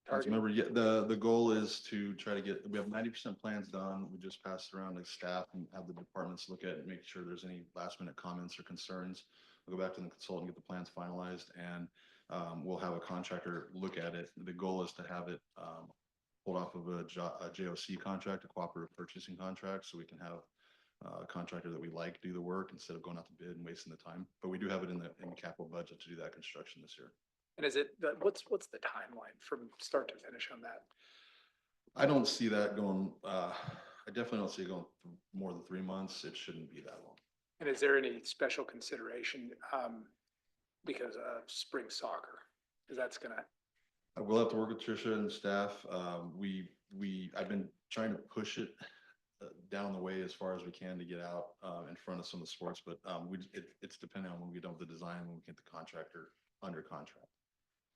targeting. Remember, the goal is to try to get, we have 90% plans done. We just passed around to staff and have the departments look at it and make sure there's any last minute comments or concerns. We'll go back to the consultant, get the plans finalized, and we'll have a contractor look at it. The goal is to have it pulled off of a JOC contract, a cooperative purchasing contract, so we can have a contractor that we like do the work instead of going out to bid and wasting the time. But we do have it in the capital budget to do that construction this year. And is it, what's the timeline from start to finish on that? I don't see that going, I definitely don't see it going more than 3 months. It shouldn't be that long. And is there any special consideration, because of spring soccer? Because that's gonna, I will have to work with Tricia and staff. I've been trying to push it down the way as far as we can to get out in front of some of the sports, but it's depending on when we don't have the design, when we get the contractor under contract.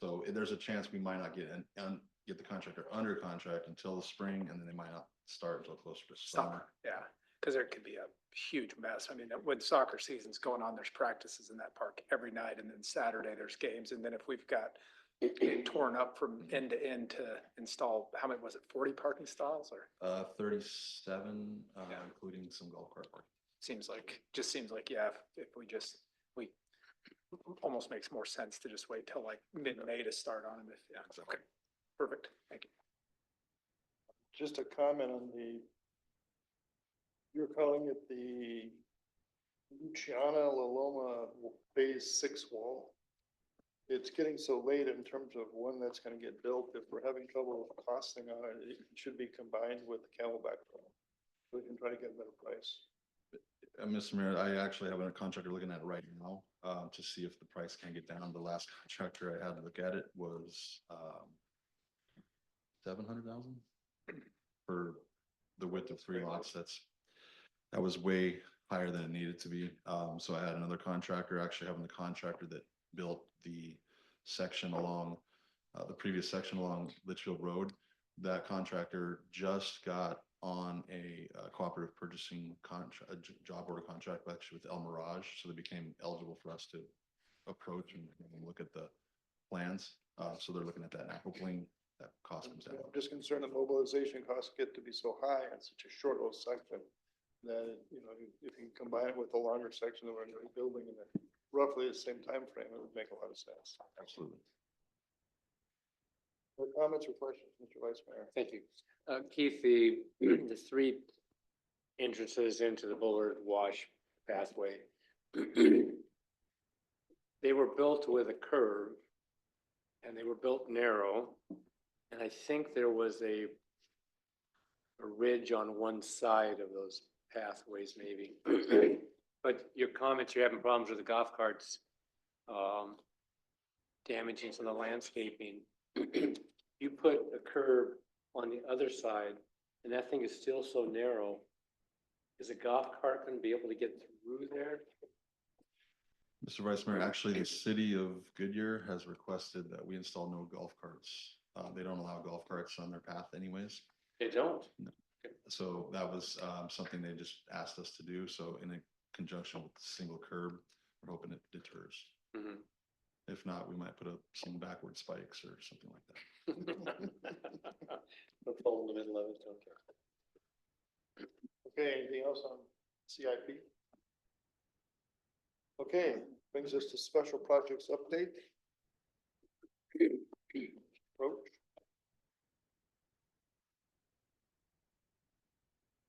So there's a chance we might not get the contractor under contract until the spring, and then they might not start until closer to summer. yeah, because there could be a huge mess. I mean, when soccer season's going on, there's practices in that park every night, and then Saturday there's games, and then if we've got it torn up from end to end to install, how many, was it 40 parking stalls or? 37, Yeah. including some golf cart parking. Seems like, yeah, if we almost makes more sense to just wait till like mid-May to start on them. Yeah, okay, perfect, thank you. Just a comment on you're calling it the Luciana La Loma Phase 6 wall. It's getting so late in terms of when that's gonna get built. If we're having trouble with costing on it, it should be combined with the Camelback wall. So we can try to get a better price. Mr. Mayor, I actually have a contractor looking at it right now, to see if the price can get down. The last contractor I had to look at it was, 700,000 for the width of 3 lots. That was way higher than it needed to be. So I had another contractor, actually having the contractor that built the section along, the previous section along Litchfield Road. That contractor just got on a cooperative purchasing contract, a job order contract actually with El Mirage. So they became eligible for us to approach and look at the plans. So they're looking at that now. Hopefully that cost comes down. I'm just concerned that mobilization costs get to be so high on such a short little section that, if you combine it with the longer section that we're going to be building in roughly the same time frame, it would make a lot of sense. Absolutely. More comments or questions, Mr. Vice Mayor? Thank you. Keith, the 3 entrances into the Bullard Wash pathway, they were built with a curve and they were built narrow. And I think there was a ridge on one side of those pathways maybe. But your comments, you're having problems with the golf carts, damaging some of the landscaping. You put a curb on the other side and that thing is still so narrow. Is a golf cart going to be able to get through there? Mr. Vice Mayor, actually, the city of Goodyear has requested that we install no golf carts. They don't allow golf carts on their path anyways. They don't. So that was something they just asked us to do. So in a conjunction with the single curb, we're hoping it deters. Mhm. If not, we might put up some backward spikes or something like that. The pole in the middle of it, okay. Okay, anything else on CIP? Okay, brings us to special projects update. Approach.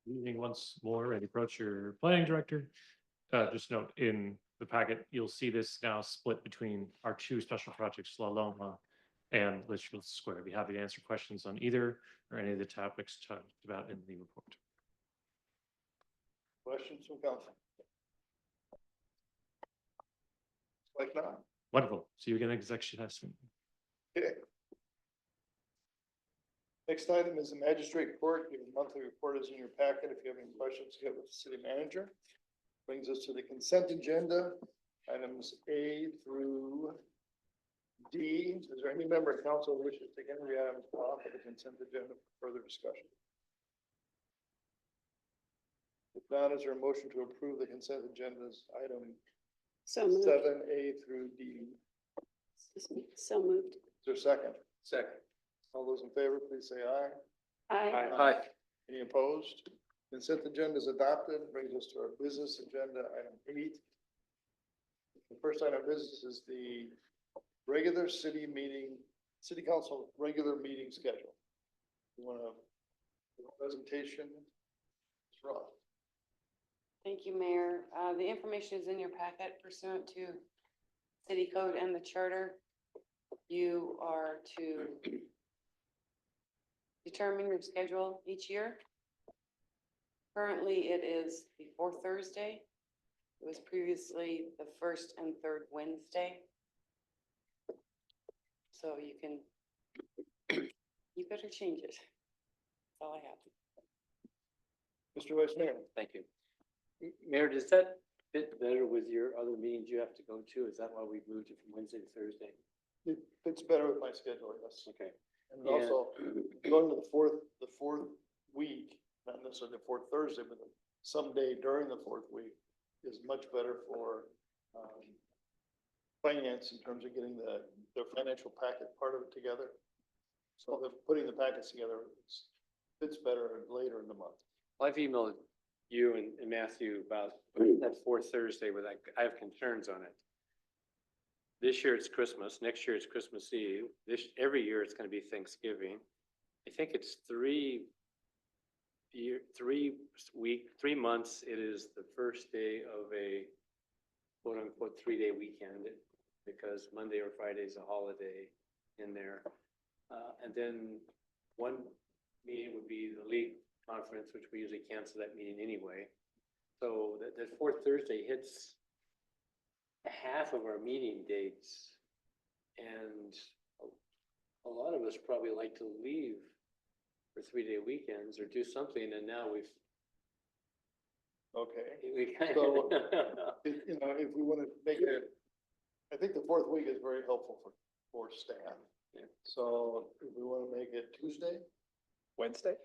Evening once more, and approach your planning director. Just note in the packet, you'll see this now split between our two special projects, La Loma and Litchfield Square. I'd be happy to answer questions on either or any of the topics talked about in the report. Questions from council? Like not. Wonderful. See you again in executive session. Okay. Next item is the magistrate court. Your monthly report is in your packet. If you have any questions, get with the city manager. Brings us to the consent agenda, items A through D. Is there any member of council who wishes to take any items off of the consent agenda for further discussion? If not, is there a motion to approve the consent agenda's item So moved. 7A through D? So moved. Is there a second? Second. All those in favor, please say aye. Aye. Aye. Any opposed? Consent agenda is adopted. Brings us to our business agenda, item 8. The first item of business is the regular city council regular meeting schedule. You want a presentation? Ms. Roth. Thank you, Mayor. The information is in your packet pursuant to city code and the charter. You are to determine your schedule each year. Currently, it is the fourth Thursday. It was previously the first and third Wednesday. So you better change it. That's all I have. Mr. Vice Mayor. Thank you. Mayor, does that fit better with your other meetings you have to go to? Is that why we moved it from Wednesday to Thursday? It fits better with my schedule, yes. Okay. And also going to the fourth week, not necessarily the fourth Thursday, but someday during the fourth week is much better for finance in terms of getting the financial packet part of it together. So putting the packets together fits better later in the month. I've emailed you and Matthew about that fourth Thursday with I have concerns on it. This year it's Christmas, next year it's Christmas Eve, every year it's gonna be Thanksgiving. I think it's 3 months, it is the first day of a quote unquote 3-day weekend because Monday or Friday is a holiday in there. And then one meeting would be the league conference, which we usually cancel that meeting anyway. So that fourth Thursday hits half of our meeting dates. And a lot of us probably like to leave for 3-day weekends or do something, and now we kind of. So, if we want to make it, I think the fourth week is very helpful for staff. Yeah. So if we want to make it Tuesday? Wednesday?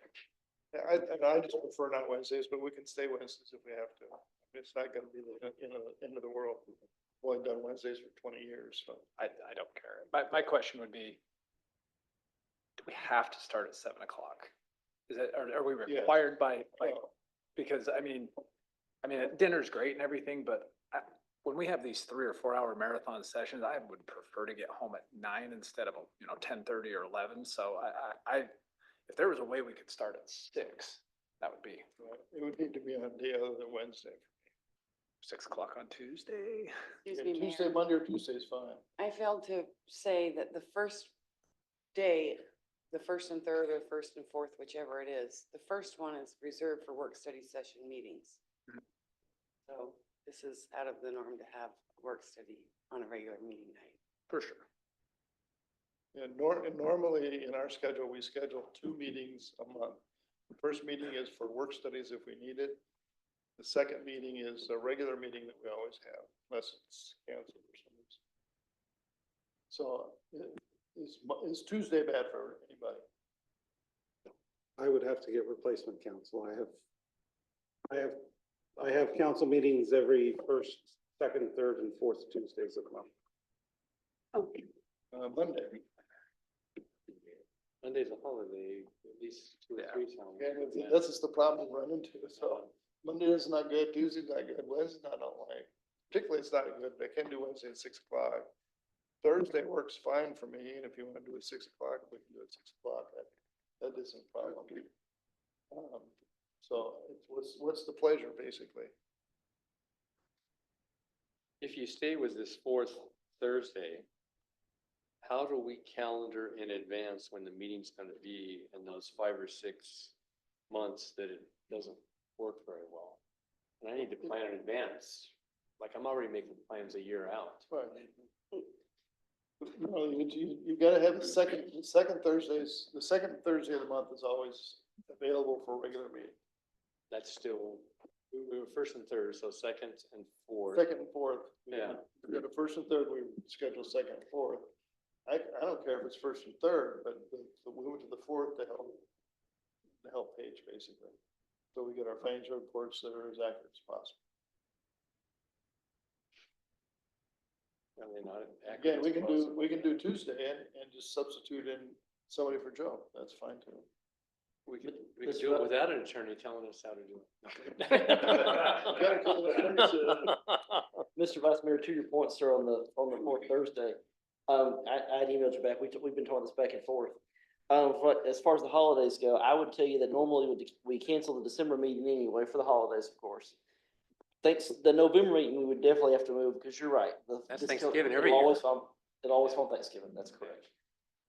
I just prefer not Wednesdays, but we can stay Wednesdays if we have to. It's not gonna be the end of the world. I've only done Wednesdays for 20 years, so. I don't care. My question would be, do we have to start at 7 o'clock? Are we Yes. required by, Well, because I mean, dinner's great and everything, but when we have these 3 or 4 hour marathon sessions, I would prefer to get home at 9 instead of, 10:30 or 11. So if there was a way we could start at 6, that would be it would need to be on a day other than Wednesday. 6 o'clock on Tuesday. Excuse Yeah, me, Tuesday, Mayor. Monday or Tuesday is fine. I failed to say that the first day, the first and third or first and fourth, whichever it is, the first one is reserved for work study session meetings. Mhm. So this is out of the norm to have work study on a regular meeting night. For sure. And normally in our schedule, we schedule 2 meetings a month. The first meeting is for work studies if we need it. The second meeting is a regular meeting that we always have, unless it's canceled or something. So is Tuesday bad for anybody? I would have to get replacement counsel. I have council meetings every first, second, third, and fourth Tuesdays of the month. Monday. Monday's a holiday, at least 2 or 3 times. Okay, this is the problem we run into. So Monday is not good, Tuesday's not good, Wednesday's not all right. particularly it's not good, but I can do Wednesday at 6 o'clock. Thursday works fine for me, and if you want to do it 6 o'clock, we can do it 6 o'clock. That isn't a problem. So what's the pleasure, basically? If you stay with this fourth Thursday, how do we calendar in advance when the meeting's gonna be in those 5 or 6 months that it doesn't work very well? And I need to plan in advance, like I'm already making plans a year out. Right. No, you gotta have the second Thursdays, the second Thursday of the month is always available for a regular meeting. That's still, we were first and third, so second and fourth. Second and fourth. Yeah. We go to first and third, we schedule second and fourth. I don't care if it's first and third, but we went to the fourth to help Paige, basically. So we get our financial reports that are as accurate as possible. I mean, not Again, accurate we as can possible. do Tuesday and just substitute in somebody for Joe. That's fine too. We could do it without an attorney telling us how to do Mr. Vice Mayor, to your point, sir, on the fourth Thursday, I had emailed you back, we've been talking this back and forth. But as far as the holidays go, I would tell you that normally we cancel the December meeting anyway for the holidays, of course. Thanks, the November meeting, we would definitely have to move, because you're right. That's this Thanksgiving it'll every year. always fall- It'll always fall on Thanksgiving, that's correct.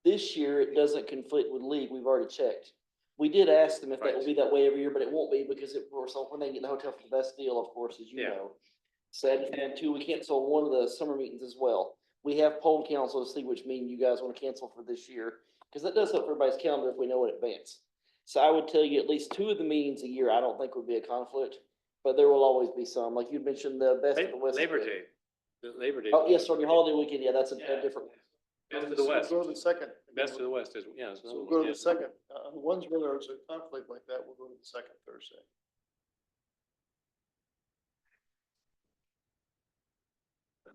This year, it doesn't conflict with league, we've already checked. We did ask them if that will be that way every year, but it won't be, because when they get the hotel for the best deal, of course, as you Yeah. know. Said, and two, we cancel one of the summer meetings as well. We have polled council to see which meeting you guys want to cancel for this year, because that does help everybody's calendar if we know in advance. So I would tell you at least two of the meetings a year, I don't think would be a conflict, but there will always be some, like you mentioned, the best of the west. Labor Day, the Labor Day. Oh, yes, on your holiday weekend, yeah, that's a Yeah. different. Best of the West, We'll go to the second. best of the West is, yeah. So we'll go to the second, the ones where there's a conflict like that, we'll go to the second Thursday.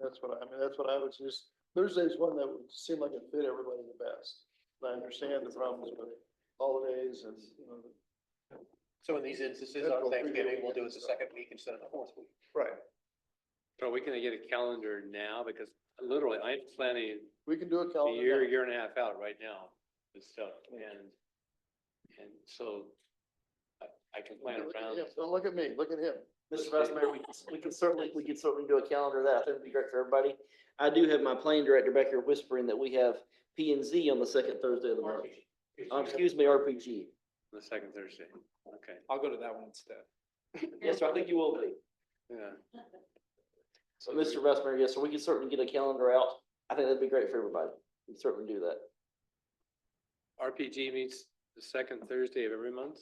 That's what I would just, Thursday's one that would seem like it fit everybody the best. I understand the problems with holidays and, you know. So in these instances, on Thanksgiving, we'll do it the second week instead of the fourth week. Right, So we can get a calendar now, because literally I'm planning we can do a a calendar. year, now. year and a half out right now with stuff, and so I can plan Look at around. him. Don't look at me, look at him. Mr. Vice Mayor, we can certainly do a calendar of that. I think it'd be great for everybody. I do have my planning director back here whispering that we have P and Z on the second Thursday of the month. Excuse me, RPG. The second Thursday, okay, I'll go to that one instead. Yes, sir, I think you will be. yeah. So, Mr. Vice Mayor, yes, sir, we can certainly get a calendar out. I think that'd be great for everybody. We can certainly do that. RPG meets the second Thursday of every month?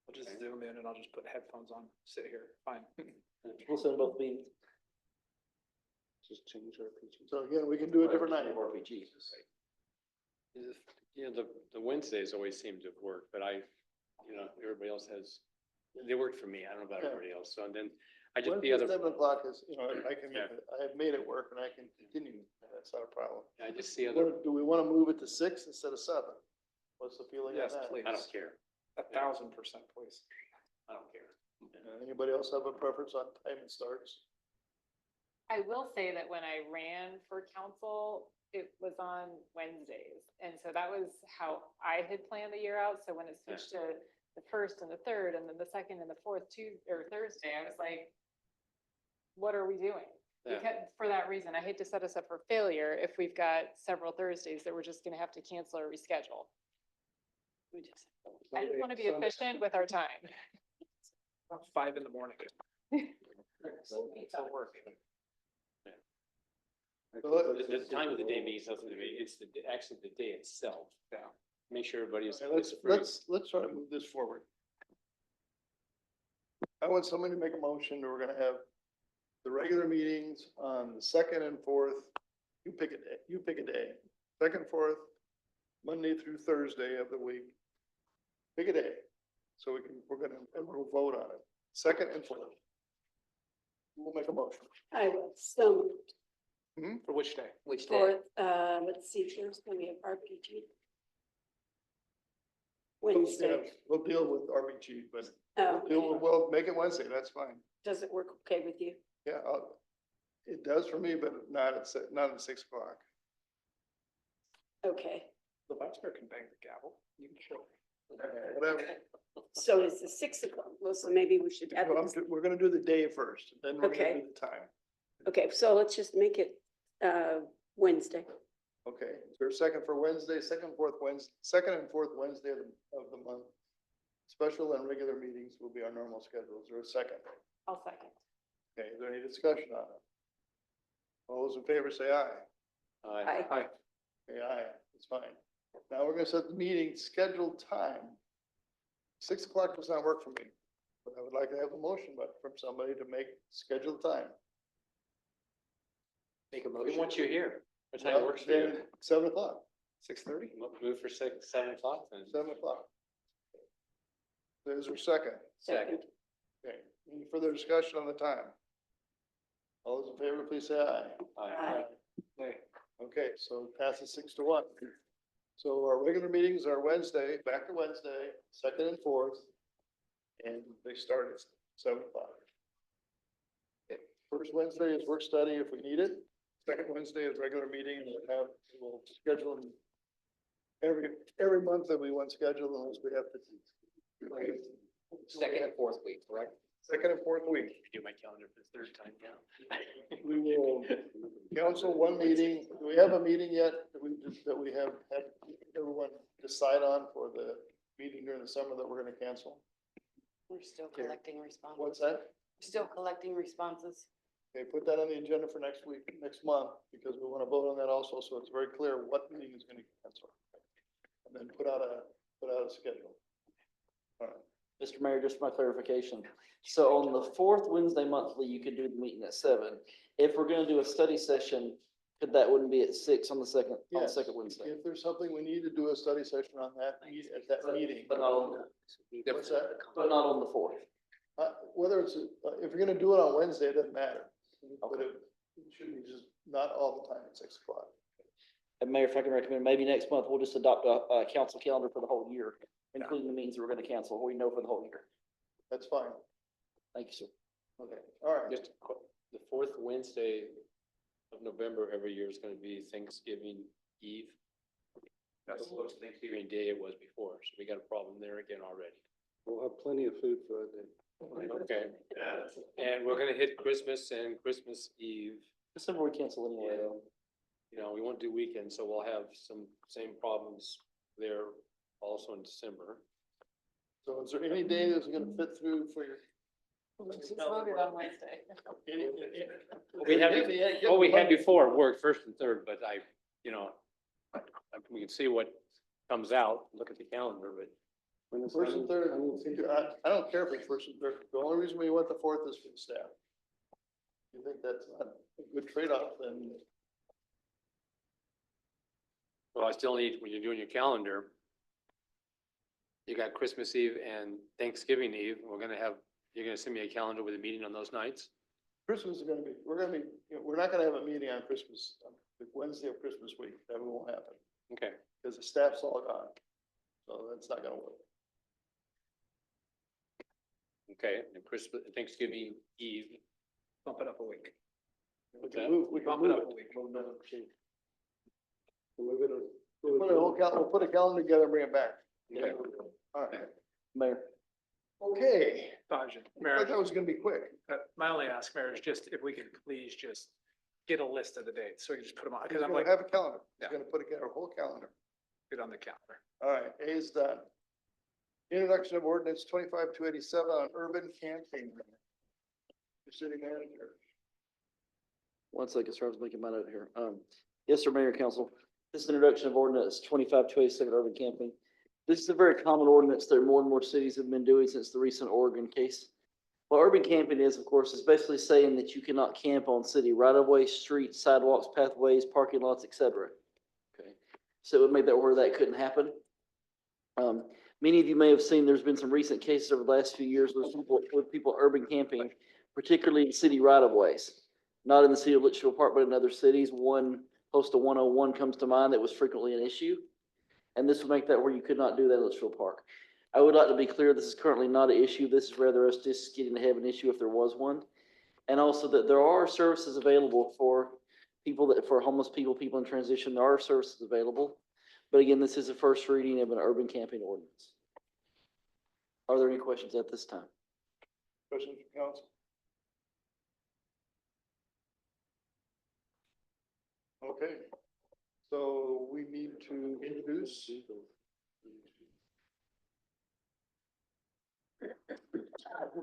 I'll just zoom in and I'll just put headphones on, sit here, fine. We'll send both meetings. Just change RPG. So again, we can do a different night. RPG. You know, the Wednesdays always seem to work, but everybody else has, they work for me. I don't know about Yeah. everybody else. So and then I just, Wednesday, the other, 7 o'clock is, I can Yeah. make it, I have made it work and I can continue. That's not a problem. I just see other, Do we want to move it to 6 instead of 7? What's the feeling on Yes, that? please. I don't care. 1,000%, please. I don't care. Anybody else have a preference on time it starts? I will say that when I ran for council, it was on Wednesdays. And so that was how I had planned the year out. So when it switched to the first and the third, and then the second and the fourth Thursday, I was like, what are we doing? Yeah. Because for that reason, I hate to set us up for failure if we've got several Thursdays that we're just gonna have to cancel or reschedule. I just want to be efficient with our time. About 5 in the morning. It'll work. So The time of the day means nothing to me. It's actually the day itself. Yeah. Make sure everybody is. Let's try to move this forward. I want somebody to make a motion that we're gonna have the regular meetings on the second and fourth. You pick a day, second, fourth, Monday through Thursday of the week. Pick a day. So we'll vote on it. Second and fourth. We'll make a motion. I will, so For which day? Which day? for, let's see, Thursday we have RPG. Wednesday. We'll deal with RBG, but Oh, we'll make it Wednesday, that's fine. does it work okay with you? Yeah, it does for me, but not at 6 o'clock. Okay, The vice mayor can bang the gavel. You can show. Whatever. so it's the 6 o'clock, well, so maybe we should add Well, this. We're gonna do the day first, then we're gonna Okay. do the time. Okay, so let's just make it, Wednesday. Okay, is there a second for Wednesday, second and fourth Wednesday of the month? Special and regular meetings will be our normal schedule. Is there a second? I'll second. Okay, is there any discussion on it? All those in favor say aye. Aye. Aye. Okay, aye, it's fine. Now we're gonna set the meeting scheduled time. 6 o'clock does not work for me, but I would like to have a motion from somebody to make scheduled time. Make a motion. We want you here. What time works for you? 7 o'clock, 6:30? Move for 7 o'clock then. 7 o'clock. There's your second. Second. Okay, any further discussion on the time? All those in favor, please say aye. Aye. Okay, so it passes 6-1. So our regular meetings are Wednesday, back to Wednesday, second and fourth. And they start at 7 o'clock. First Wednesday is work study if we need it. Second Wednesday is regular meeting, and we'll schedule them every month that we want scheduled unless we have to. Second and fourth week, correct? Second and fourth week. Do my calendar for the third time now. We will council one meeting. Do we have a meeting yet that we have had everyone decide on for the meeting during the summer that we're gonna cancel? We're still collecting responses. What's that? Still collecting responses. Okay, put that on the agenda for next week, next month, because we want to vote on that also, so it's very clear what meeting is gonna cancel. And then put out a schedule. All right. Mr. Mayor, just my clarification. So on the fourth Wednesday monthly, you could do the meeting at 7. If we're gonna do a study session, that wouldn't be at 6 on the second Yes. Wednesday. If there's something we need to do a study session on that, at that meeting. But not on, What's that? but not on the fourth. Whether it's, if you're gonna do it on Wednesday, it doesn't matter. But it should be just not all the time at 6 o'clock. And Mayor, if I can recommend, maybe next month, we'll just adopt a council calendar for the whole year, including the meetings that we're gonna cancel, we know for the whole year. That's fine. Thank you, sir. Okay, all right. Just the fourth Wednesday of November every year is gonna be Thanksgiving Eve. That's the close to Thanksgiving Day it was before, so we got a problem there again already. We'll have plenty of food for that day. Okay, and we're gonna hit Christmas and Christmas Eve. December we cancel anyway, though. You know, we won't do weekends, so we'll have some same problems there also in December. So is there any day that's gonna fit through for your? Just vote it on Wednesday. What we had before worked first and third, but we can see what comes out, look at the calendar, but. First and third, I don't care if it's first and third. The only reason we want the fourth is for the staff. You think that's not a good trade-off, then Well, I still need, when you're doing your calendar, you got Christmas Eve and Thanksgiving Eve. You're gonna send me a calendar with a meeting on those nights? Christmas is gonna be, we're not gonna have a meeting on Christmas, the Wednesday of Christmas week. That won't happen, Okay, because the staff's all gone. So that's not gonna work. okay, and Thanksgiving Eve. Bump it up a week. We can Bump move it up it. a week. We'll put a calendar together and bring it back. Okay. All right. Mayor. Okay. Bajan, I Mayor, thought that was gonna be quick. my only ask, Mayor, is just if we could please just get a list of the dates, so we can just put them on, He's because I'm gonna like, have a calendar. He's Yeah. gonna put together a whole calendar. get on the calendar. All right, A is done. Introduction of ordinance 25-287 on urban camping. The city manager. One second, sir, I was making my note here. Yes, sir, Mayor, Council. This is introduction of ordinance 25-287 urban camping. This is a very common ordinance that more and more cities have been doing since the recent Oregon case. What urban camping is, of course, is basically saying that you cannot camp on city right-of-way, streets, sidewalks, pathways, parking lots, et cetera. Okay, so it would make that where that couldn't happen. Many of you may have seen, there's been some recent cases over the last few years with people urban camping, particularly in city right-of-ways. Not in the city of Litchfield Park, but in other cities. One close to 101 comes to mind that was frequently an issue. And this would make that where you could not do that in Litchfield Park. I would like to be clear, this is currently not an issue. This is rather us just getting to have an issue if there was one. And also that there are services available for people that, for homeless people, people in transition, there are services available. But again, this is a first reading of an urban camping ordinance. Are there any questions at this time? Questions from council? Okay, so we need to introduce.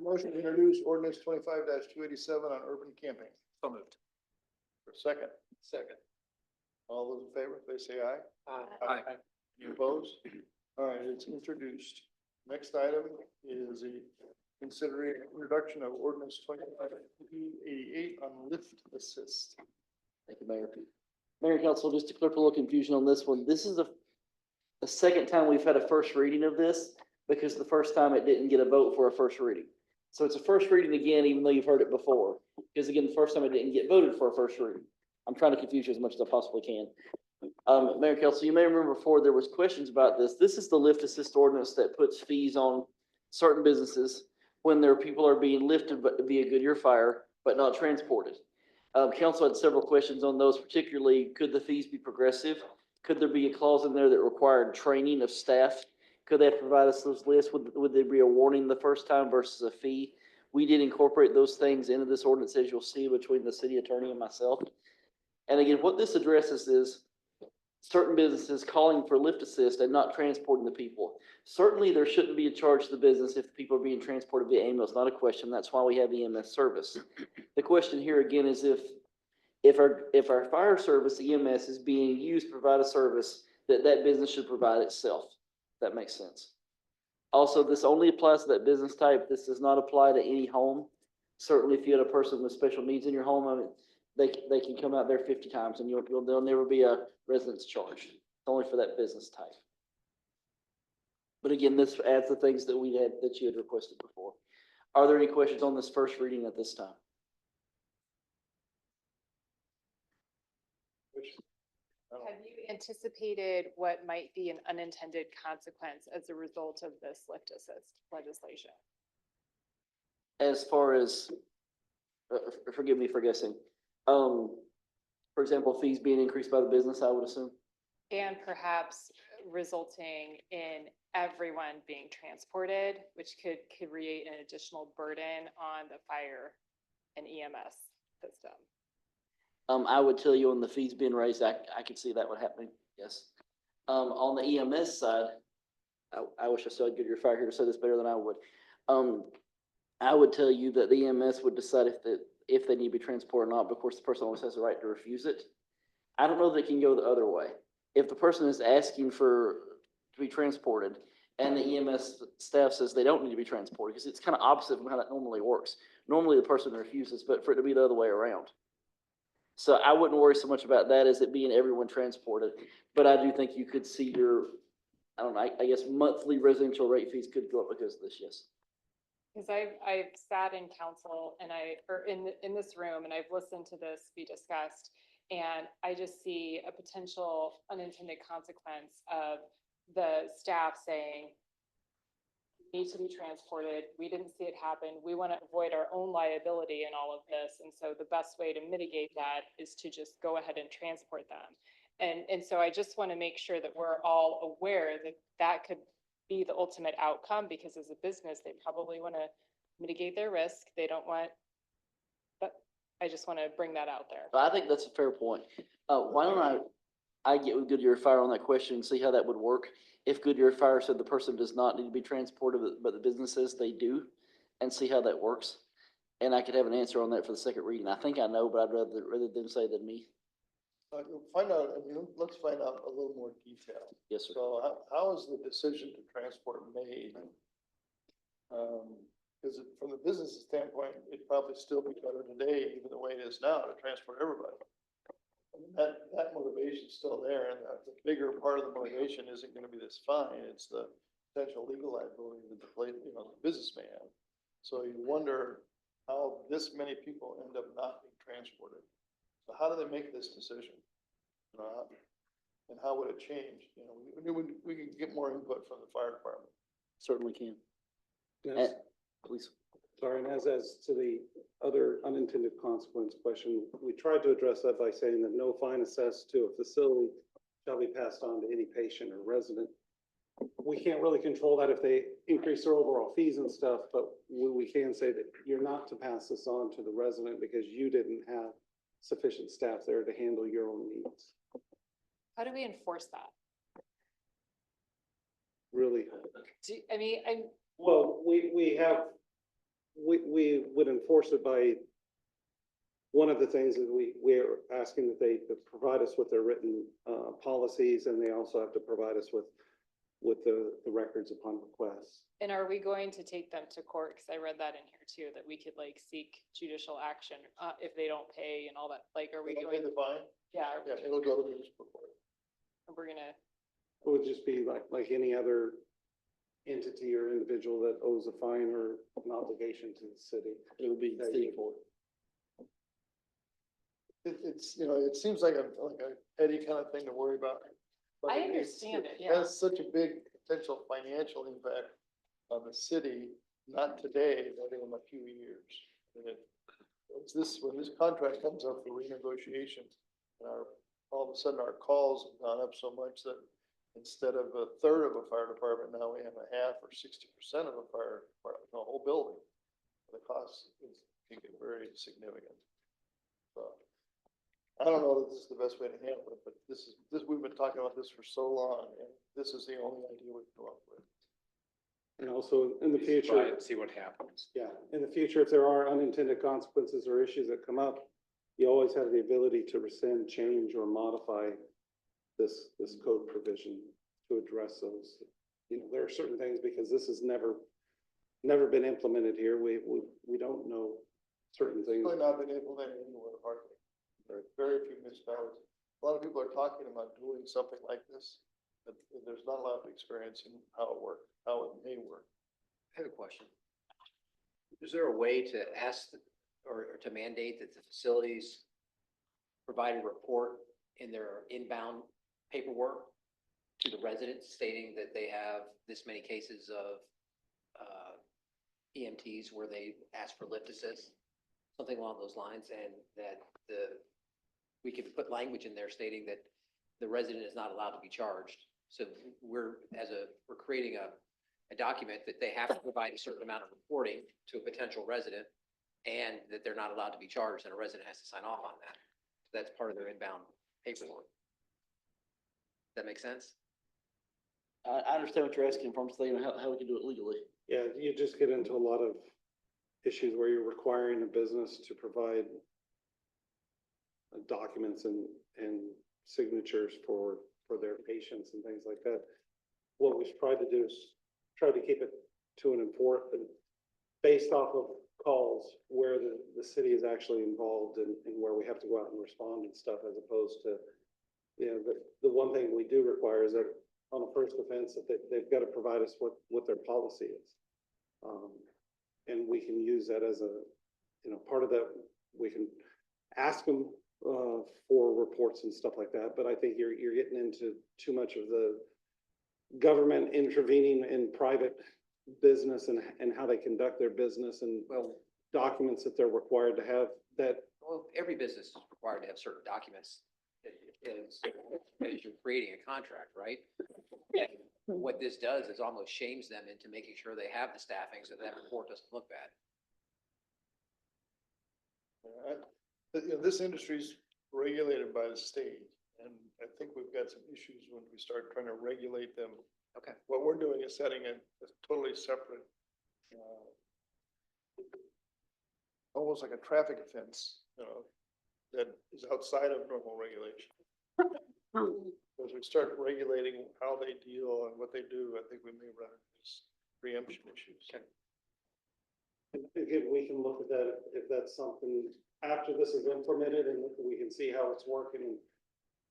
Motion to introduce ordinance 25-287 on urban camping. So moved. For a second. Second. All those in favor, please say aye. Aye. Any opposed? All right, it's introduced. Next item is a considering introduction of ordinance 25-288 on lift assist. Thank you, Mayor. Mayor and Council, just to clear up a little confusion on this one, this is the second time we've had a first reading of this, because the first time it didn't get a vote for a first reading. So it's a first reading again, even though you've heard it before, because again, the first time it didn't get voted for a first reading. I'm trying to confuse you as much as I possibly can. Mayor and Council, you may remember before there was questions about this. This is the lift assist ordinance that puts fees on certain businesses when their people are being lifted via Goodyear Fire, but not transported. Council had several questions on those, particularly could the fees be progressive? Could there be a clause in there that required training of staff? Could they provide us those lists? Would there be a warning the first time versus a fee? We did incorporate those things into this ordinance, as you'll see, between the city attorney and myself. And again, what this addresses is certain businesses calling for lift assist and not transporting the people. Certainly, there shouldn't be a charge to the business if the people are being transported via ambulance, not a question. That's why we have EMS service. The question here again is if our fire service, EMS, is being used to provide a service, that business should provide itself. That makes sense. Also, this only applies to that business type. This does not apply to any home. Certainly, if you had a person with special needs in your home, I mean, they can come out there 50 times and there'll never be a residence charge. It's only for that business type. But again, this adds the things that that you had requested before. Are there any questions on this first reading at this time? Have you anticipated what might be an unintended consequence as a result of this lift assist legislation? As far as, forgive me for guessing, for example, fees being increased by the business, I would assume? And perhaps resulting in everyone being transported, which could create an additional burden on the fire and EMS system. I would tell you on the fees being raised, I could see that would happen, yes. On the EMS side, I wish I still had Goodyear Fire here to say this better than I would. I would tell you that the EMS would decide if they need to be transported or not, but of course, the person always has the right to refuse it. I don't know that it can go the other way. If the person is asking to be transported and the EMS staff says they don't need to be transported, because it's kind of opposite from how that normally works. Normally, the person refuses, but for it to be the other way around. So I wouldn't worry so much about that as it being everyone transported, but I do think you could see I don't know, I guess monthly residential rate fees could go up because of this, yes. Because I've sat in council and in this room and I've listened to this be discussed. And I just see a potential unintended consequence of the staff saying, need to be transported. We didn't see it happen. We want to avoid our own liability in all of this. And so the best way to mitigate that is to just go ahead and transport them. And so I just want to make sure that we're all aware that that could be the ultimate outcome, because as a business, they probably want to mitigate their risk. They don't want, but I just want to bring that out there. I think that's a fair point. Why don't I get with Goodyear Fire on that question and see how that would work? If Goodyear Fire said the person does not need to be transported, but the business says they do, and see how that works. And I could have an answer on that for the second reading. I think I know, but I'd rather them say than me. Find out, let's find out a little more detail. Yes, sir. So how is the decision to transport made? Because from the business standpoint, it'd probably still be better today, even the way it is now, to transport everybody. That motivation's still there, and the bigger part of the motivation isn't gonna be this fine, it's the potential legal liability that the business may have. So you wonder how this many people end up not being transported. So how do they make this decision? And how would it change? You know, we can get more input from the fire department. Certainly can. Yes. Please. Sorry, and as to the other unintended consequence question, we tried to address that by saying that no fine assessed to a facility shall be passed on to any patient or resident. We can't really control that if they increase their overall fees and stuff, but we can say that you're not to pass this on to the resident because you didn't have sufficient staff there to handle your own needs. How do we enforce that? Really. I mean, Well, we would enforce it by, one of the things is we're asking that they provide us with their written policies, and they also have to provide us with the records upon request. and are we going to take them to court? Cause I read that in here too, that we could like seek judicial action, if they don't pay and all that, like, are we They don't pay going? the fine? Yeah, Yeah, it'll go to municipal court. we're gonna, It would just be like any other entity or individual that owes a fine or an obligation to the city. It would be That city you- court. It's, you know, it seems like a petty kind of thing to worry about. but I it's- understand it, It yeah. has such a big potential financial impact on the city, not today, but in a few years. And when this contract comes up for renegotiation, and all of a sudden our calls have gone up so much that instead of a third of a fire department, now we have a half or 60% of a fire department, the whole building. The cost can get very significant. So, I don't know that this is the best way to handle it, but we've been talking about this for so long, and this is the only idea we've come up with. And also in the Try future, and see what happens. yeah, in the future, if there are unintended consequences or issues that come up, you always have the ability to rescind, change, or modify this code provision to address those. You know, there are certain things, because this has never been implemented here. We don't know certain It's things. really not been implemented anywhere hardly. There are very few municipalities. A lot of people are talking about doing something like this, but there's not a lot of experience in how it works, how it may work. I have a question. Is there a way to ask or to mandate that the facilities provide a report in their inbound paperwork to the residents stating that they have this many cases of EMTs where they ask for lift assist, something along those lines, and that we could put language in there stating that the resident is not allowed to be charged. So we're creating a document that they have to provide a certain amount of reporting to a potential resident, and that they're not allowed to be charged, and a resident has to sign off on that. That's part of their inbound paperwork. Does that make sense? I understand what you're asking from, saying how we can do it legally. Yeah, you just get into a lot of issues where you're requiring a business to provide documents and signatures for their patients and things like that. What we've tried to do is try to keep it to an important, based off of calls where the city is actually involved and where we have to go out and respond and stuff, as opposed to, you know, the one thing we do require is that on a first offense, that they've got to provide us what their policy is. And we can use that as a, you know, part of that, we can ask them for reports and stuff like that, but I think you're getting into too much of the government intervening in private business and how they conduct their business and documents that they're required to have that. Well, every business is required to have certain documents as you're creating a contract, right? And what this does is almost shames them into making sure they have the staffing so that report doesn't look bad. You know, this industry's regulated by the state, and I think we've got some issues when we start trying to regulate them. Okay. What we're doing is setting a totally separate, almost like a traffic offense, you know, that is outside of normal regulation. As we start regulating how they deal and what they do, I think we may run into these preemption issues. And again, we can look at that if that's something after this is implemented and we can see how it's working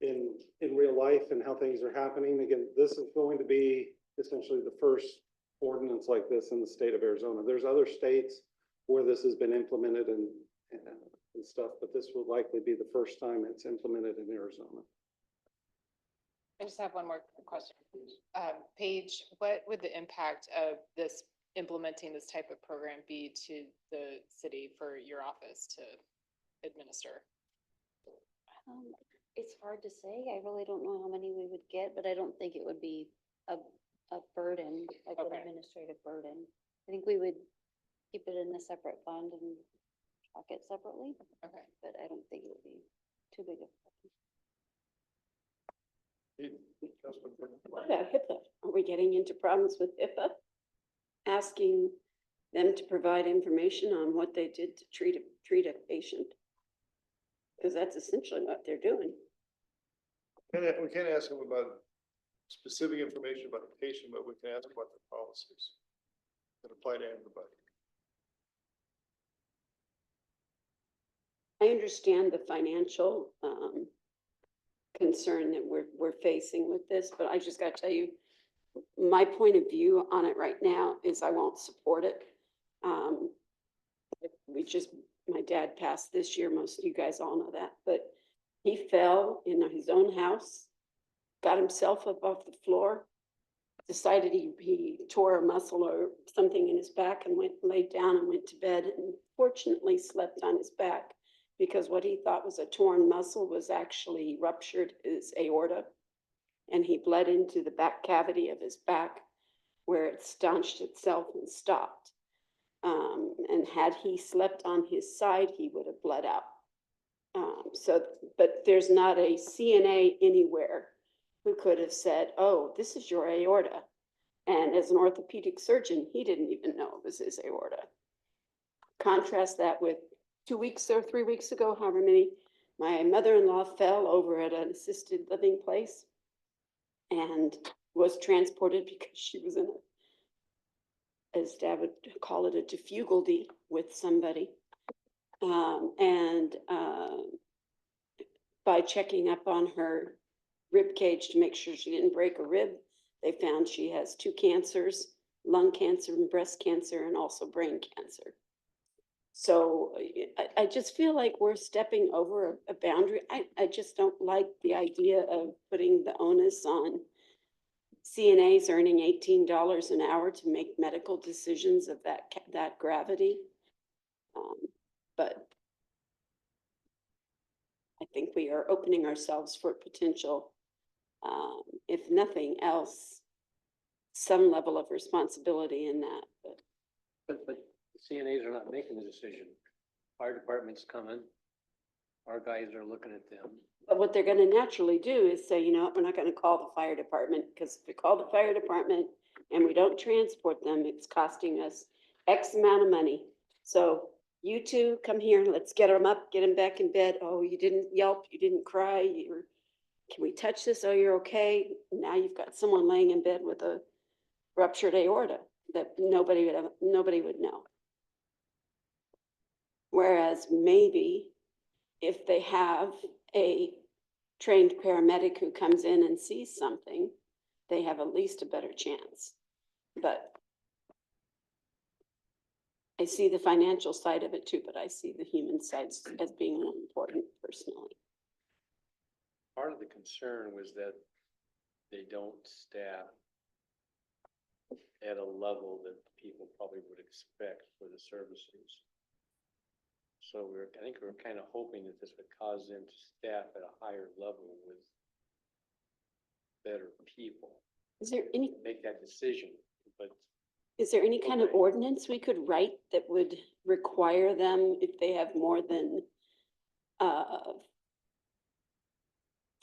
in real life and how things are happening. Again, this is going to be essentially the first ordinance like this in the state of Arizona. There's other states where this has been implemented and stuff, but this will likely be the first time it's implemented in Arizona. I just have one more question. Paige, what would the impact of this, implementing this type of program be to the city for your office to administer? It's hard to say. I really don't know how many we would get, but I don't think it would be a burden, like an Okay. administrative burden. I think we would keep it in a separate fund and track it separately, Okay. but I don't think it would be too big of a burden. What about HIPAA? Are we getting into problems with HIPAA? Asking them to provide information on what they did to treat a patient? Because that's essentially what they're doing. We can't ask them about specific information about the patient, but we can ask about the policies that apply to everybody. I understand the financial concern that we're facing with this, but I just gotta tell you, my point of view on it right now is I won't support it. My dad passed this year, most of you guys all know that, but he fell in his own house, got himself up off the floor, decided he tore a muscle or something in his back and laid down and went to bed, and fortunately slept on his back because what he thought was a torn muscle was actually ruptured his aorta. And he bled into the back cavity of his back where it staunched itself and stopped. And had he slept on his side, he would have bled out. But there's not a CNA anywhere who could have said, oh, this is your aorta. And as an orthopedic surgeon, he didn't even know it was his aorta. Contrast that with 2 weeks or 3 weeks ago, however many, my mother-in-law fell over at an assisted living place and was transported because she was in as Dad would call it, a difficulty with somebody. By checking up on her rib cage to make sure she didn't break a rib, they found she has 2 cancers, lung cancer and breast cancer, and also brain cancer. So I just feel like we're stepping over a boundary. I just don't like the idea of putting the onus on CNAs earning $18 an hour to make medical decisions of that gravity. But I think we are opening ourselves for potential, if nothing else, some level of responsibility in that. But the CNAs are not making the decision. Fire department's coming. Our guys are looking at them. But what they're gonna naturally do is say, you know what, we're not gonna call the fire department, because if we call the fire department and we don't transport them, it's costing us X amount of money. So you two come here, let's get them up, get them back in bed. Oh, you didn't yelp, you didn't cry, can we touch this? Oh, you're okay. Now you've got someone laying in bed with a ruptured aorta that nobody would know. Whereas maybe if they have a trained paramedic who comes in and sees something, they have at least a better chance. But I see the financial side of it too, but I see the human side as being more important personally. Part of the concern was that they don't staff at a level that people probably would expect for the services. So I think we're kind of hoping that this would cause them to staff at a higher level with better people. Is there any, Make that decision, but is there any kind of ordinance we could write that would require them, if they have more than 4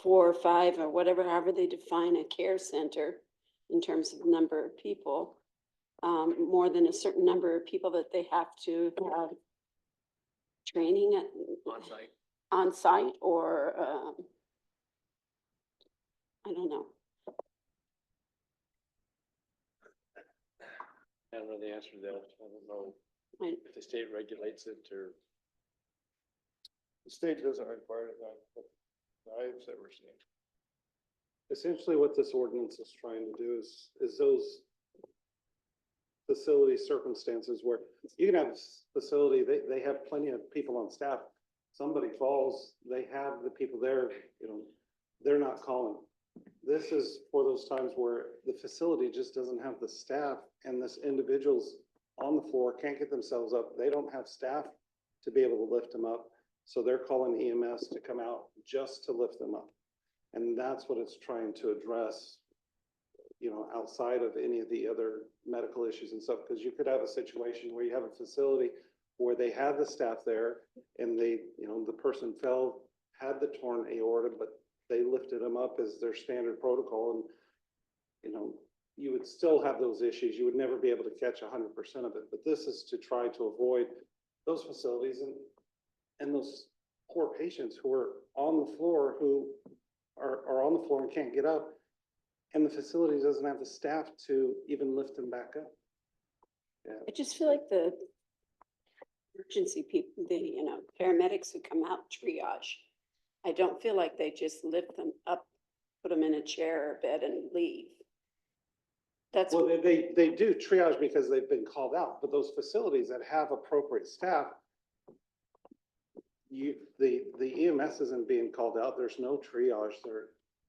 or 5 or whatever, however they define a care center in terms of number of people, more than a certain number of people that they have to have training at on site or I don't know. I don't know the answer to that. I don't know Right. if the state regulates it or. The state doesn't require it, but I've ever seen. Essentially what this ordinance is trying to do is those facility circumstances where you can have a facility, they have plenty of people on staff. Somebody falls, they have the people there, they're not calling. This is for those times where the facility just doesn't have the staff and this individual's on the floor, can't get themselves up. They don't have staff to be able to lift them up. So they're calling EMS to come out just to lift them up. And that's what it's trying to address, you know, outside of any of the other medical issues and stuff. Because you could have a situation where you have a facility where they had the staff there and they, you know, the person fell, had the torn aorta, but they lifted them up as their standard protocol. And, you know, you would still have those issues. You would never be able to catch 100% of it. But this is to try to avoid those facilities and those poor patients who are on the floor, who are on the floor and can't get up. And the facility doesn't have the staff to even lift them back up. Yeah. I just feel like the emergency people, the, you know, paramedics who come out triage, I don't feel like they just lift them up, put them in a chair or bed and leave. That's, Well, they do triage because they've been called out, but those facilities that have appropriate staff, the EMS isn't being called out. There's no triage.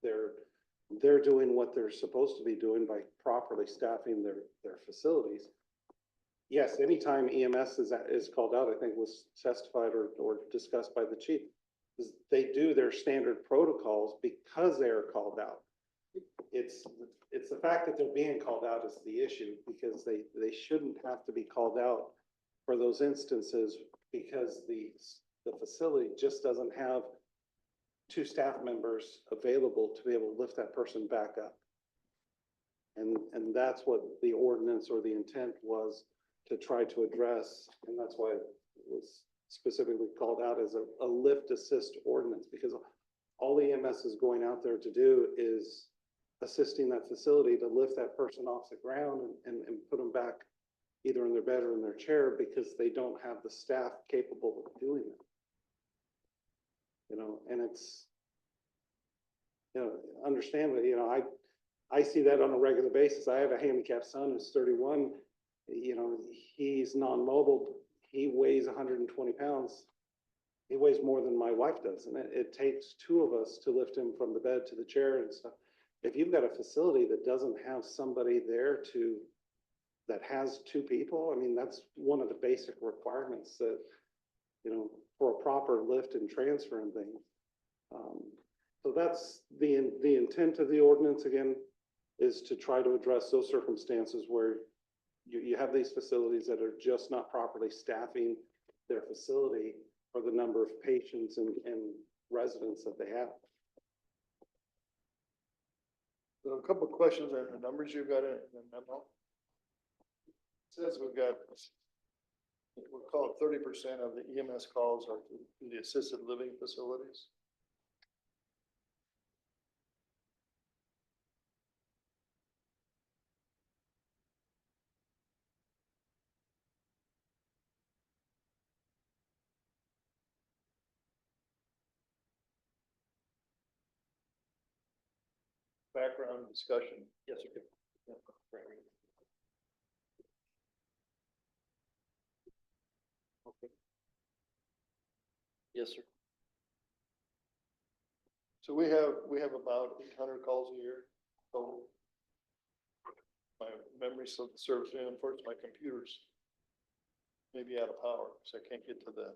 They're doing what they're supposed to be doing by properly staffing their facilities. Yes, anytime EMS is called out, I think was testified or discussed by the chief, is they do their standard protocols because they are called out. It's the fact that they're being called out is the issue, because they shouldn't have to be called out for those instances, because the facility just doesn't have two staff members available to be able to lift that person back up. And that's what the ordinance or the intent was to try to address, and that's why it was specifically called out as a lift assist ordinance, because all EMS is going out there to do is assisting that facility to lift that person off the ground and put them back either in their bed or in their chair, because they don't have the staff capable of doing it. You know, and it's, you know, understandably, you know, I see that on a regular basis. I have a handicapped son who's 31, you know, he's non-mobile. He weighs 120 pounds. He weighs more than my wife does. And it takes two of us to lift him from the bed to the chair and stuff. If you've got a facility that doesn't have somebody there that has two people, I mean, that's one of the basic requirements that, you know, for a proper lift and transfer and things. So that's the intent of the ordinance, again, is to try to address those circumstances where you have these facilities that are just not properly staffing their facility for the number of patients and residents that they have. So a couple of questions on the numbers you've got in the memo. It says we've got, we'll call it 30% of the EMS calls are to the assisted living facilities. Background discussion. Yes, sir. Yeah, right. Okay. Yes, sir. So we have about 800 calls a year. So my memory still serves me. Unfortunately, my computer's maybe out of power, so I can't get to the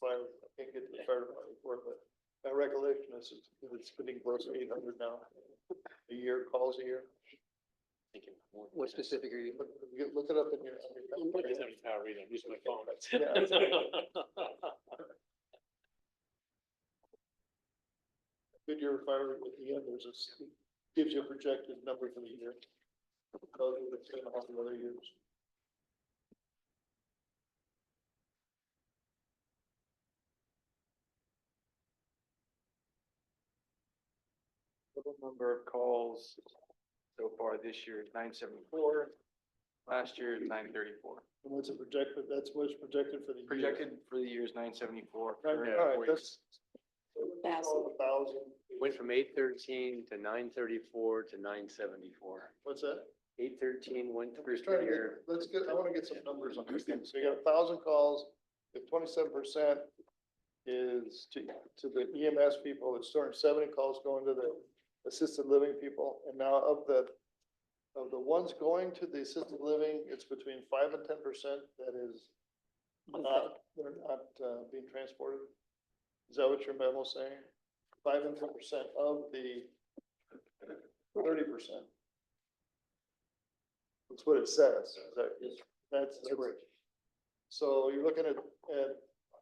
fire. I can't get to the fire department report, but my recollection is it's getting close to 800 now. A year, calls a year. What specific are you? Look it up in your. Power reading, I'm using my phone. Good year fire at the end, there's a, gives you a projected number for the year. Tells you what's going on in other years. Total number of calls so far this year is 974. Last year is 934. And what's it projected, that's what's projected for the year. Projected for the year is 974. All right, that's. 1,000. Went from 813 to 934 to 974. What's that? 813 went I'm through just trying to the year. I wanna get some numbers on this thing. So you got 1,000 calls, if 27% is to the EMS people, it's 270 calls going to the assisted living people. And now of the ones going to the assisted living, it's between 5 and 10% that is not, they're not, being transported. Is that what your memo's saying? 5 and 10% of the 30%. That's what it says. Is that, that's correct. So you're looking at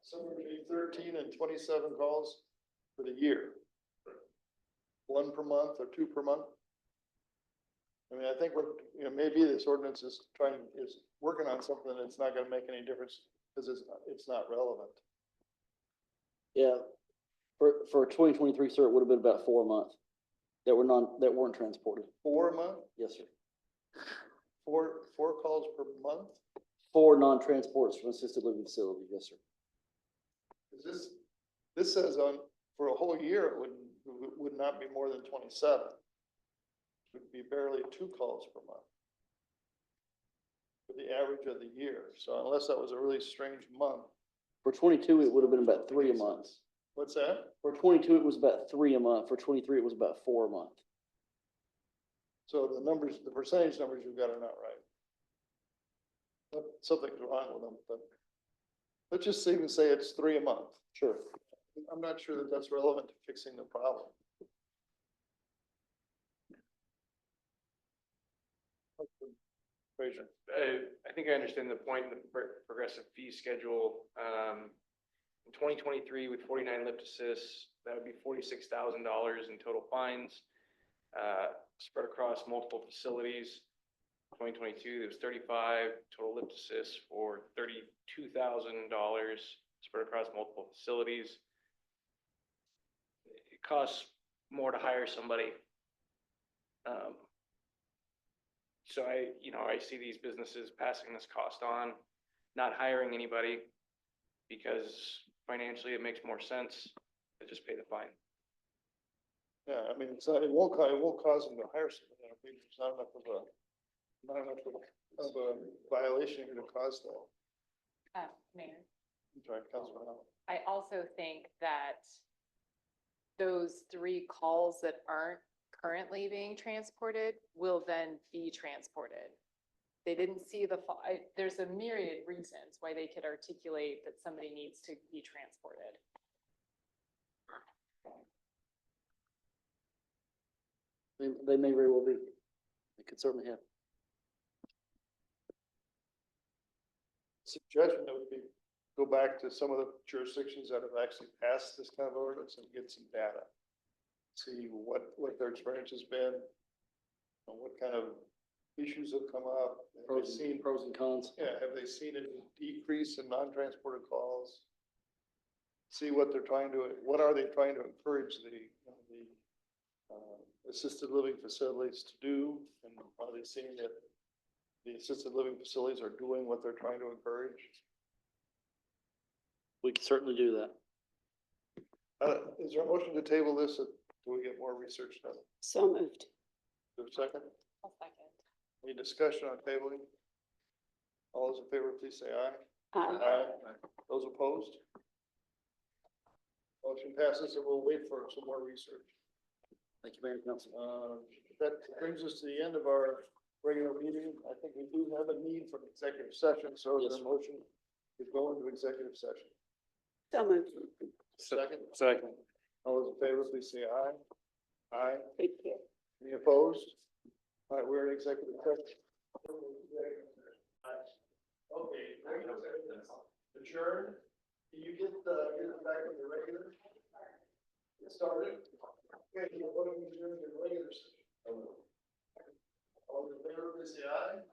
somewhere between 13 and 27 calls for the year. 1 per month or 2 per month. I mean, I think we're, you know, maybe this ordinance is working on something that's not gonna make any difference because it's not relevant. Yeah, for 2023, sir, it would have been about 4 a month that weren't transported. 4 a month? Yes, sir. Four calls per month? 4 non-transports from assisted living facilities, yes, sir. Is this says for a whole year, it would not be more than 27. It would be barely 2 calls per month. For the average of the year. So unless that was a really strange month. For 22, it would have been about 3 a month. What's that? For 22, it was about 3 a month. For 23, it was about 4 a month. So the percentage numbers you've got are not right. Something's wrong with them, but let's just even say it's 3 a month. Sure. I'm not sure that that's relevant to fixing the problem. Fraser. I think I understand the point in the progressive fee schedule. In 2023 with 49 lift assists, that would be $46,000 in total fines, spread across multiple facilities. 2022, there was 35 total lift assists for $32,000 spread across multiple facilities. It costs more to hire somebody. So I see these businesses passing this cost on, not hiring anybody because financially it makes more sense to just pay the fine. Yeah, I mean, it won't cause them to hire somebody. I mean, it's not enough of a violation here to cause that. Mayor, I'm sorry, Councilman Allen. I also think that those 3 calls that aren't currently being transported will then be transported. They didn't see there's a myriad reasons why they could articulate that somebody needs to be transported. They may very well be. They could certainly have. Suggestion that would be, go back to some of the jurisdictions that have actually passed this kind of ordinance and get some data. See what their experience has been, and what kind of issues have come up. Have they seen Pros and cons. Yeah, have they seen a decrease in non-transported calls? See what they're what are they trying to encourage the assisted living facilities to do? And are they seeing that the assisted living facilities are doing what they're trying to encourage? We can certainly do that. Is there a motion to table this? Do we get more research done? So moved. Is there a second? I'll second. Any discussion on tabling? All those in favor, please say aye. Aye. Those opposed? Motion passes, and we'll wait for some more research. Thank you, Mayor and Council. That brings us to the end of our regular meeting. I think we do have a need for an executive session, so is there a motion to go into executive session? So moved. Second? Second. All those in favor, please say aye. Aye. Thank you. Any opposed? All right, we're in executive session. Okay, adjourn. Can you get it back in the regular? Get started. Okay, what are we doing in the regular session? All in favor, please say aye.